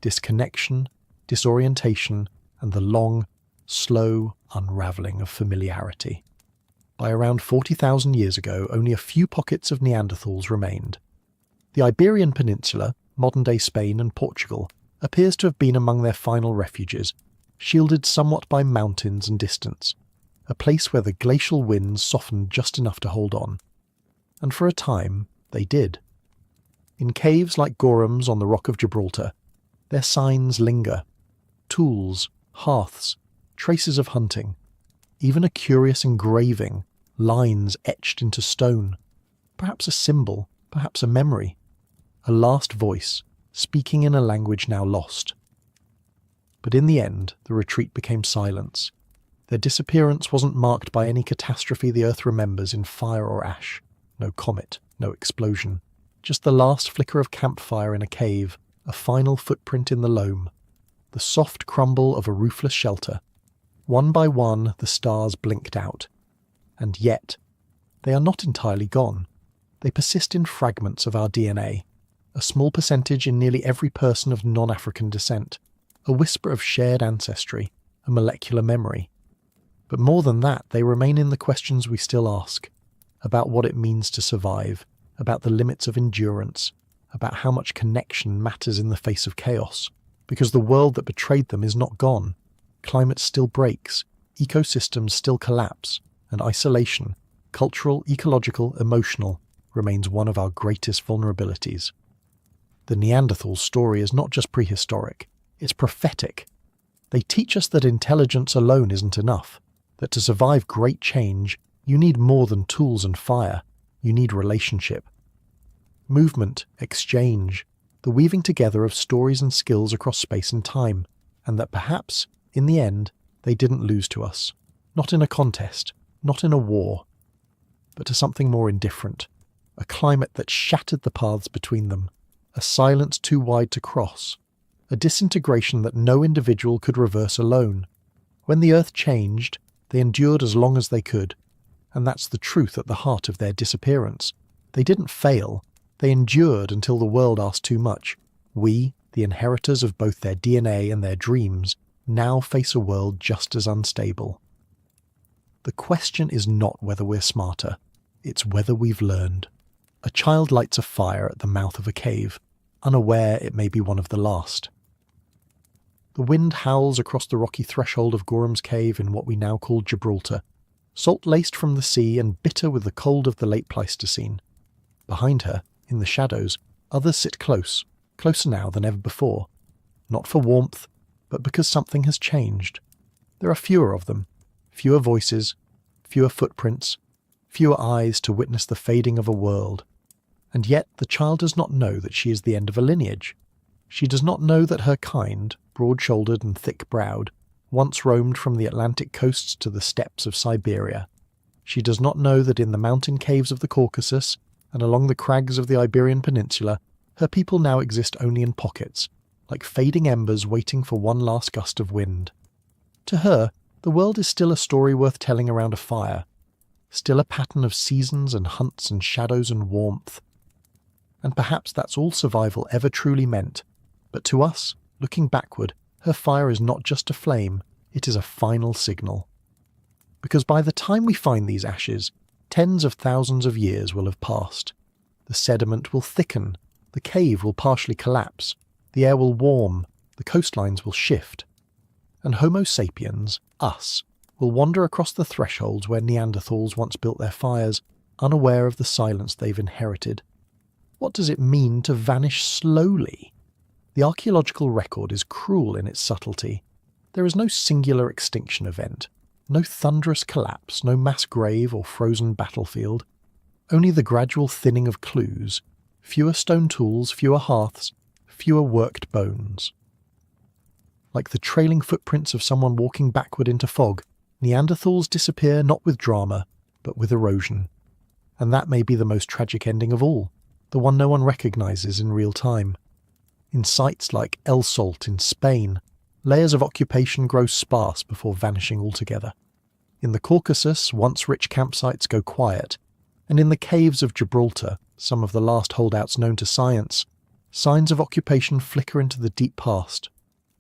Disconnection, disorientation, and the long, slow unravelling of familiarity. By around 40,000 years ago, only a few pockets of Neanderthals remained. The Iberian Peninsula, modern-day Spain and Portugal, appears to have been among their final refuges, shielded somewhat by mountains and distance, a place where the glacial winds softened just enough to hold on. And for a time, they did. In caves like Gorham's on the Rock of Gibraltar, their signs linger. Tools, hearths, traces of hunting, even a curious engraving, lines etched into stone, perhaps a symbol, perhaps a memory, a last voice, speaking in a language now lost. But in the end, the retreat became silence. Their disappearance wasn't marked by any catastrophe the Earth remembers in fire or ash. No comet, no explosion. Just the last flicker of campfire in a cave, a final footprint in the loam, the soft crumble of a roofless shelter. One by one, the stars blinked out. And yet, they are not entirely gone. They persist in fragments of our DNA, a small percentage in nearly every person of non-African descent, a whisper of shared ancestry, a molecular memory. But more than that, they remain in the questions we still ask, about what it means to survive, about the limits of endurance, about how much connection matters in the face of chaos, because the world that betrayed them is not gone. Climate still breaks, ecosystems still collapse, and isolation, cultural, ecological, emotional, remains one of our greatest vulnerabilities. The Neanderthal story is not just prehistoric, it's prophetic. They teach us that intelligence alone isn't enough, that to survive great change, you need more than tools and fire, you need relationship. Movement, exchange, the weaving together of stories and skills across space and time, and that perhaps, in the end, they didn't lose to us. Not in a contest, not in a war, but to something more indifferent, a climate that shattered the paths between them, a silence too wide to cross, a disintegration that no individual could reverse alone. When the Earth changed, they endured as long as they could, and that's the truth at the heart of their disappearance. They didn't fail, they endured until the world asked too much. We, the inheritors of both their DNA and their dreams, now face a world just as unstable. The question is not whether we're smarter, it's whether we've learned. A child lights a fire at the mouth of a cave, unaware it may be one of the last. The wind howls across the rocky threshold of Gorham's cave in what we now call Gibraltar, salt-laced from the sea and bitter with the cold of the late Pleistocene. Behind her, in the shadows, others sit close, closer now than ever before. Not for warmth, but because something has changed. There are fewer of them, fewer voices, fewer footprints, fewer eyes to witness the fading of a world. And yet the child does not know that she is the end of a lineage. She does not know that her kind, broad-shouldered and thick-browed, once roamed from the Atlantic coasts to the steppes of Siberia. She does not know that in the mountain caves of the Caucasus and along the crags of the Iberian Peninsula, her people now exist only in pockets, like fading embers waiting for one last gust of wind. To her, the world is still a story worth telling around a fire, still a pattern of seasons and hunts and shadows and warmth. And perhaps that's all survival ever truly meant. But to us, looking backward, her fire is not just a flame, it is a final signal. Because by the time we find these ashes, tens of thousands of years will have passed. The sediment will thicken, the cave will partially collapse, the air will warm, the coastlines will shift. And Homo sapiens, us, will wander across the thresholds where Neanderthals once built their fires, unaware of the silence they've inherited. What does it mean to vanish slowly? The archaeological record is cruel in its subtlety. There is no singular extinction event, no thunderous collapse, no mass grave or frozen battlefield. Only the gradual thinning of clues, fewer stone tools, fewer hearths, fewer worked bones. Like the trailing footprints of someone walking backward into fog, Neanderthals disappear not with drama, but with erosion. And that may be the most tragic ending of all, the one no one recognises in real time. In sites like El Salt in Spain, layers of occupation grow sparse before vanishing altogether. In the Caucasus, once rich campsites go quiet, and in the caves of Gibraltar, some of the last holdouts known to science, signs of occupation flicker into the deep past.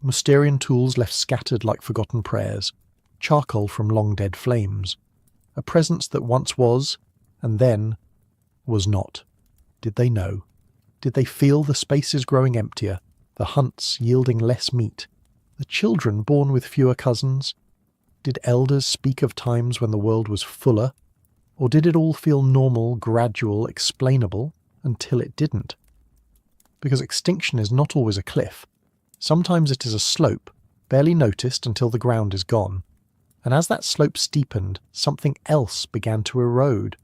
Mousterian tools left scattered like forgotten prayers, charcoal from long-dead flames, a presence that once was, and then was not. Did they know? Did they feel the spaces growing emptier, the hunts yielding less meat, the children born with fewer cousins? Did elders speak of times when the world was fuller? Or did it all feel normal, gradual, explainable, until it didn't? Because extinction is not always a cliff. Sometimes it is a slope, barely noticed until the ground is gone. And as that slope steepened, something else began to erode.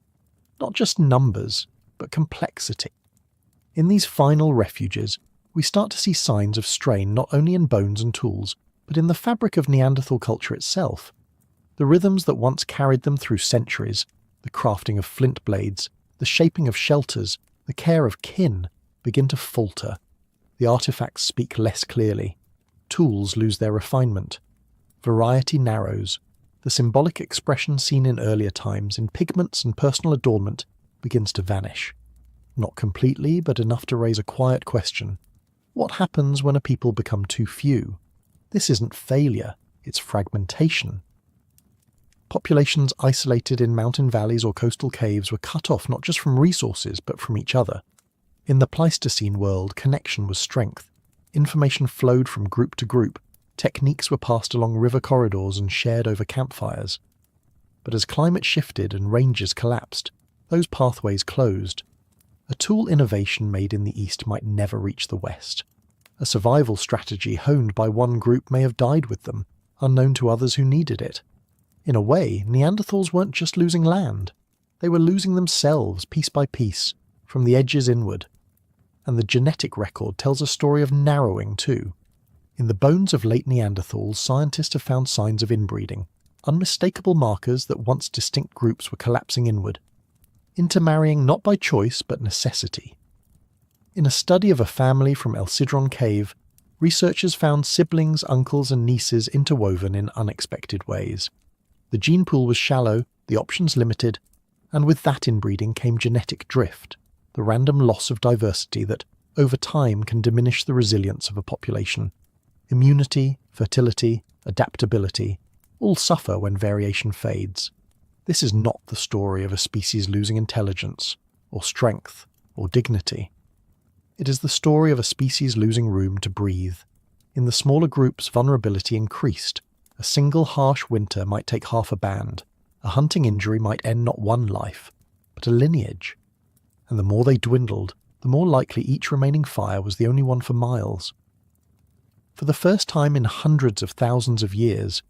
Not just numbers, but complexity. In these final refuges, we start to see signs of strain not only in bones and tools, but in the fabric of Neanderthal culture itself. The rhythms that once carried them through centuries, the crafting of flint blades, the shaping of shelters, the care of kin, begin to falter. The artifacts speak less clearly. Tools lose their refinement. Variety narrows. The symbolic expression seen in earlier times in pigments and personal adornment begins to vanish. Not completely, but enough to raise a quiet question. What happens when a people become too few? This isn't failure, it's fragmentation. Populations isolated in mountain valleys or coastal caves were cut off not just from resources, but from each other. In the Pleistocene world, connection was strength. Information flowed from group to group. Techniques were passed along river corridors and shared over campfires. But as climate shifted and ranges collapsed, those pathways closed. A tool innovation made in the East might never reach the West. A survival strategy honed by one group may have died with them, unknown to others who needed it. In a way, Neanderthals weren't just losing land. They were losing themselves piece by piece, from the edges inward. And the genetic record tells a story of narrowing too. In the bones of late Neanderthals, scientists have found signs of inbreeding, unmistakable markers that once distinct groups were collapsing inward. Intermarrying not by choice but necessity. In a study of a family from El Sidron Cave, researchers found siblings, uncles and nieces interwoven in unexpected ways. The gene pool was shallow, the options limited, and with that inbreeding came genetic drift, the random loss of diversity that, over time, can diminish the resilience of a population. Immunity, fertility, adaptability, all suffer when variation fades. This is not the story of a species losing intelligence, or strength, or dignity. It is the story of a species losing room to breathe. In the smaller groups, vulnerability increased. A single harsh winter might take half a band. A hunting injury might end not one life, but a lineage. And the more they dwindled, the more likely each remaining fire was the only one for miles. For the first time in hundreds of thousands of years,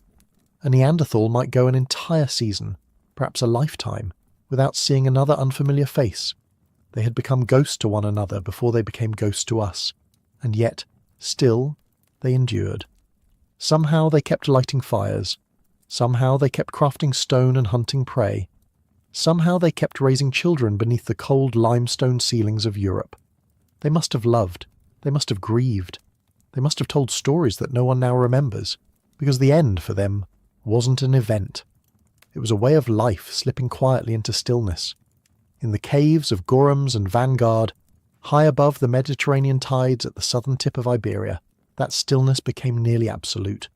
a Neanderthal might go an entire season, perhaps a lifetime, without seeing another unfamiliar face. They had become ghosts to one another before they became ghosts to us, and yet, still, they endured. Somehow they kept lighting fires. Somehow they kept crafting stone and hunting prey. Somehow they kept raising children beneath the cold limestone ceilings of Europe. They must have loved. They must have grieved. They must have told stories that no one now remembers, because the end for them wasn't an event. It was a way of life slipping quietly into stillness. In the caves of Gorums and Vanguard, high above the Mediterranean tides at the southern tip of Iberia, that stillness became nearly absolute.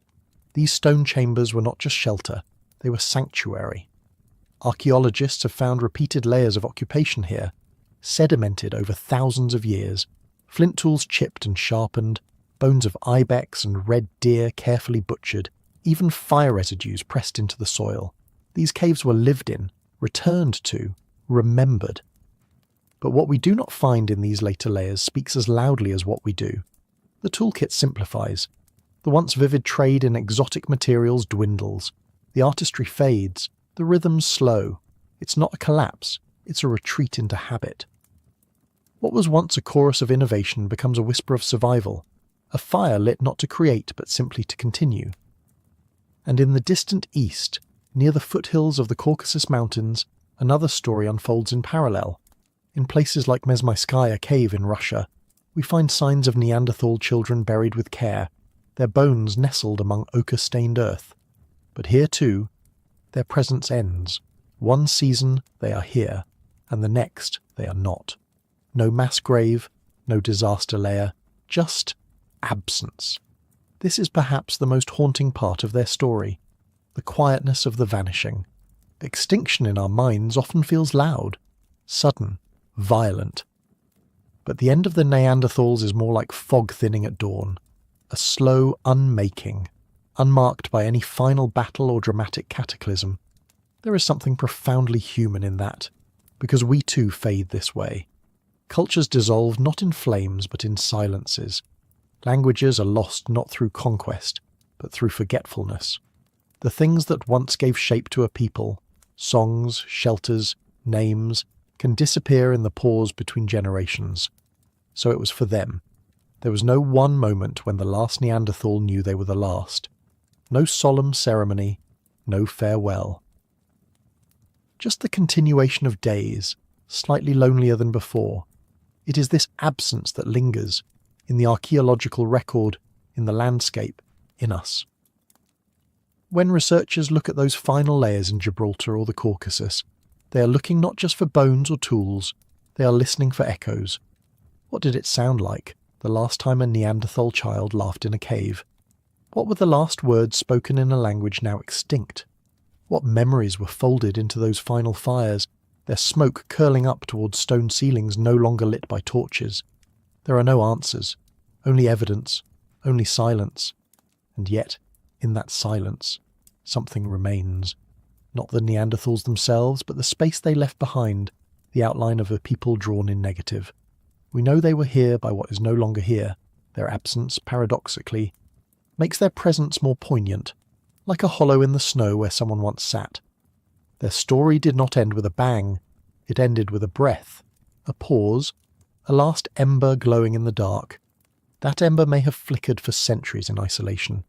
These stone chambers were not just shelter, they were sanctuary. Archaeologists have found repeated layers of occupation here, sedimented over thousands of years, flint tools chipped and sharpened, bones of ibex and red deer carefully butchered, even fire residues pressed into the soil. These caves were lived in, returned to, remembered. But what we do not find in these later layers speaks as loudly as what we do. The toolkit simplifies. The once vivid trade in exotic materials dwindles. The artistry fades. The rhythms slow. It's not a collapse. It's a retreat into habit. What was once a chorus of innovation becomes a whisper of survival, a fire lit not to create but simply to continue. And in the distant east, near the foothills of the Caucasus Mountains, another story unfolds in parallel. In places like Mesmyskaya Cave in Russia, we find signs of Neanderthal children buried with care, their bones nestled among ochre-stained earth. But here too, their presence ends. One season they are here, and the next they are not. No mass grave, no disaster layer, just absence. This is perhaps the most haunting part of their story, the quietness of the vanishing. Extinction in our minds often feels loud, sudden, violent. But the end of the Neanderthals is more like fog thinning at dawn, a slow unmaking, unmarked by any final battle or dramatic cataclysm. There is something profoundly human in that, because we too fade this way. Cultures dissolve not in flames but in silences. Languages are lost not through conquest, but through forgetfulness. The things that once gave shape to a people, songs, shelters, names, can disappear in the pause between generations. So it was for them. There was no one moment when the last Neanderthal knew they were the last. No solemn ceremony, no farewell. Just the continuation of days, slightly lonelier than before. It is this absence that lingers, in the archaeological record, in the landscape, in us. When researchers look at those final layers in Gibraltar or the Caucasus, they are looking not just for bones or tools, they are listening for echoes. What did it sound like the last time a Neanderthal child laughed in a cave? What were the last words spoken in a language now extinct? What memories were folded into those final fires, their smoke curling up towards stone ceilings no longer lit by torches? There are no answers, only evidence, only silence. And yet, in that silence, something remains. Not the Neanderthals themselves, but the space they left behind, the outline of a people drawn in negative. We know they were here by what is no longer here. Their absence, paradoxically, makes their presence more poignant, like a hollow in the snow where someone once sat. Their story did not end with a bang. It ended with a breath, a pause, a last ember glowing in the dark. That ember may have flickered for centuries in isolation.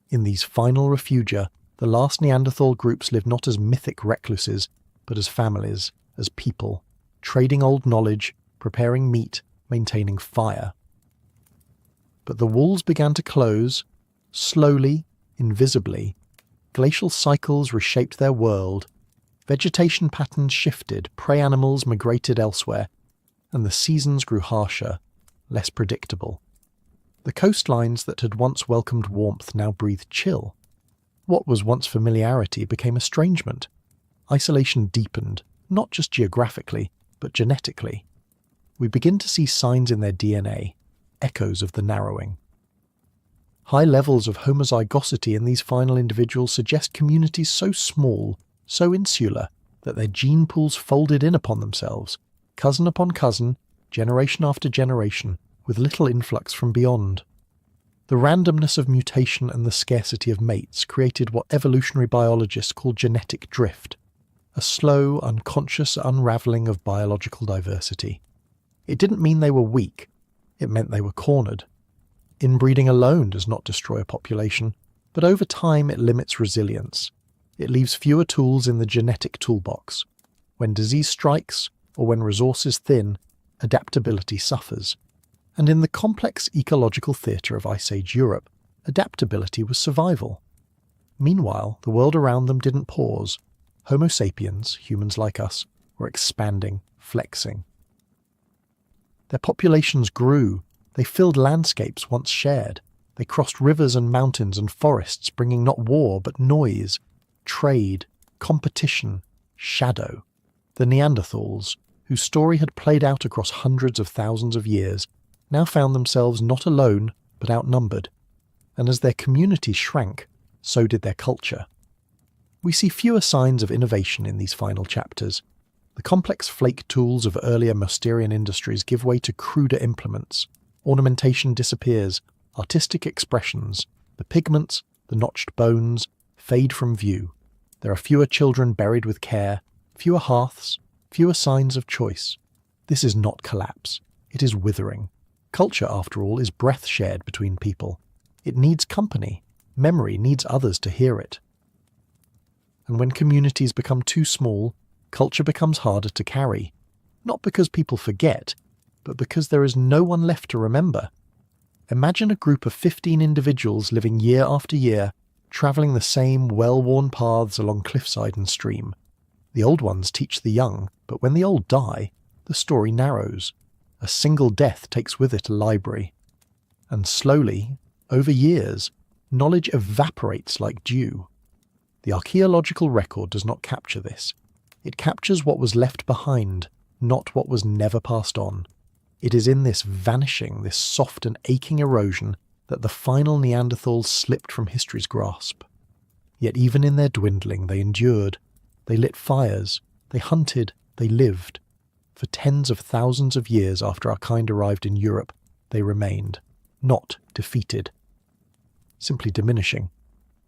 In these final refugia, the last Neanderthal groups lived not as mythic recluses, but as families, as people, trading old knowledge, preparing meat, maintaining fire. But the walls began to close, slowly, invisibly. Glacial cycles reshaped their world. Vegetation patterns shifted, prey animals migrated elsewhere, and the seasons grew harsher, less predictable. The coastlines that had once welcomed warmth now breathed chill. What was once familiarity became estrangement. Isolation deepened, not just geographically, but genetically. We begin to see signs in their DNA, echoes of the narrowing. High levels of homozygosity in these final individuals suggest communities so small, so insular, that their gene pools folded in upon themselves, cousin upon cousin, generation after generation, with little influx from beyond. The randomness of mutation and the scarcity of mates created what evolutionary biologists call genetic drift. a slow, unconscious unravelling of biological diversity. It didn't mean they were weak, it meant they were cornered. Inbreeding alone does not destroy a population, but over time it limits resilience. It leaves fewer tools in the genetic toolbox. When disease strikes, or when resources thin, adaptability suffers. And in the complex ecological theatre of Ice Age Europe, adaptability was survival. Meanwhile, the world around them didn't pause. Homo sapiens, humans like us, were expanding, flexing. Their populations grew. They filled landscapes once shared. They crossed rivers and mountains and forests, bringing not war but noise, trade, competition, shadow. The Neanderthals, whose story had played out across hundreds of thousands of years, now found themselves not alone but outnumbered. And as their community shrank, so did their culture. We see fewer signs of innovation in these final chapters. The complex flake tools of earlier Mousterian industries give way to cruder implements. Ornamentation disappears, artistic expressions, the pigments, the notched bones, fade from view. There are fewer children buried with care, fewer hearths, fewer signs of choice. This is not collapse. It is withering. Culture, after all, is breath shared between people. It needs company. Memory needs others to hear it. And when communities become too small, culture becomes harder to carry. Not because people forget, but because there is no one left to remember. Imagine a group of 15 individuals living year after year, travelling the same well-worn paths along cliffside and stream. The old ones teach the young, but when the old die, the story narrows. A single death takes with it a library. And slowly, over years, knowledge evaporates like dew. The archaeological record does not capture this. It captures what was left behind, not what was never passed on. It is in this vanishing, this soft and aching erosion, that the final Neanderthals slipped from history's grasp. Yet even in their dwindling, they endured. They lit fires, they hunted, they lived. For tens of thousands of years after our kind arrived in Europe, they remained, not defeated, simply diminishing.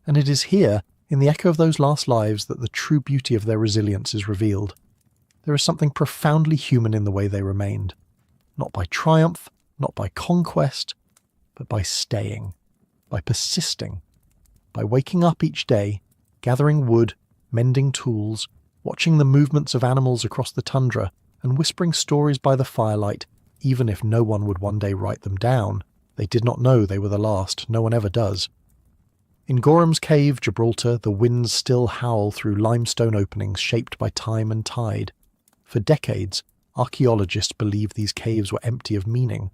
And it is here, in the echo of those last lives, that the true beauty of their resilience is revealed. There is something profoundly human in the way they remained. Not by triumph, not by conquest, but by staying, by persisting, by waking up each day, gathering wood, mending tools, watching the movements of animals across the tundra, and whispering stories by the firelight, even if no one would one day write them down. They did not know they were the last. No one ever does. In Gorham's Cave, Gibraltar, the winds still howl through limestone openings shaped by time and tide. For decades, archaeologists believed these caves were empty of meaning.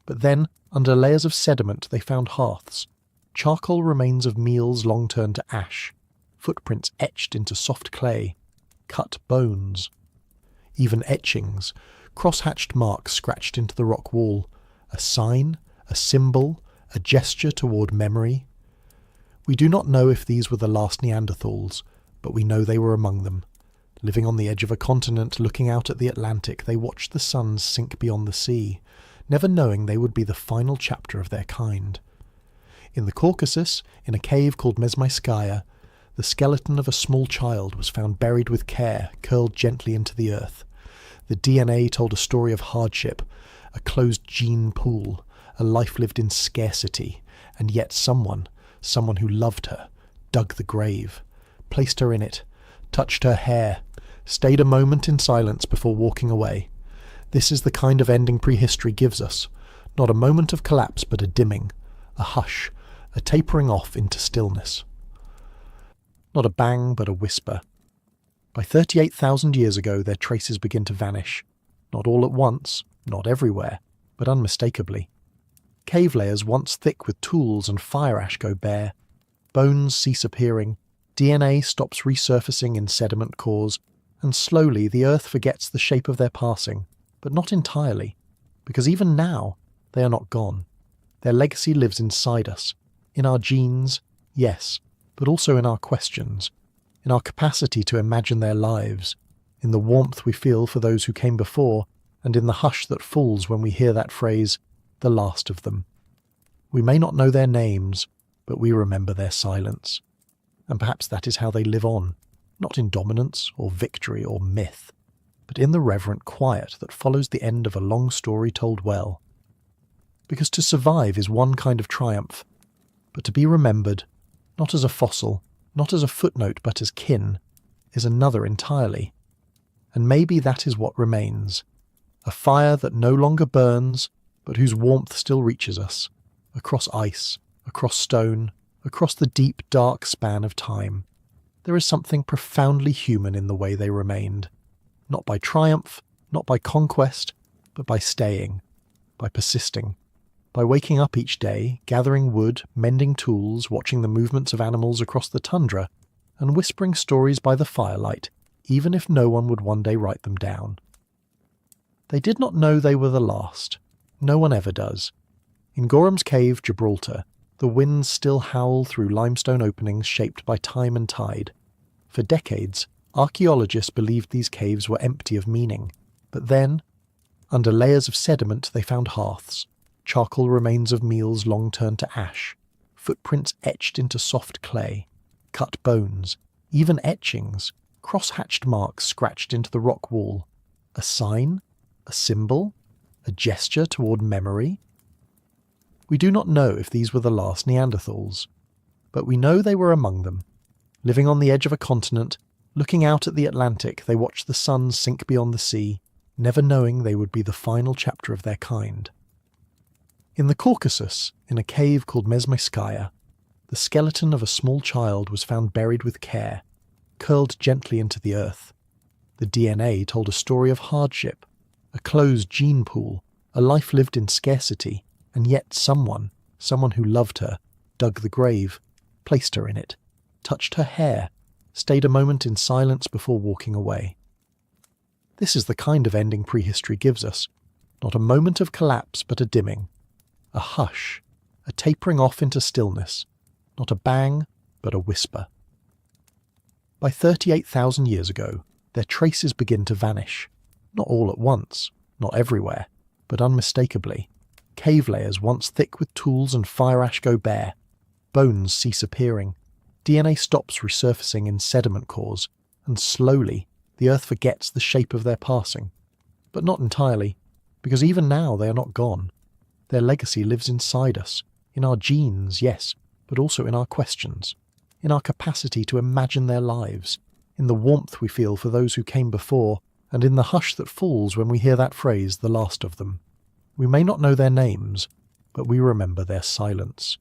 But then, under layers of sediment, they found hearths, charcoal remains of meals long turned to ash, footprints etched into soft clay, cut bones. Even etchings, cross-hatched marks scratched into the rock wall, a sign, a symbol, a gesture toward memory. We do not know if these were the last Neanderthals, but we know they were among them. Living on the edge of a continent, looking out at the Atlantic, they watched the suns sink beyond the sea, never knowing they would be the final chapter of their kind. In the Caucasus, in a cave called Mesmaiskaya, the skeleton of a small child was found buried with care, curled gently into the earth. The DNA told a story of hardship, a closed gene pool, a life lived in scarcity, and yet someone who loved her, dug the grave, placed her in it, touched her hair, stayed a moment in silence before walking away. This is the kind of ending prehistory gives us, not a moment of collapse but a dimming, a hush, a tapering off into stillness. Not a bang but a whisper. By 38,000 years ago their traces begin to vanish, not all at once, not everywhere, but unmistakably. Cave layers once thick with tools and fire ash go bare. Bones cease appearing, DNA stops resurfacing in sediment cores, and slowly the earth forgets the shape of their passing, but not entirely, because even now they are not gone. Their legacy lives inside us, in our genes, yes, but also in our questions, in our capacity to imagine their lives, in the warmth we feel for those who came before, and in the hush that falls when we hear that phrase, the last of them. We may not know their names, but we remember their silence. And perhaps that is how they live on, not in dominance or victory or myth, but in the reverent quiet that follows the end of a long story told well. Because to survive is one kind of triumph, but to be remembered, not as a fossil, not as a footnote but as kin, is another entirely. And maybe that is what remains, a fire that no longer burns, but whose warmth still reaches us, across ice, across stone, across the deep, dark span of time. There is something profoundly human in the way they remained, not by triumph, not by conquest, but by staying, by persisting, by waking up each day, gathering wood, mending tools, watching the movements of animals across the tundra, and whispering stories by the firelight, even if no one would one day write them down. They did not know they were the last. No one ever does. In Gorham's Cave, Gibraltar, the winds still howl through limestone openings shaped by time and tide. For decades, archaeologists believed these caves were empty of meaning. But then, under layers of sediment, they found hearths, charcoal remains of meals long turned to ash, footprints etched into soft clay, cut bones, even etchings, cross-hatched marks scratched into the rock wall. A sign? A symbol? A gesture toward memory? We do not know if these were the last Neanderthals, but we know they were among them. Living on the edge of a continent, looking out at the Atlantic, they watched the sun sink beyond the sea, never knowing they would be the final chapter of their kind. In the Caucasus, in a cave called Mesmeskaya, the skeleton of a small child was found buried with care, curled gently into the earth. The DNA told a story of hardship, a closed gene pool, a life lived in scarcity, and yet someone who loved her, dug the grave, placed her in it, touched her hair, stayed a moment in silence before walking away. This is the kind of ending prehistory gives us, not a moment of collapse but a dimming, a hush, a tapering off into stillness, not a bang but a whisper. By 38,000 years ago, their traces begin to vanish, not all at once, not everywhere, but unmistakably. Cave layers once thick with tools and fire ash go bare, bones cease appearing, DNA stops resurfacing in sediment cores, and slowly the earth forgets the shape of their passing. But not entirely, because even now they are not gone. Their legacy lives inside us, in our genes, yes, but also in our questions, in our capacity to imagine their lives, in the warmth we feel for those who came before, and in the hush that falls when we hear that phrase, the last of them. We may not know their names, but we remember their silence.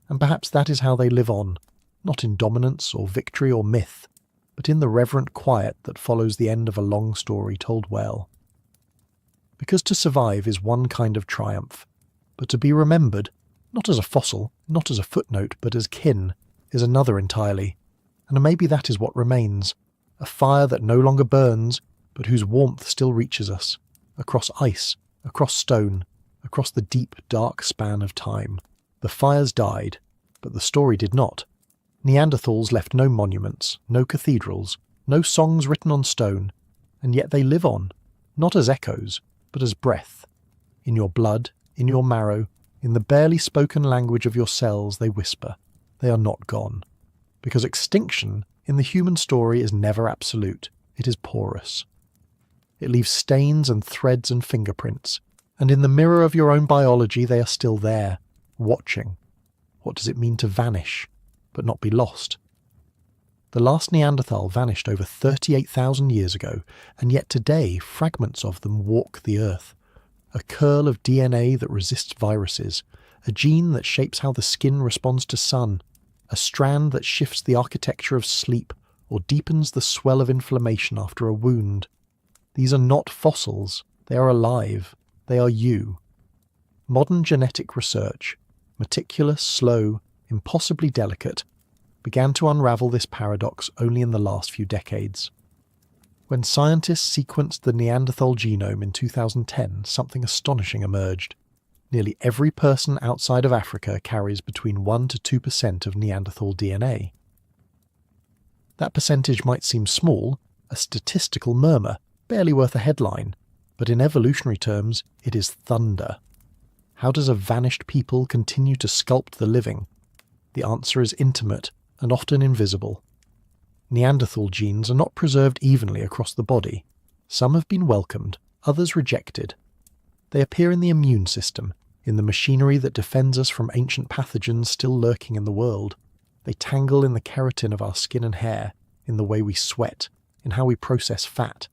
And perhaps that is how they live on, not in dominance or victory or myth, but in the reverent quiet that follows the end of a long story told well. Because to survive is one kind of triumph, but to be remembered, not as a fossil, not as a footnote, but as kin, is another entirely, and maybe that is what remains, a fire that no longer burns, but whose warmth still reaches us, across ice, across stone, across the deep, dark span of time. The fires died, but the story did not. Neanderthals left no monuments, no cathedrals, no songs written on stone, and yet they live on, not as echoes, but as breath. In your blood, in your marrow, in the barely spoken language of your cells they whisper. They are not gone. Because extinction in the human story is never absolute, it is porous. It leaves stains and threads and fingerprints, and in the mirror of your own biology they are still there, watching. What does it mean to vanish, but not be lost? The last Neanderthal vanished over 38,000 years ago, and yet today fragments of them walk the earth. A curl of DNA that resists viruses, a gene that shapes how the skin responds to sun, a strand that shifts the architecture of sleep or deepens the swell of inflammation after a wound. These are not fossils, they are alive, they are you. Modern genetic research, meticulous, slow, impossibly delicate, began to unravel this paradox only in the last few decades. When scientists sequenced the Neanderthal genome in 2010, something astonishing emerged. Nearly every person outside of Africa carries between 1 to 2% of Neanderthal DNA. That percentage might seem small, a statistical murmur, barely worth a headline, but in evolutionary terms, it is thunder. How does a vanished people continue to sculpt the living? The answer is intimate and often invisible. Neanderthal genes are not preserved evenly across the body. Some have been welcomed, others rejected. They appear in the immune system, in the machinery that defends us from ancient pathogens still lurking in the world. They tangle in the keratin of our skin and hair, in the way we sweat, in how we process fat.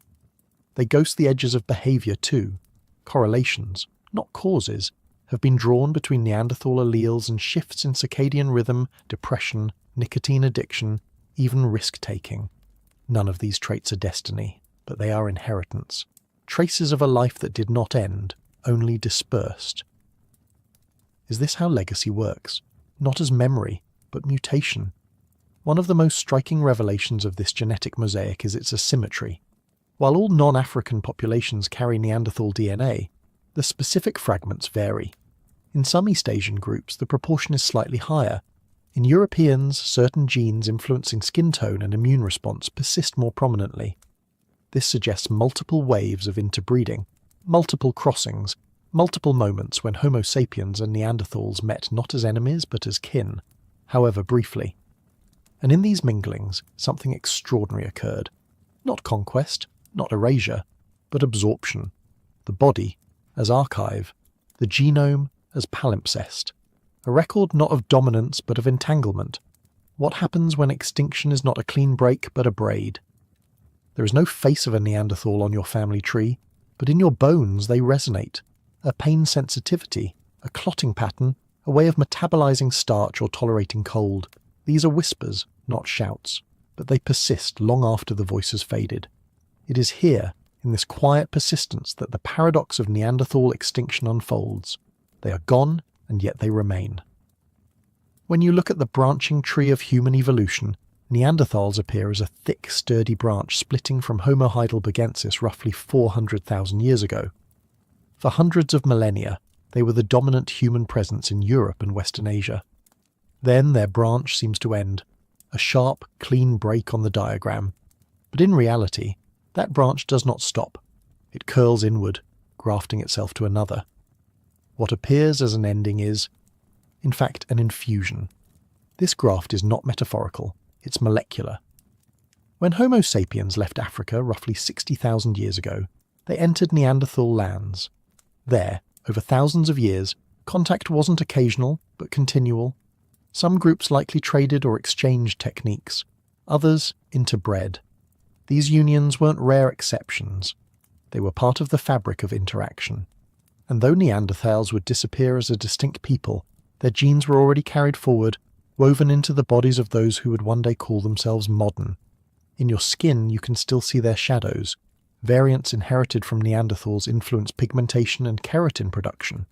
They ghost the edges of behaviour too. Correlations, not causes, have been drawn between Neanderthal alleles and shifts in circadian rhythm, depression, nicotine addiction, even risk-taking. None of these traits are destiny, but they are inheritance. Traces of a life that did not end, only dispersed. Is this how legacy works? Not as memory, but mutation. One of the most striking revelations of this genetic mosaic is its asymmetry. While all non-African populations carry Neanderthal DNA, the specific fragments vary. In some East Asian groups, the proportion is slightly higher. In Europeans, certain genes influencing skin tone and immune response persist more prominently. This suggests multiple waves of interbreeding, multiple crossings, multiple moments when Homo sapiens and Neanderthals met not as enemies but as kin, however briefly. And in these minglings, something extraordinary occurred. Not conquest, not erasure, but absorption. The body as archive, the genome as palimpsest. A record not of dominance but of entanglement. What happens when extinction is not a clean break but a braid? There is no face of a Neanderthal on your family tree, but in your bones they resonate. A pain sensitivity, a clotting pattern, a way of metabolizing starch or tolerating cold. These are whispers, not shouts, but they persist long after the voice has faded. It is here, in this quiet persistence, that the paradox of Neanderthal extinction unfolds. They are gone, and yet they remain. When you look at the branching tree of human evolution, Neanderthals appear as a thick, sturdy branch splitting from Homo heidelbergensis roughly 400,000 years ago. For hundreds of millennia, they were the dominant human presence in Europe and Western Asia. Then their branch seems to end, a sharp, clean break on the diagram. But in reality, that branch does not stop. It curls inward, grafting itself to another. What appears as an ending is, in fact, an infusion. This graft is not metaphorical, it's molecular. When Homo sapiens left Africa roughly 60,000 years ago, they entered Neanderthal lands. There, over thousands of years, contact wasn't occasional, but continual. Some groups likely traded or exchanged techniques, others interbred. These unions weren't rare exceptions. They were part of the fabric of interaction. And though Neanderthals would disappear as a distinct people, their genes were already carried forward, woven into the bodies of those who would one day call themselves modern. In your skin you can still see their shadows. Variants inherited from Neanderthals influence pigmentation and keratin production.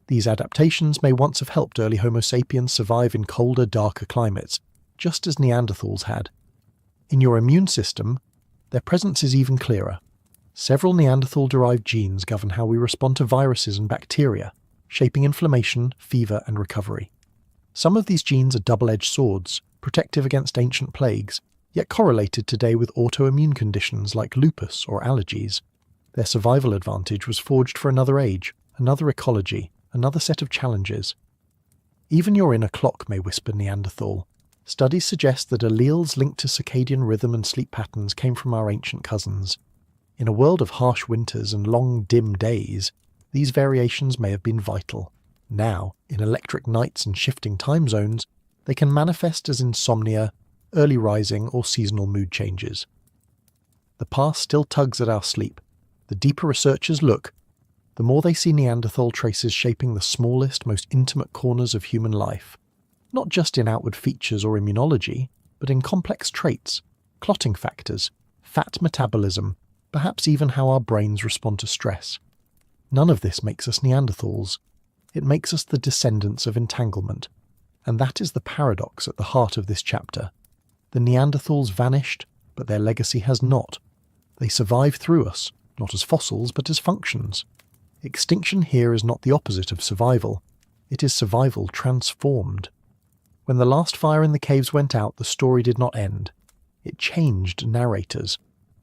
These adaptations may once have helped early Homo sapiens survive in colder, darker climates, just as Neanderthals had. In your immune system, their presence is even clearer. Several Neanderthal-derived genes govern how we respond to viruses and bacteria, shaping inflammation, fever, and recovery. Some of these genes are double-edged swords, protective against ancient plagues, yet correlated today with autoimmune conditions like lupus or allergies. Their survival advantage was forged for another age, another ecology, another set of challenges. Even your inner clock may whisper Neanderthal. Studies suggest that alleles linked to circadian rhythm and sleep patterns came from our ancient cousins. In a world of harsh winters and long, dim days, these variations may have been vital. Now, in electric nights and shifting time zones, they can manifest as insomnia, early rising, or seasonal mood changes. The past still tugs at our sleep. The deeper researchers look, the more they see Neanderthal traces shaping the smallest, most intimate corners of human life. Not just in outward features or immunology, but in complex traits, clotting factors, fat metabolism, perhaps even how our brains respond to stress. None of this makes us Neanderthals. It makes us the descendants of entanglement. And that is the paradox at the heart of this chapter. The Neanderthals vanished, but their legacy has not. They survive through us, not as fossils, but as functions. Extinction here is not the opposite of survival. It is survival transformed. When the last fire in the caves went out, the story did not end. It changed narrators.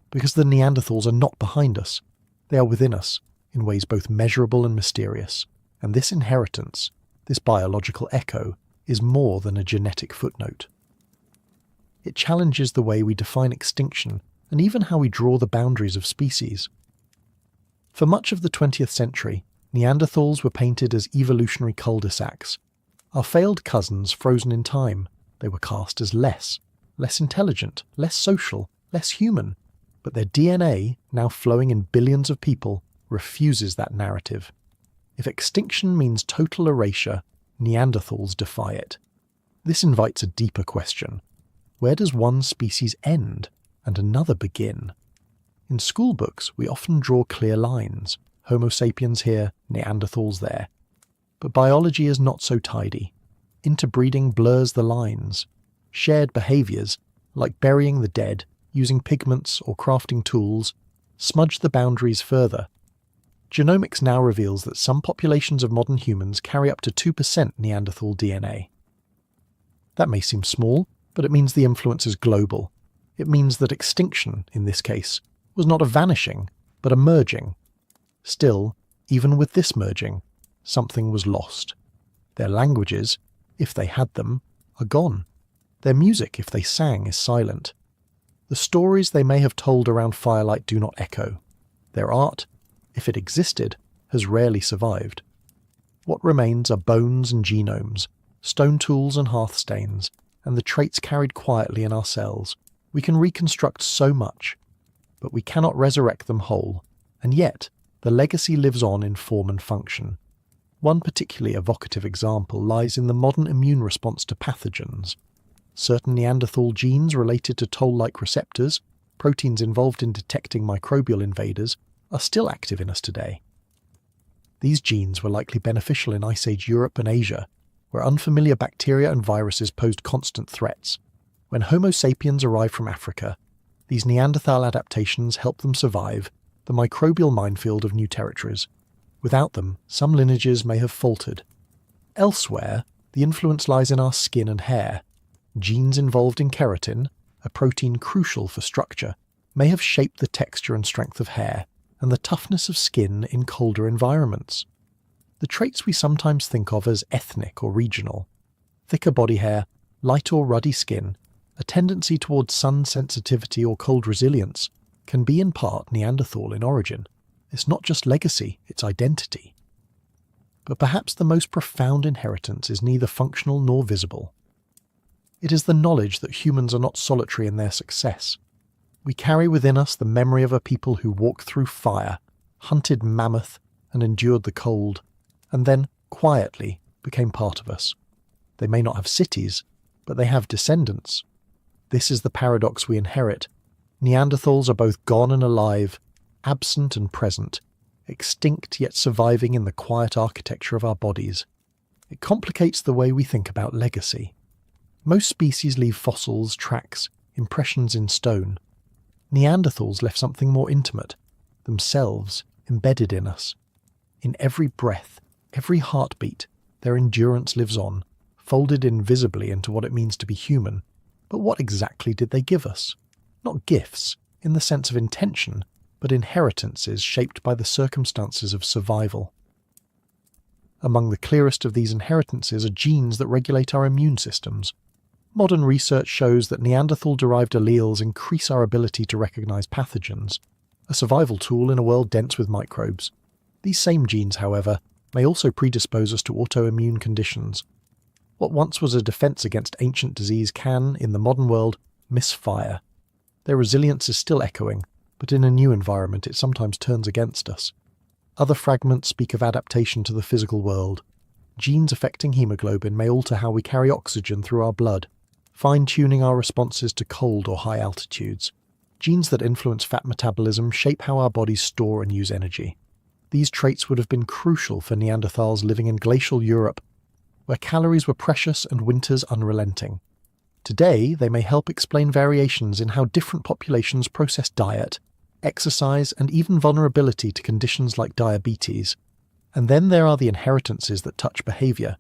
Because the Neanderthals are not behind us. They are within us, in ways both measurable and mysterious. And this inheritance, this biological echo, is more than a genetic footnote. It challenges the way we define extinction and even how we draw the boundaries of species. For much of the 20th century, Neanderthals were painted as evolutionary cul-de-sacs. Our failed cousins frozen in time. They were cast as less intelligent, less social, less human. But their DNA, now flowing in billions of people, refuses that narrative. If extinction means total erasure, Neanderthals defy it. This invites a deeper question. Where does one species end and another begin? In school books, we often draw clear lines. Homo sapiens here, Neanderthals there. But biology is not so tidy. Interbreeding blurs the lines. Shared behaviours, like burying the dead, using pigments or crafting tools, smudge the boundaries further. Genomics now reveals that some populations of modern humans carry up to 2% Neanderthal DNA. That may seem small, but it means the influence is global. It means that extinction, in this case, was not a vanishing, but a merging. Still, even with this merging, something was lost. Their languages, if they had them, are gone. Their music, if they sang, is silent. The stories they may have told around firelight do not echo. Their art, if it existed, has rarely survived. What remains are bones and genomes, stone tools and hearthstains, and the traits carried quietly in our cells. We can reconstruct so much, but we cannot resurrect them whole, and yet the legacy lives on in form and function. One particularly evocative example lies in the modern immune response to pathogens. Certain Neanderthal genes related to toll-like receptors, proteins involved in detecting microbial invaders, are still active in us today. These genes were likely beneficial in Ice Age Europe and Asia, where unfamiliar bacteria and viruses posed constant threats. When Homo sapiens arrived from Africa, these Neanderthal adaptations helped them survive the microbial minefield of new territories. Without them, some lineages may have faltered. Elsewhere, the influence lies in our skin and hair. Genes involved in keratin, a protein crucial for structure, may have shaped the texture and strength of hair and the toughness of skin in colder environments. The traits we sometimes think of as ethnic or regional, thicker body hair, light or ruddy skin, a tendency towards sun sensitivity or cold resilience, can be in part Neanderthal in origin. It's not just legacy, it's identity. But perhaps the most profound inheritance is neither functional nor visible. It is the knowledge that humans are not solitary in their success. We carry within us the memory of a people who walked through fire, hunted mammoth, and endured the cold, and then, quietly, became part of us. They may not have cities, but they have descendants. This is the paradox we inherit. Neanderthals are both gone and alive, absent and present, extinct yet surviving in the quiet architecture of our bodies. It complicates the way we think about legacy. Most species leave fossils, tracks, impressions in stone. Neanderthals left something more intimate, themselves embedded in us. In every breath, every heartbeat, their endurance lives on, folded invisibly into what it means to be human. But what exactly did they give us? Not gifts, in the sense of intention, but inheritances shaped by the circumstances of survival. Among the clearest of these inheritances are genes that regulate our immune systems. Modern research shows that Neanderthal-derived alleles increase our ability to recognize pathogens, a survival tool in a world dense with microbes. These same genes, however, may also predispose us to autoimmune conditions. What once was a defense against ancient disease can, in the modern world, misfire. Their resilience is still echoing, but in a new environment it sometimes turns against us. Other fragments speak of adaptation to the physical world. Genes affecting hemoglobin may alter how we carry oxygen through our blood, fine-tuning our responses to cold or high altitudes. Genes that influence fat metabolism shape how our bodies store and use energy. These traits would have been crucial for Neanderthals living in glacial Europe, where calories were precious and winters unrelenting. Today, they may help explain variations in how different populations process diet, exercise, and even vulnerability to conditions like diabetes. And then there are the inheritances that touch behavior.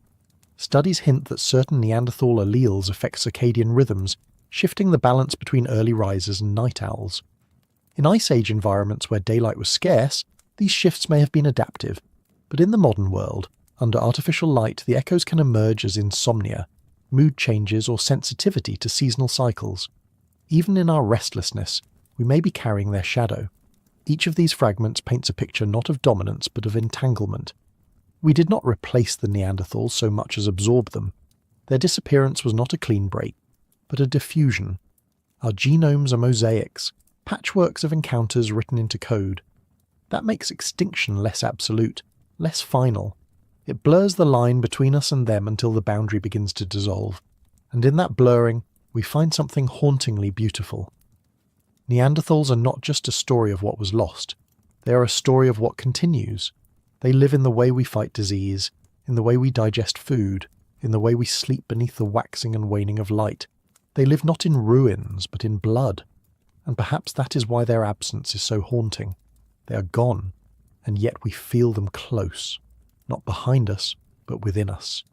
Studies hint that certain Neanderthal alleles affect circadian rhythms, shifting the balance between early risers and night owls. In Ice Age environments where daylight was scarce, these shifts may have been adaptive, but in the modern world, under artificial light, the echoes can emerge as insomnia. mood changes, or sensitivity to seasonal cycles. Even in our restlessness, we may be carrying their shadow. Each of these fragments paints a picture not of dominance but of entanglement. We did not replace the Neanderthals so much as absorb them. Their disappearance was not a clean break, but a diffusion. Our genomes are mosaics, patchworks of encounters written into code. That makes extinction less absolute, less final. It blurs the line between us and them until the boundary begins to dissolve. And in that blurring, we find something hauntingly beautiful. Neanderthals are not just a story of what was lost. They are a story of what continues. They live in the way we fight disease, in the way we digest food, in the way we sleep beneath the waxing and waning of light. They live not in ruins, but in blood. And perhaps that is why their absence is so haunting. They are gone, and yet we feel them close, not behind us, but within us.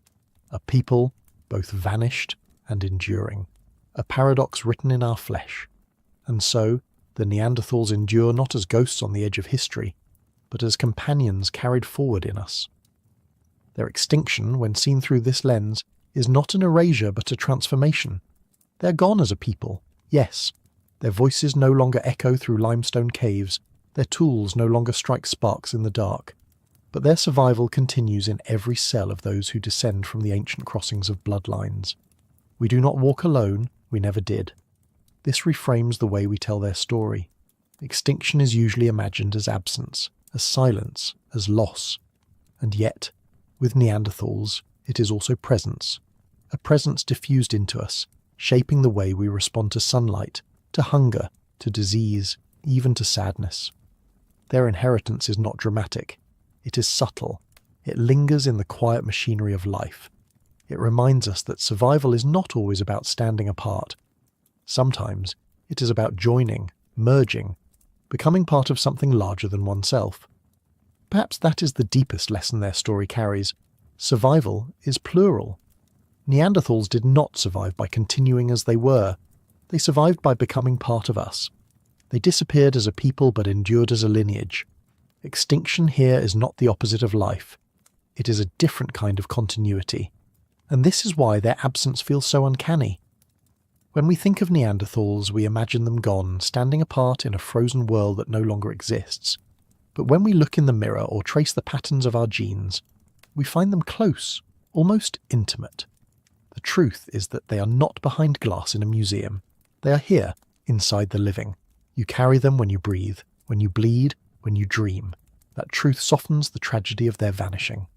A people, both vanished and enduring. A paradox written in our flesh. And so, the Neanderthals endure not as ghosts on the edge of history, but as companions carried forward in us. Their extinction, when seen through this lens, is not an erasure but a transformation. They are gone as a people, yes. Their voices no longer echo through limestone caves, their tools no longer strike sparks in the dark, but their survival continues in every cell of those who descend from the ancient crossings of bloodlines. We do not walk alone, we never did. This reframes the way we tell their story. Extinction is usually imagined as absence, as silence, as loss. And yet, with Neanderthals, it is also presence. A presence diffused into us, shaping the way we respond to sunlight, to hunger, to disease, even to sadness. Their inheritance is not dramatic. It is subtle. It lingers in the quiet machinery of life. It reminds us that survival is not always about standing apart. Sometimes it is about joining, merging, becoming part of something larger than oneself. Perhaps that is the deepest lesson their story carries. Survival is plural. Neanderthals did not survive by continuing as they were. They survived by becoming part of us. They disappeared as a people but endured as a lineage. Extinction here is not the opposite of life. It is a different kind of continuity. And this is why their absence feels so uncanny. When we think of Neanderthals, we imagine them gone, standing apart in a frozen world that no longer exists. But when we look in the mirror or trace the patterns of our genes, we find them close, almost intimate. The truth is that they are not behind glass in a museum. They are here, inside the living. You carry them when you breathe, when you bleed, when you dream. That truth softens the tragedy of their vanishing.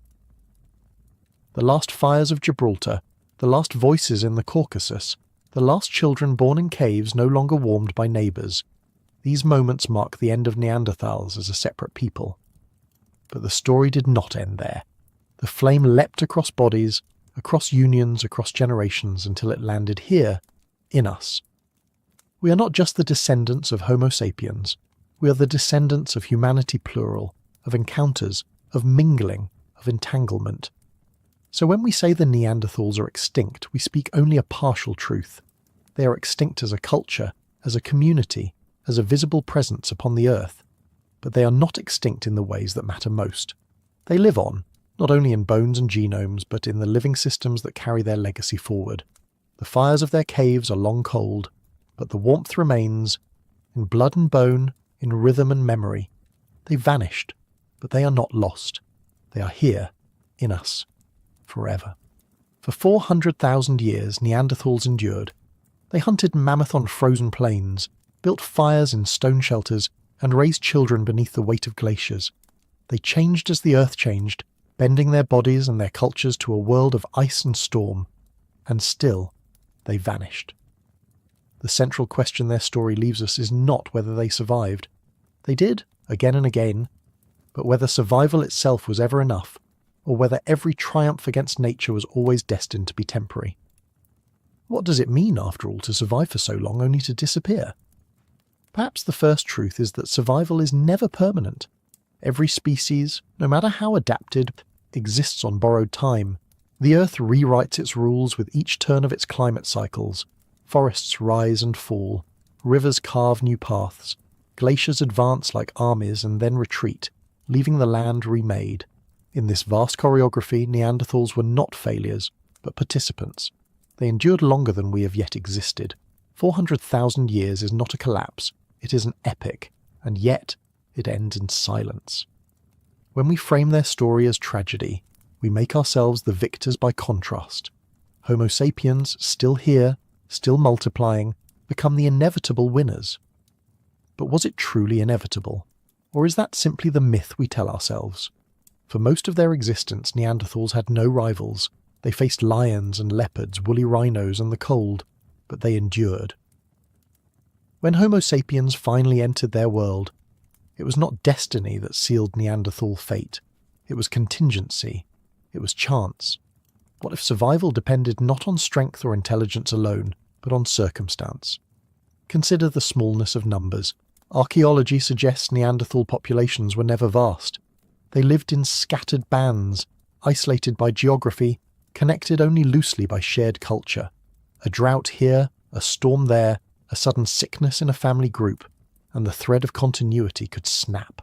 The last fires of Gibraltar, the last voices in the Caucasus, the last children born in caves no longer warmed by neighbours. These moments mark the end of Neanderthals as a separate people. But the story did not end there. The flame leapt across bodies, across unions, across generations, until it landed here, in us. We are not just the descendants of Homo sapiens. We are the descendants of humanity plural, of encounters, of mingling, of entanglement. So when we say the Neanderthals are extinct, we speak only a partial truth. They are extinct as a culture, as a community, as a visible presence upon the earth. But they are not extinct in the ways that matter most. They live on, not only in bones and genomes, but in the living systems that carry their legacy forward. The fires of their caves are long cold, but the warmth remains, in blood and bone, in rhythm and memory. They vanished, but they are not lost. They are here, in us, forever. For 400,000 years, Neanderthals endured. They hunted mammoth on frozen plains, built fires in stone shelters, and raised children beneath the weight of glaciers. They changed as the earth changed, bending their bodies and their cultures to a world of ice and storm. And still, they vanished. The central question their story leaves us is not whether they survived. They did, again and again, but whether survival itself was ever enough, or whether every triumph against nature was always destined to be temporary. What does it mean, after all, to survive for so long only to disappear? Perhaps the first truth is that survival is never permanent. Every species, no matter how adapted, exists on borrowed time. The Earth rewrites its rules with each turn of its climate cycles. Forests rise and fall, rivers carve new paths, glaciers advance like armies and then retreat, leaving the land remade. In this vast choreography, Neanderthals were not failures, but participants. They endured longer than we have yet existed. 400,000 years is not a collapse, it is an epic, and yet it ends in silence. When we frame their story as tragedy, we make ourselves the victors by contrast. Homo sapiens, still here, still multiplying, become the inevitable winners. But was it truly inevitable? Or is that simply the myth we tell ourselves? For most of their existence, Neanderthals had no rivals. They faced lions and leopards, woolly rhinos and the cold, but they endured. When Homo sapiens finally entered their world, it was not destiny that sealed Neanderthal fate. It was contingency. It was chance. What if survival depended not on strength or intelligence alone, but on circumstance? Consider the smallness of numbers. Archaeology suggests Neanderthal populations were never vast. They lived in scattered bands, isolated by geography, connected only loosely by shared culture. A drought here, a storm there, a sudden sickness in a family group, and the thread of continuity could snap.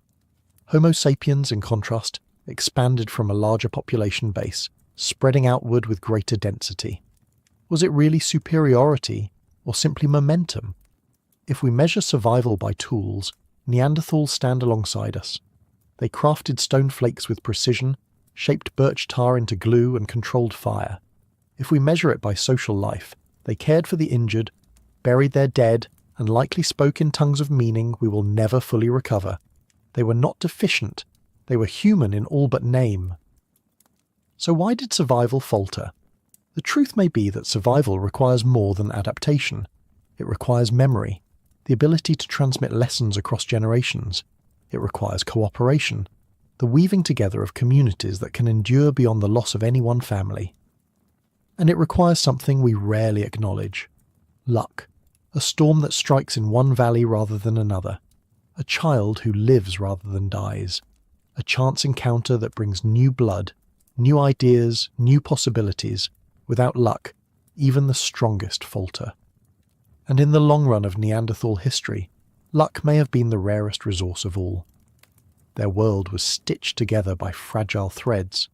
Homo sapiens, in contrast, expanded from a larger population base, spreading outward with greater density. Was it really superiority, or simply momentum? If we measure survival by tools, Neanderthals stand alongside us. They crafted stone flakes with precision, shaped birch tar into glue and controlled fire. If we measure it by social life, they cared for the injured, buried their dead, and likely spoke in tongues of meaning we will never fully recover. They were not deficient, they were human in all but name. So why did survival falter? The truth may be that survival requires more than adaptation. It requires memory, the ability to transmit lessons across generations. It requires cooperation, the weaving together of communities that can endure beyond the loss of any one family. And it requires something we rarely acknowledge: luck, a storm that strikes in one valley rather than another, a child who lives rather than dies, a chance encounter that brings new blood, new ideas, new possibilities. Without luck, even the strongest falter. And in the long run of Neanderthal history, luck may have been the rarest resource of all. Their world was stitched together by fragile threads,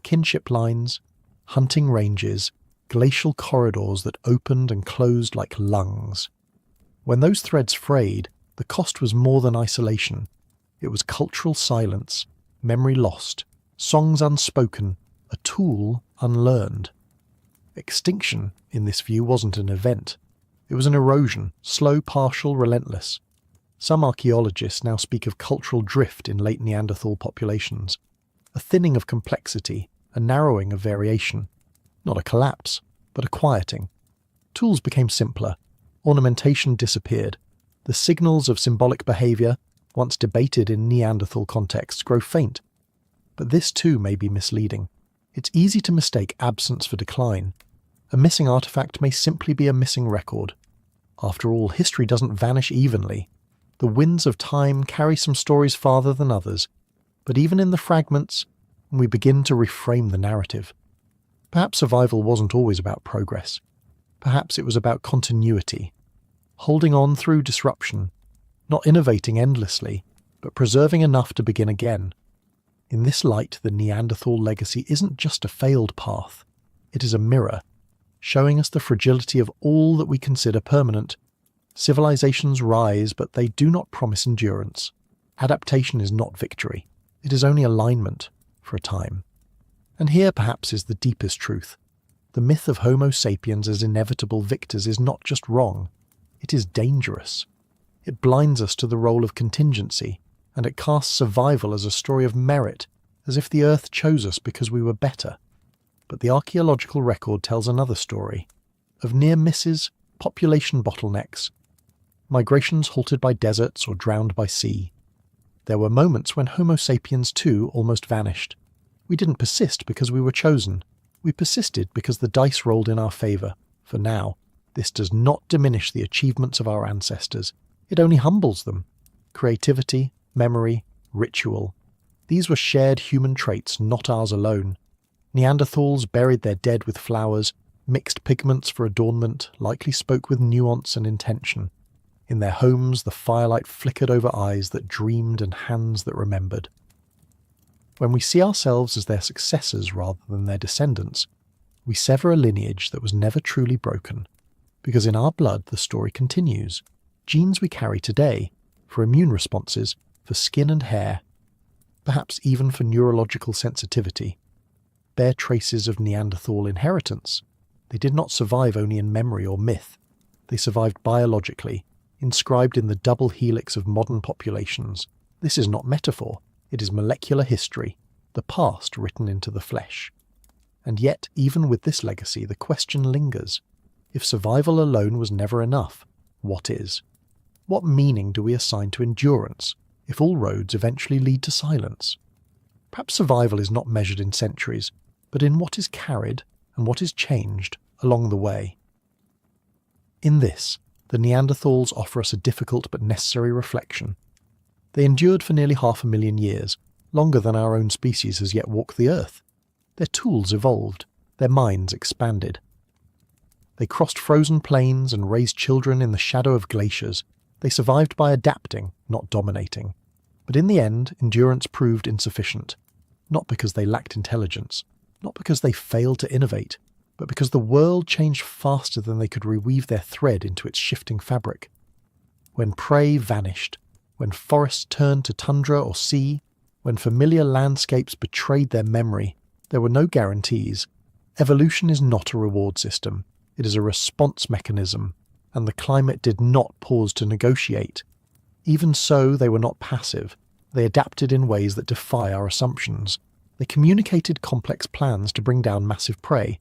kinship lines, hunting ranges, glacial corridors that opened and closed like lungs. When those threads frayed, the cost was more than isolation. It was cultural silence, memory lost, songs unspoken, a tool unlearned. Extinction, in this view, wasn't an event. It was an erosion, slow, partial, relentless. Some archaeologists now speak of cultural drift in late Neanderthal populations, a thinning of complexity, a narrowing of variation. Not a collapse, but a quieting. Tools became simpler. Ornamentation disappeared. The signals of symbolic behaviour, once debated in Neanderthal contexts, grow faint. But this too may be misleading. It's easy to mistake absence for decline. A missing artifact may simply be a missing record. After all, history doesn't vanish evenly. The winds of time carry some stories farther than others, but even in the fragments, we begin to reframe the narrative. Perhaps survival wasn't always about progress. Perhaps it was about continuity, holding on through disruption, not innovating endlessly, but preserving enough to begin again. In this light, the Neanderthal legacy isn't just a failed path. It is a mirror, showing us the fragility of all that we consider permanent. Civilizations rise, but they do not promise endurance. Adaptation is not victory. It is only alignment, for a time. And here perhaps is the deepest truth. The myth of Homo sapiens as inevitable victors is not just wrong. It is dangerous. It blinds us to the role of contingency, and it casts survival as a story of merit, as if the Earth chose us because we were better. But the archaeological record tells another story, of near misses, population bottlenecks, migrations halted by deserts or drowned by sea. There were moments when Homo sapiens too almost vanished. We didn't persist because we were chosen. We persisted because the dice rolled in our favour. For now, this does not diminish the achievements of our ancestors. It only humbles them. Creativity, memory, ritual. These were shared human traits, not ours alone. Neanderthals buried their dead with flowers, mixed pigments for adornment, likely spoke with nuance and intention. In their homes, the firelight flickered over eyes that dreamed and hands that remembered. When we see ourselves as their successors rather than their descendants, we sever a lineage that was never truly broken, because in our blood the story continues. Genes we carry today, for immune responses, for skin and hair, perhaps even for neurological sensitivity, bear traces of Neanderthal inheritance. They did not survive only in memory or myth. They survived biologically, inscribed in the double helix of modern populations. This is not metaphor, it is molecular history, the past written into the flesh. And yet, even with this legacy, the question lingers. If survival alone was never enough, what is? What meaning do we assign to endurance, if all roads eventually lead to silence? Perhaps survival is not measured in centuries, but in what is carried and what is changed along the way. In this, the Neanderthals offer us a difficult but necessary reflection. They endured for nearly 500,000 years, longer than our own species has yet walked the earth. Their tools evolved, their minds expanded. They crossed frozen plains and raised children in the shadow of glaciers. They survived by adapting, not dominating. But in the end, endurance proved insufficient, not because they lacked intelligence, not because they failed to innovate, but because the world changed faster than they could reweave their thread into its shifting fabric. When prey vanished, when forests turned to tundra or sea, when familiar landscapes betrayed their memory, there were no guarantees. Evolution is not a reward system, it is a response mechanism, and the climate did not pause to negotiate. Even so, they were not passive. They adapted in ways that defy our assumptions. They communicated complex plans to bring down massive prey.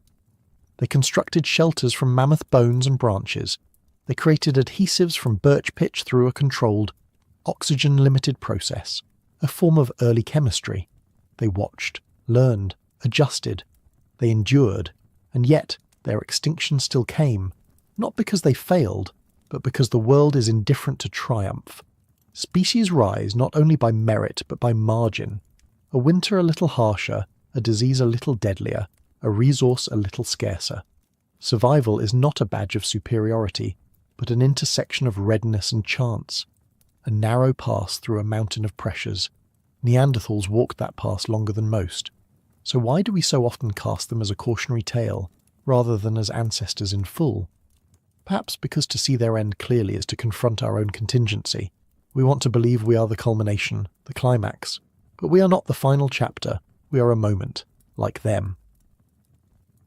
They constructed shelters from mammoth bones and branches. They created adhesives from birch pitch through a controlled, oxygen-limited process, a form of early chemistry. They watched, learned, adjusted. They endured, and yet their extinction still came, not because they failed, but because the world is indifferent to triumph. Species rise not only by merit but by margin. A winter a little harsher, a disease a little deadlier, a resource a little scarcer. Survival is not a badge of superiority, but an intersection of readiness and chance. A narrow pass through a mountain of pressures. Neanderthals walked that pass longer than most. So why do we so often cast them as a cautionary tale, rather than as ancestors in full? Perhaps because to see their end clearly is to confront our own contingency. We want to believe we are the culmination, the climax. But we are not the final chapter, we are a moment, like them.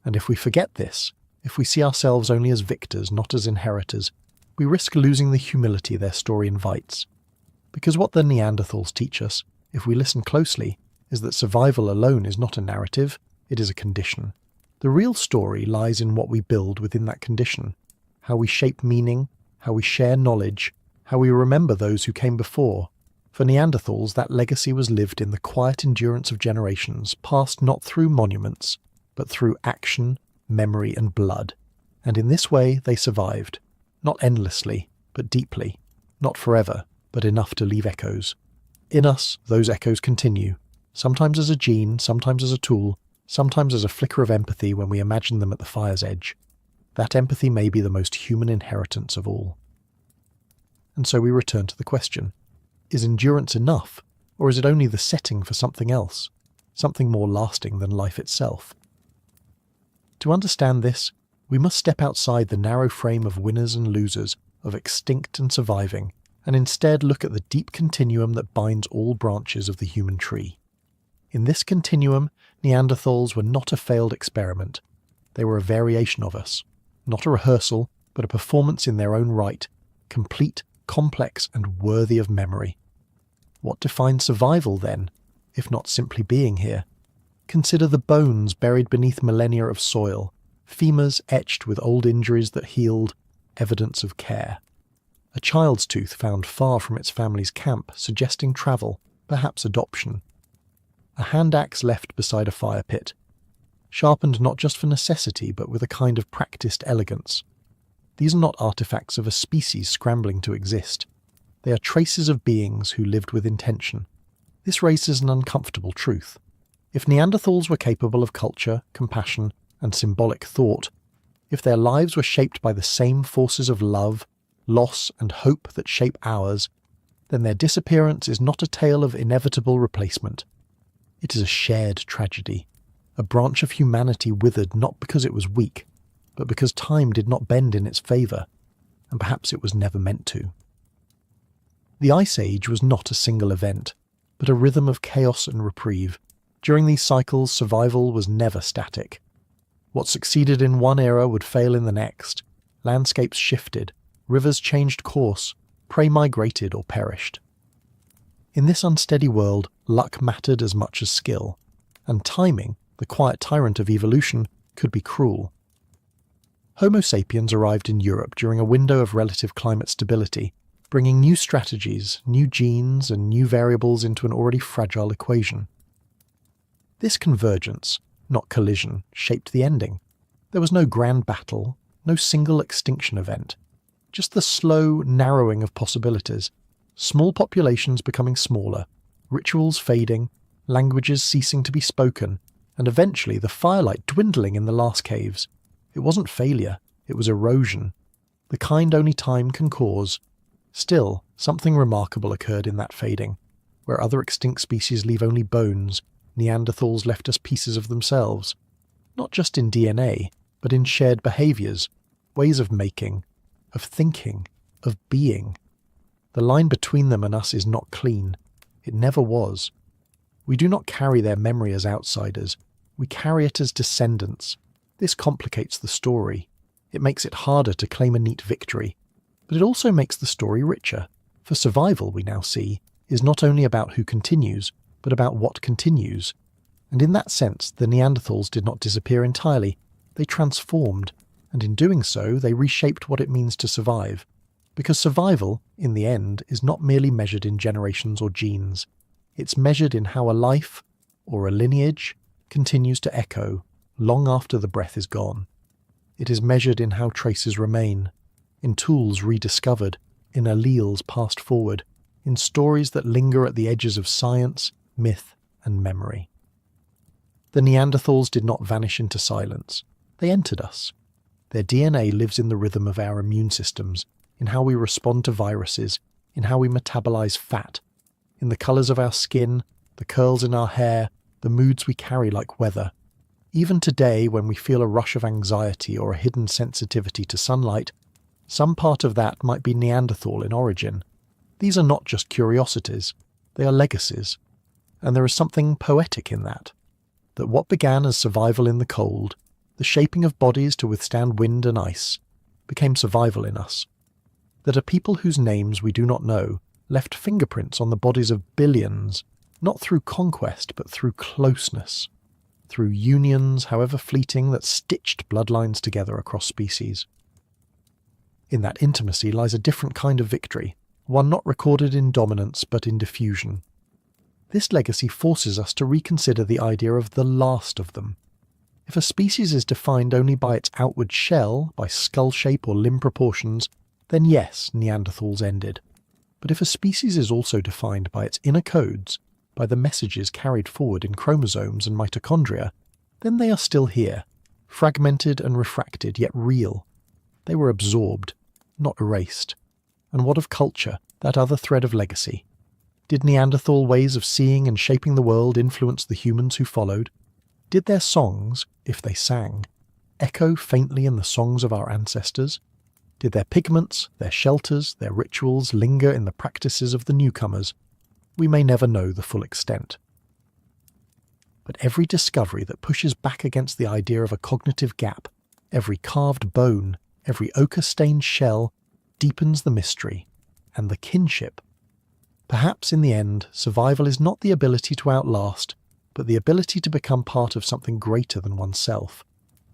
And if we forget this, if we see ourselves only as victors, not as inheritors, we risk losing the humility their story invites. Because what the Neanderthals teach us, if we listen closely, is that survival alone is not a narrative, it is a condition. The real story lies in what we build within that condition, how we shape meaning, how we share knowledge, how we remember those who came before. For Neanderthals, that legacy was lived in the quiet endurance of generations, passed not through monuments, but through action, memory and blood. And in this way they survived, not endlessly, but deeply, not forever, but enough to leave echoes. In us, those echoes continue, sometimes as a gene, sometimes as a tool, sometimes as a flicker of empathy when we imagine them at the fire's edge. That empathy may be the most human inheritance of all. And so we return to the question, is endurance enough, or is it only the setting for something else, something more lasting than life itself? To understand this, we must step outside the narrow frame of winners and losers, of extinct and surviving, and instead look at the deep continuum that binds all branches of the human tree. In this continuum, Neanderthals were not a failed experiment. They were a variation of us, not a rehearsal, but a performance in their own right, complete, complex, and worthy of memory. What defines survival, then, if not simply being here? Consider the bones buried beneath millennia of soil, femurs etched with old injuries that healed, evidence of care. A child's tooth found far from its family's camp, suggesting travel, perhaps adoption. A hand axe left beside a fire pit, sharpened not just for necessity but with a kind of practiced elegance. These are not artifacts of a species scrambling to exist. They are traces of beings who lived with intention. This raises an uncomfortable truth. If Neanderthals were capable of culture, compassion, and symbolic thought, if their lives were shaped by the same forces of love, loss, and hope that shape ours, then their disappearance is not a tale of inevitable replacement. It is a shared tragedy, a branch of humanity withered not because it was weak, but because time did not bend in its favour, and perhaps it was never meant to. The Ice Age was not a single event, but a rhythm of chaos and reprieve. During these cycles, survival was never static. What succeeded in one era would fail in the next. Landscapes shifted, rivers changed course, prey migrated or perished. In this unsteady world, luck mattered as much as skill, and timing, the quiet tyrant of evolution, could be cruel. Homo sapiens arrived in Europe during a window of relative climate stability, bringing new strategies, new genes, and new variables into an already fragile equation. This convergence, not collision, shaped the ending. There was no grand battle, no single extinction event, just the slow narrowing of possibilities, small populations becoming smaller, rituals fading, languages ceasing to be spoken, and eventually the firelight dwindling in the last caves. It wasn't failure, it was erosion, the kind only time can cause. Still, something remarkable occurred in that fading. Where other extinct species leave only bones, Neanderthals left us pieces of themselves. Not just in DNA, but in shared behaviours, ways of making, of thinking, of being. The line between them and us is not clean. It never was. We do not carry their memory as outsiders. We carry it as descendants. This complicates the story. It makes it harder to claim a neat victory. But it also makes the story richer, for survival, we now see, is not only about who continues, but about what continues. And in that sense, the Neanderthals did not disappear entirely. They transformed, and in doing so, they reshaped what it means to survive. Because survival, in the end, is not merely measured in generations or genes. It's measured in how a life, or a lineage, continues to echo, long after the breath is gone. It is measured in how traces remain, in tools rediscovered, in alleles passed forward, in stories that linger at the edges of science, myth, and memory. The Neanderthals did not vanish into silence. They entered us. Their DNA lives in the rhythm of our immune systems, in how we respond to viruses, in how we metabolize fat, in the colours of our skin, the curls in our hair, the moods we carry like weather. Even today, when we feel a rush of anxiety or a hidden sensitivity to sunlight, some part of that might be Neanderthal in origin. These are not just curiosities, they are legacies. And there is something poetic in that. That what began as survival in the cold, the shaping of bodies to withstand wind and ice, became survival in us. That a people whose names we do not know left fingerprints on the bodies of billions, not through conquest but through closeness, through unions, however fleeting, that stitched bloodlines together across species. In that intimacy lies a different kind of victory, one not recorded in dominance but in diffusion. This legacy forces us to reconsider the idea of the last of them. If a species is defined only by its outward shell, by skull shape or limb proportions, then yes, Neanderthals ended. But if a species is also defined by its inner codes, by the messages carried forward in chromosomes and mitochondria, then they are still here, fragmented and refracted, yet real. They were absorbed, not erased. And what of culture, that other thread of legacy? Did Neanderthal ways of seeing and shaping the world influence the humans who followed? Did their songs, if they sang, echo faintly in the songs of our ancestors? Did their pigments, their shelters, their rituals linger in the practices of the newcomers? We may never know the full extent. But every discovery that pushes back against the idea of a cognitive gap, every carved bone, every ochre-stained shell, deepens the mystery and the kinship. Perhaps in the end, survival is not the ability to outlast, but the ability to become part of something greater than oneself,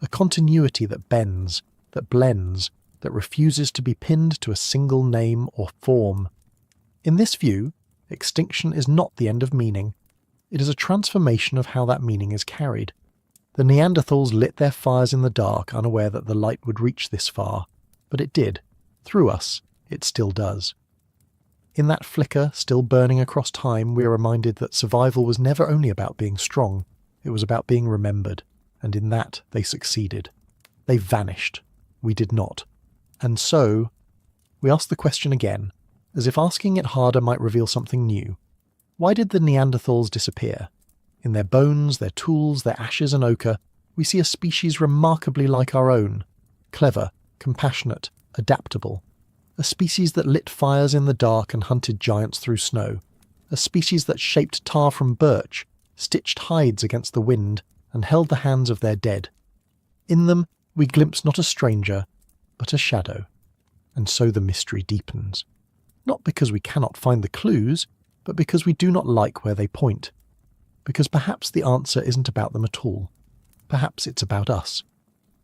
a continuity that bends, that blends, that refuses to be pinned to a single name or form. In this view, extinction is not the end of meaning. It is a transformation of how that meaning is carried. The Neanderthals lit their fires in the dark, unaware that the light would reach this far, but it did. Through us, it still does. In that flicker, still burning across time, we are reminded that survival was never only about being strong, it was about being remembered, and in that they succeeded. They vanished. We did not. And so, we ask the question again, as if asking it harder might reveal something new. Why did the Neanderthals disappear? In their bones, their tools, their ashes and ochre, we see a species remarkably like our own, clever, compassionate, adaptable. A species that lit fires in the dark and hunted giants through snow. A species that shaped tar from birch, stitched hides against the wind, and held the hands of their dead. In them, we glimpse not a stranger, but a shadow. And so the mystery deepens. Not because we cannot find the clues, but because we do not like where they point. Because perhaps the answer isn't about them at all. Perhaps it's about us.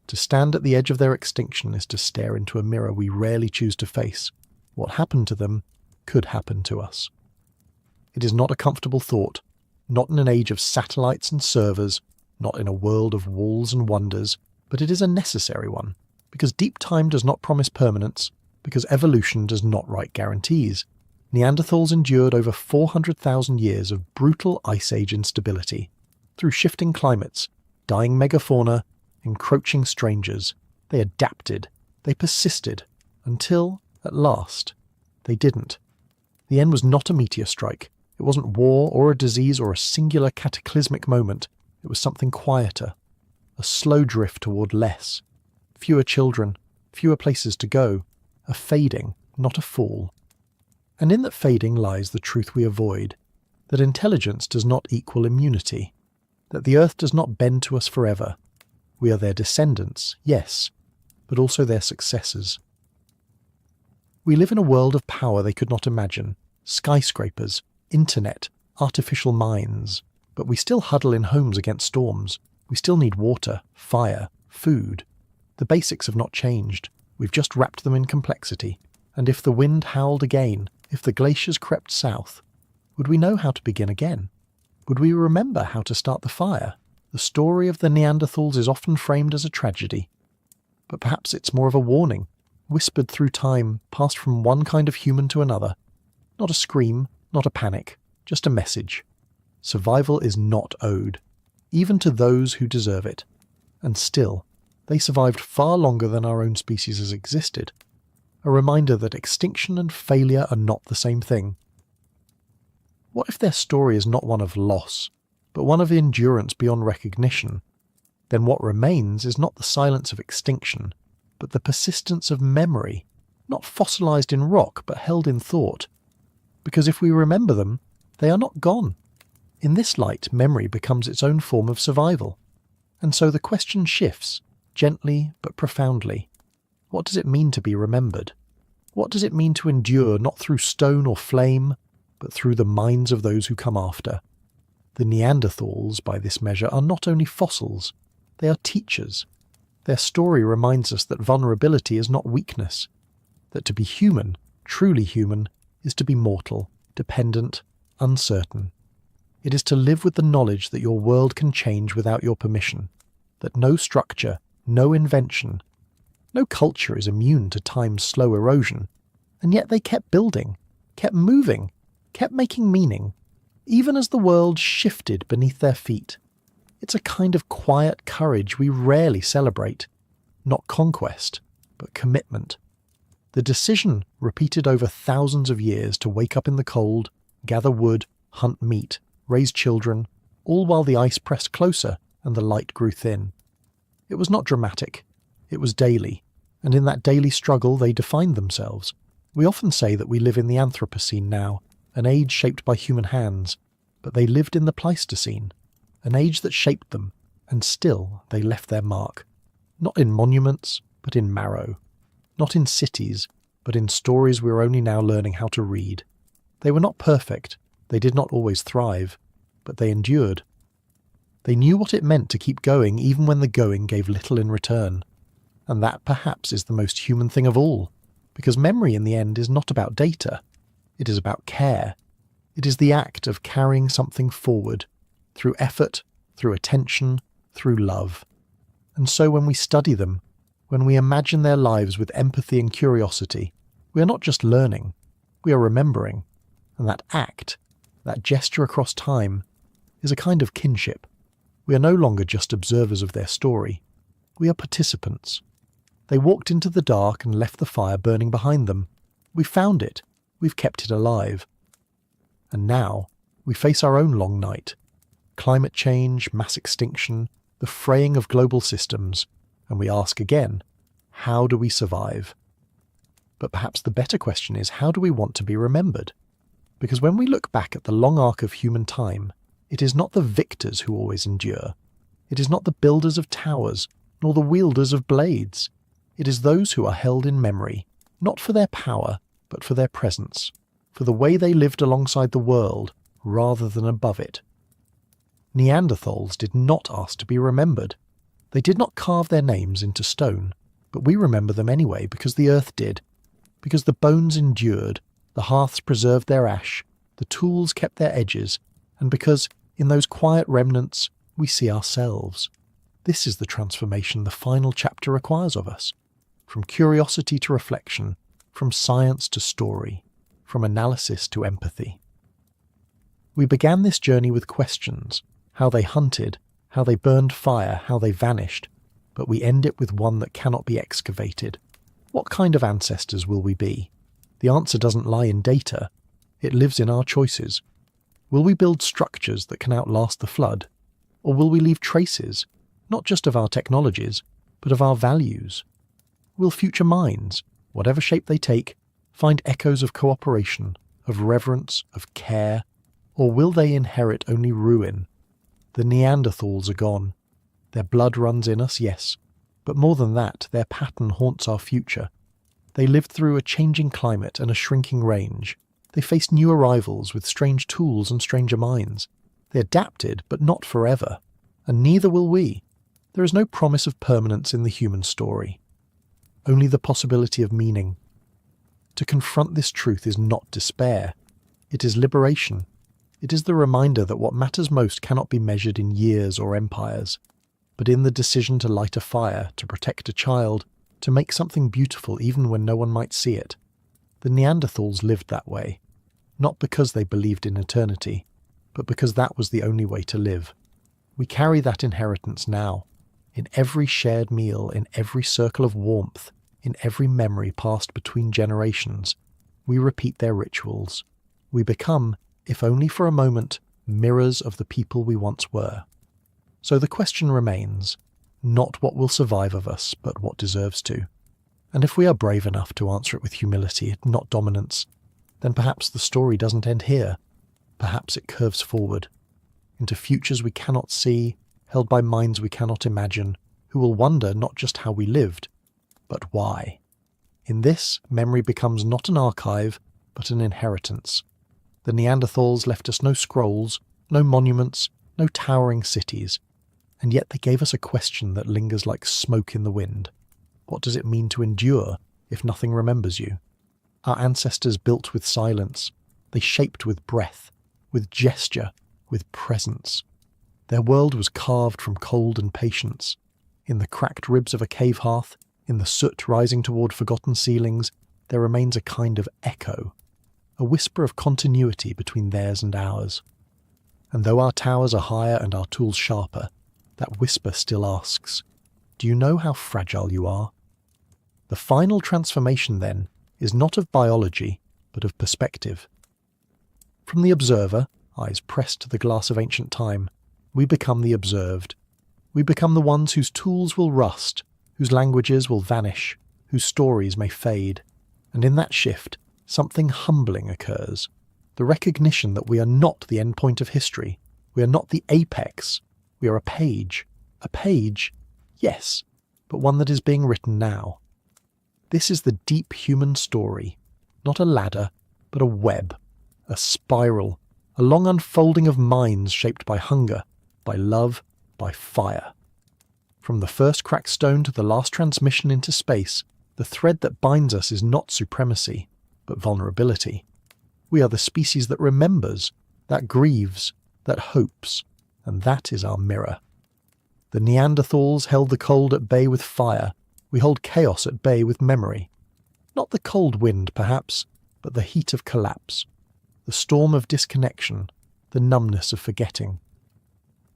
To stand at the edge of their extinction is to stare into a mirror we rarely choose to face. What happened to them could happen to us. It is not a comfortable thought, not in an age of satellites and servers, not in a world of walls and wonders, but it is a necessary one, because deep time does not promise permanence, because evolution does not write guarantees. Neanderthals endured over 400,000 years of brutal ice age instability. Through shifting climates, dying megafauna, encroaching strangers, they adapted, they persisted, until, at last, they didn't. The end was not a meteor strike. It wasn't war or a disease or a singular cataclysmic moment. It was something quieter. A slow drift toward less. Fewer children, fewer places to go. A fading, not a fall. And in that fading lies the truth we avoid, that intelligence does not equal immunity, that the earth does not bend to us forever. We are their descendants, yes, but also their successors. We live in a world of power they could not imagine, skyscrapers, internet, artificial minds, but we still huddle in homes against storms. We still need water, fire, food. The basics have not changed. We've just wrapped them in complexity. And if the wind howled again, if the glaciers crept south, would we know how to begin again? Would we remember how to start the fire? The story of the Neanderthals is often framed as a tragedy. But perhaps it's more of a warning, whispered through time, passed from one kind of human to another. Not a scream, not a panic, just a message. Survival is not owed, even to those who deserve it. And still, they survived far longer than our own species has existed. A reminder that extinction and failure are not the same thing. What if their story is not one of loss, but one of endurance beyond recognition? Then what remains is not the silence of extinction, but the persistence of memory, not fossilized in rock, but held in thought. Because if we remember them, they are not gone. In this light, memory becomes its own form of survival. And so the question shifts, gently but profoundly. What does it mean to be remembered? What does it mean to endure not through stone or flame, but through the minds of those who come after? The Neanderthals, by this measure, are not only fossils, they are teachers. Their story reminds us that vulnerability is not weakness, that to be human, truly human, is to be mortal, dependent, uncertain. It is to live with the knowledge that your world can change without your permission, that no structure, no invention, no culture is immune to time's slow erosion, and yet they kept building, kept moving, kept making meaning, even as the world shifted beneath their feet. It's a kind of quiet courage we rarely celebrate, not conquest, but commitment. The decision, repeated over thousands of years, to wake up in the cold, gather wood, hunt meat, raise children, all while the ice pressed closer and the light grew thin. It was not dramatic. It was daily, and in that daily struggle they defined themselves. We often say that we live in the Anthropocene now, an age shaped by human hands, but they lived in the Pleistocene, an age that shaped them, and still they left their mark. Not in monuments, but in marrow. Not in cities, but in stories we're only now learning how to read. They were not perfect, they did not always thrive, but they endured. They knew what it meant to keep going even when the going gave little in return. And that perhaps is the most human thing of all, because memory in the end is not about data. It is about care. It is the act of carrying something forward, through effort, through attention, through love. And so when we study them, when we imagine their lives with empathy and curiosity, we are not just learning, we are remembering. And that act, that gesture across time, is a kind of kinship. We are no longer just observers of their story. We are participants. They walked into the dark and left the fire burning behind them. We found it. We've kept it alive. And now we face our own long night, climate change, mass extinction, the fraying of global systems, and we ask again, how do we survive? But perhaps the better question is, how do we want to be remembered? Because when we look back at the long arc of human time, it is not the victors who always endure. It is not the builders of towers, nor the wielders of blades. It is those who are held in memory, not for their power, but for their presence, for the way they lived alongside the world, rather than above it. Neanderthals did not ask to be remembered. They did not carve their names into stone, but we remember them anyway because the earth did, because the bones endured, the hearths preserved their ash, the tools kept their edges, and because, in those quiet remnants, we see ourselves. This is the transformation the final chapter requires of us. From curiosity to reflection, from science to story, from analysis to empathy. We began this journey with questions, how they hunted, how they burned fire, how they vanished, but we end it with one that cannot be excavated. What kind of ancestors will we be? The answer doesn't lie in data, it lives in our choices. Will we build structures that can outlast the flood? Or will we leave traces, not just of our technologies, but of our values? Will future minds, whatever shape they take, find echoes of cooperation, of reverence, of care, or will they inherit only ruin? The Neanderthals are gone. Their blood runs in us, yes, but more than that, their pattern haunts our future. They lived through a changing climate and a shrinking range. They faced new arrivals with strange tools and stranger minds. They adapted, but not forever, and neither will we. There is no promise of permanence in the human story, only the possibility of meaning. To confront this truth is not despair, it is liberation. It is the reminder that what matters most cannot be measured in years or empires, but in the decision to light a fire, to protect a child, to make something beautiful even when no one might see it. The Neanderthals lived that way, not because they believed in eternity, but because that was the only way to live. We carry that inheritance now, in every shared meal, in every circle of warmth, in every memory passed between generations. We repeat their rituals. We become, if only for a moment, mirrors of the people we once were. So the question remains, not what will survive of us, but what deserves to. And if we are brave enough to answer it with humility, not dominance, then perhaps the story doesn't end here. Perhaps it curves forward, into futures we cannot see, held by minds we cannot imagine, who will wonder not just how we lived, but why. In this, memory becomes not an archive, but an inheritance. The Neanderthals left us no scrolls, no monuments, no towering cities, and yet they gave us a question that lingers like smoke in the wind. What does it mean to endure if nothing remembers you? Our ancestors built with silence. They shaped with breath, with gesture, with presence. Their world was carved from cold and patience. In the cracked ribs of a cave hearth, in the soot rising toward forgotten ceilings, there remains a kind of echo, a whisper of continuity between theirs and ours. And though our towers are higher and our tools sharper, that whisper still asks, do you know how fragile you are? The final transformation, then, is not of biology, but of perspective. From the observer, eyes pressed to the glass of ancient time, we become the observed. We become the ones whose tools will rust, whose languages will vanish, whose stories may fade. And in that shift, something humbling occurs. The recognition that we are not the end point of history. We are not the apex. We are a page. A page, yes, but one that is being written now. This is the deep human story, not a ladder, but a web, a spiral, a long unfolding of minds shaped by hunger, by love, by fire. From the first cracked stone to the last transmission into space, the thread that binds us is not supremacy, but vulnerability. We are the species that remembers, that grieves, that hopes, and that is our mirror. The Neanderthals held the cold at bay with fire. We hold chaos at bay with memory. Not the cold wind, perhaps, but the heat of collapse, the storm of disconnection, the numbness of forgetting.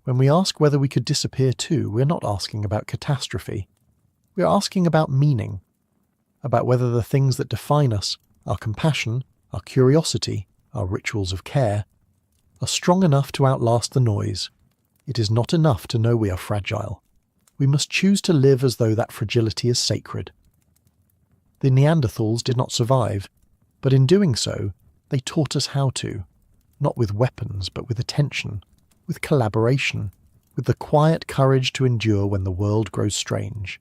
When we ask whether we could disappear too, we're not asking about catastrophe. We're asking about meaning, about whether the things that define us, our compassion, our curiosity, our rituals of care, are strong enough to outlast the noise, It is not enough to know we are fragile. We must choose to live as though that fragility is sacred. The Neanderthals did not survive, but in doing so, they taught us how to, not with weapons, but with attention, with collaboration, with the quiet courage to endure when the world grows strange.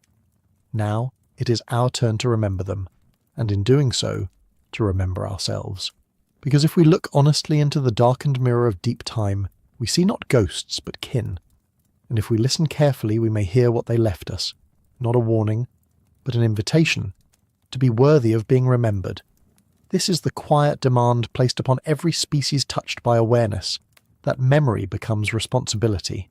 Now it is our turn to remember them, and in doing so, to remember ourselves. Because if we look honestly into the darkened mirror of deep time, we see not ghosts but kin. And if we listen carefully, we may hear what they left us, not a warning, but an invitation to be worthy of being remembered. This is the quiet demand placed upon every species touched by awareness, that memory becomes responsibility.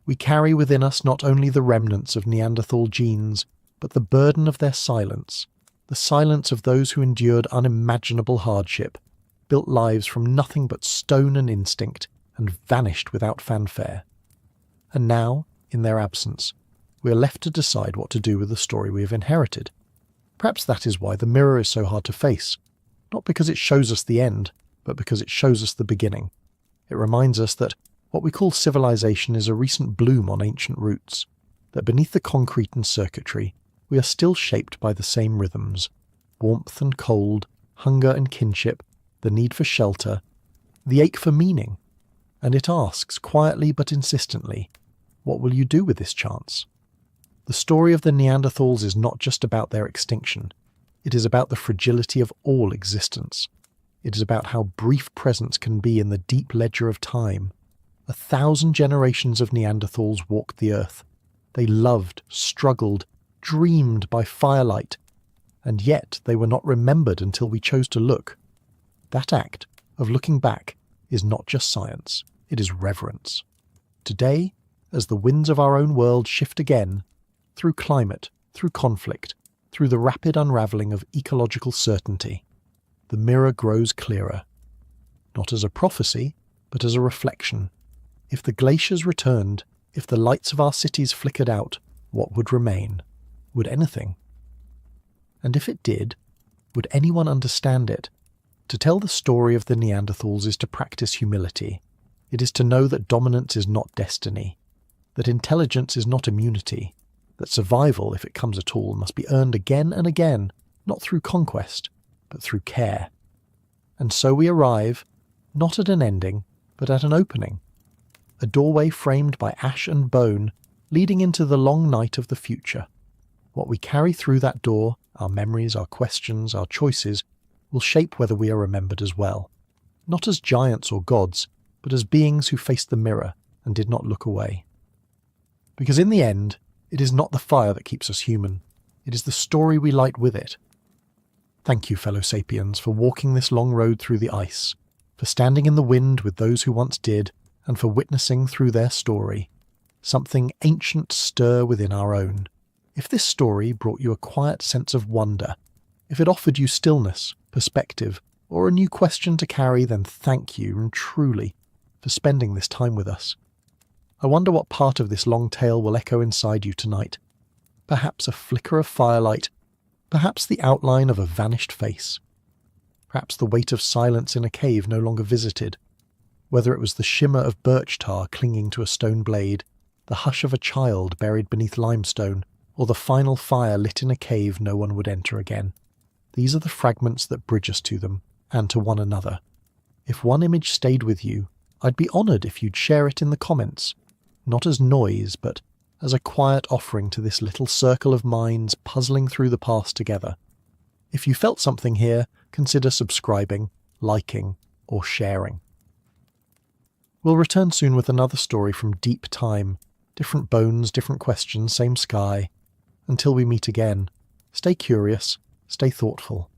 We carry within us not only the remnants of Neanderthal genes, but the burden of their silence, the silence of those who endured unimaginable hardship, built lives from nothing but stone and instinct, and vanished without fanfare. And now, in their absence, we are left to decide what to do with the story we have inherited. Perhaps that is why the mirror is so hard to face, not because it shows us the end, but because it shows us the beginning. It reminds us that what we call civilization is a recent bloom on ancient roots, that beneath the concrete and circuitry, we are still shaped by the same rhythms: warmth and cold, hunger and kinship, the need for shelter, the ache for meaning. And it asks, quietly but insistently, what will you do with this chance? The story of the Neanderthals is not just about their extinction. It is about the fragility of all existence. It is about how brief presence can be in the deep ledger of time. 1,000 generations of Neanderthals walked the earth. They loved, struggled, dreamed by firelight, and yet they were not remembered until we chose to look. That act of looking back is not just science, it is reverence. Today, as the winds of our own world shift again, through climate, through conflict, through the rapid unravelling of ecological certainty, the mirror grows clearer. Not as a prophecy, but as a reflection. If the glaciers returned, if the lights of our cities flickered out, what would remain? Would anything? And if it did, would anyone understand it? To tell the story of the Neanderthals is to practice humility. It is to know that dominance is not destiny, that intelligence is not immunity, that survival, if it comes at all, must be earned again and again, not through conquest, but through care. And so we arrive, not at an ending, but at an opening. A doorway framed by ash and bone, leading into the long night of the future. What we carry through that door, our memories, our questions, our choices, will shape whether we are remembered as well. Not as giants or gods, but as beings who faced the mirror and did not look away. Because in the end, it is not the fire that keeps us human. It is the story we light with it. Thank you, fellow sapiens, for walking this long road through the ice, for standing in the wind with those who once did, and for witnessing through their story something ancient stir within our own. If this story brought you a quiet sense of wonder, if it offered you stillness, perspective, or a new question to carry, then thank you, and truly, for spending this time with us. I wonder what part of this long tale will echo inside you tonight. Perhaps a flicker of firelight, perhaps the outline of a vanished face, perhaps the weight of silence in a cave no longer visited, whether it was the shimmer of birch tar clinging to a stone blade, the hush of a child buried beneath limestone, or the final fire lit in a cave no one would enter again. These are the fragments that bridge us to them, and to one another. If one image stayed with you, I'd be honoured if you'd share it in the comments, not as noise, but as a quiet offering to this little circle of minds puzzling through the past together. If you felt something here, consider subscribing, liking, or sharing. We'll return soon with another story from deep time. Different bones, different questions, same sky. Until we meet again, stay curious, stay thoughtful,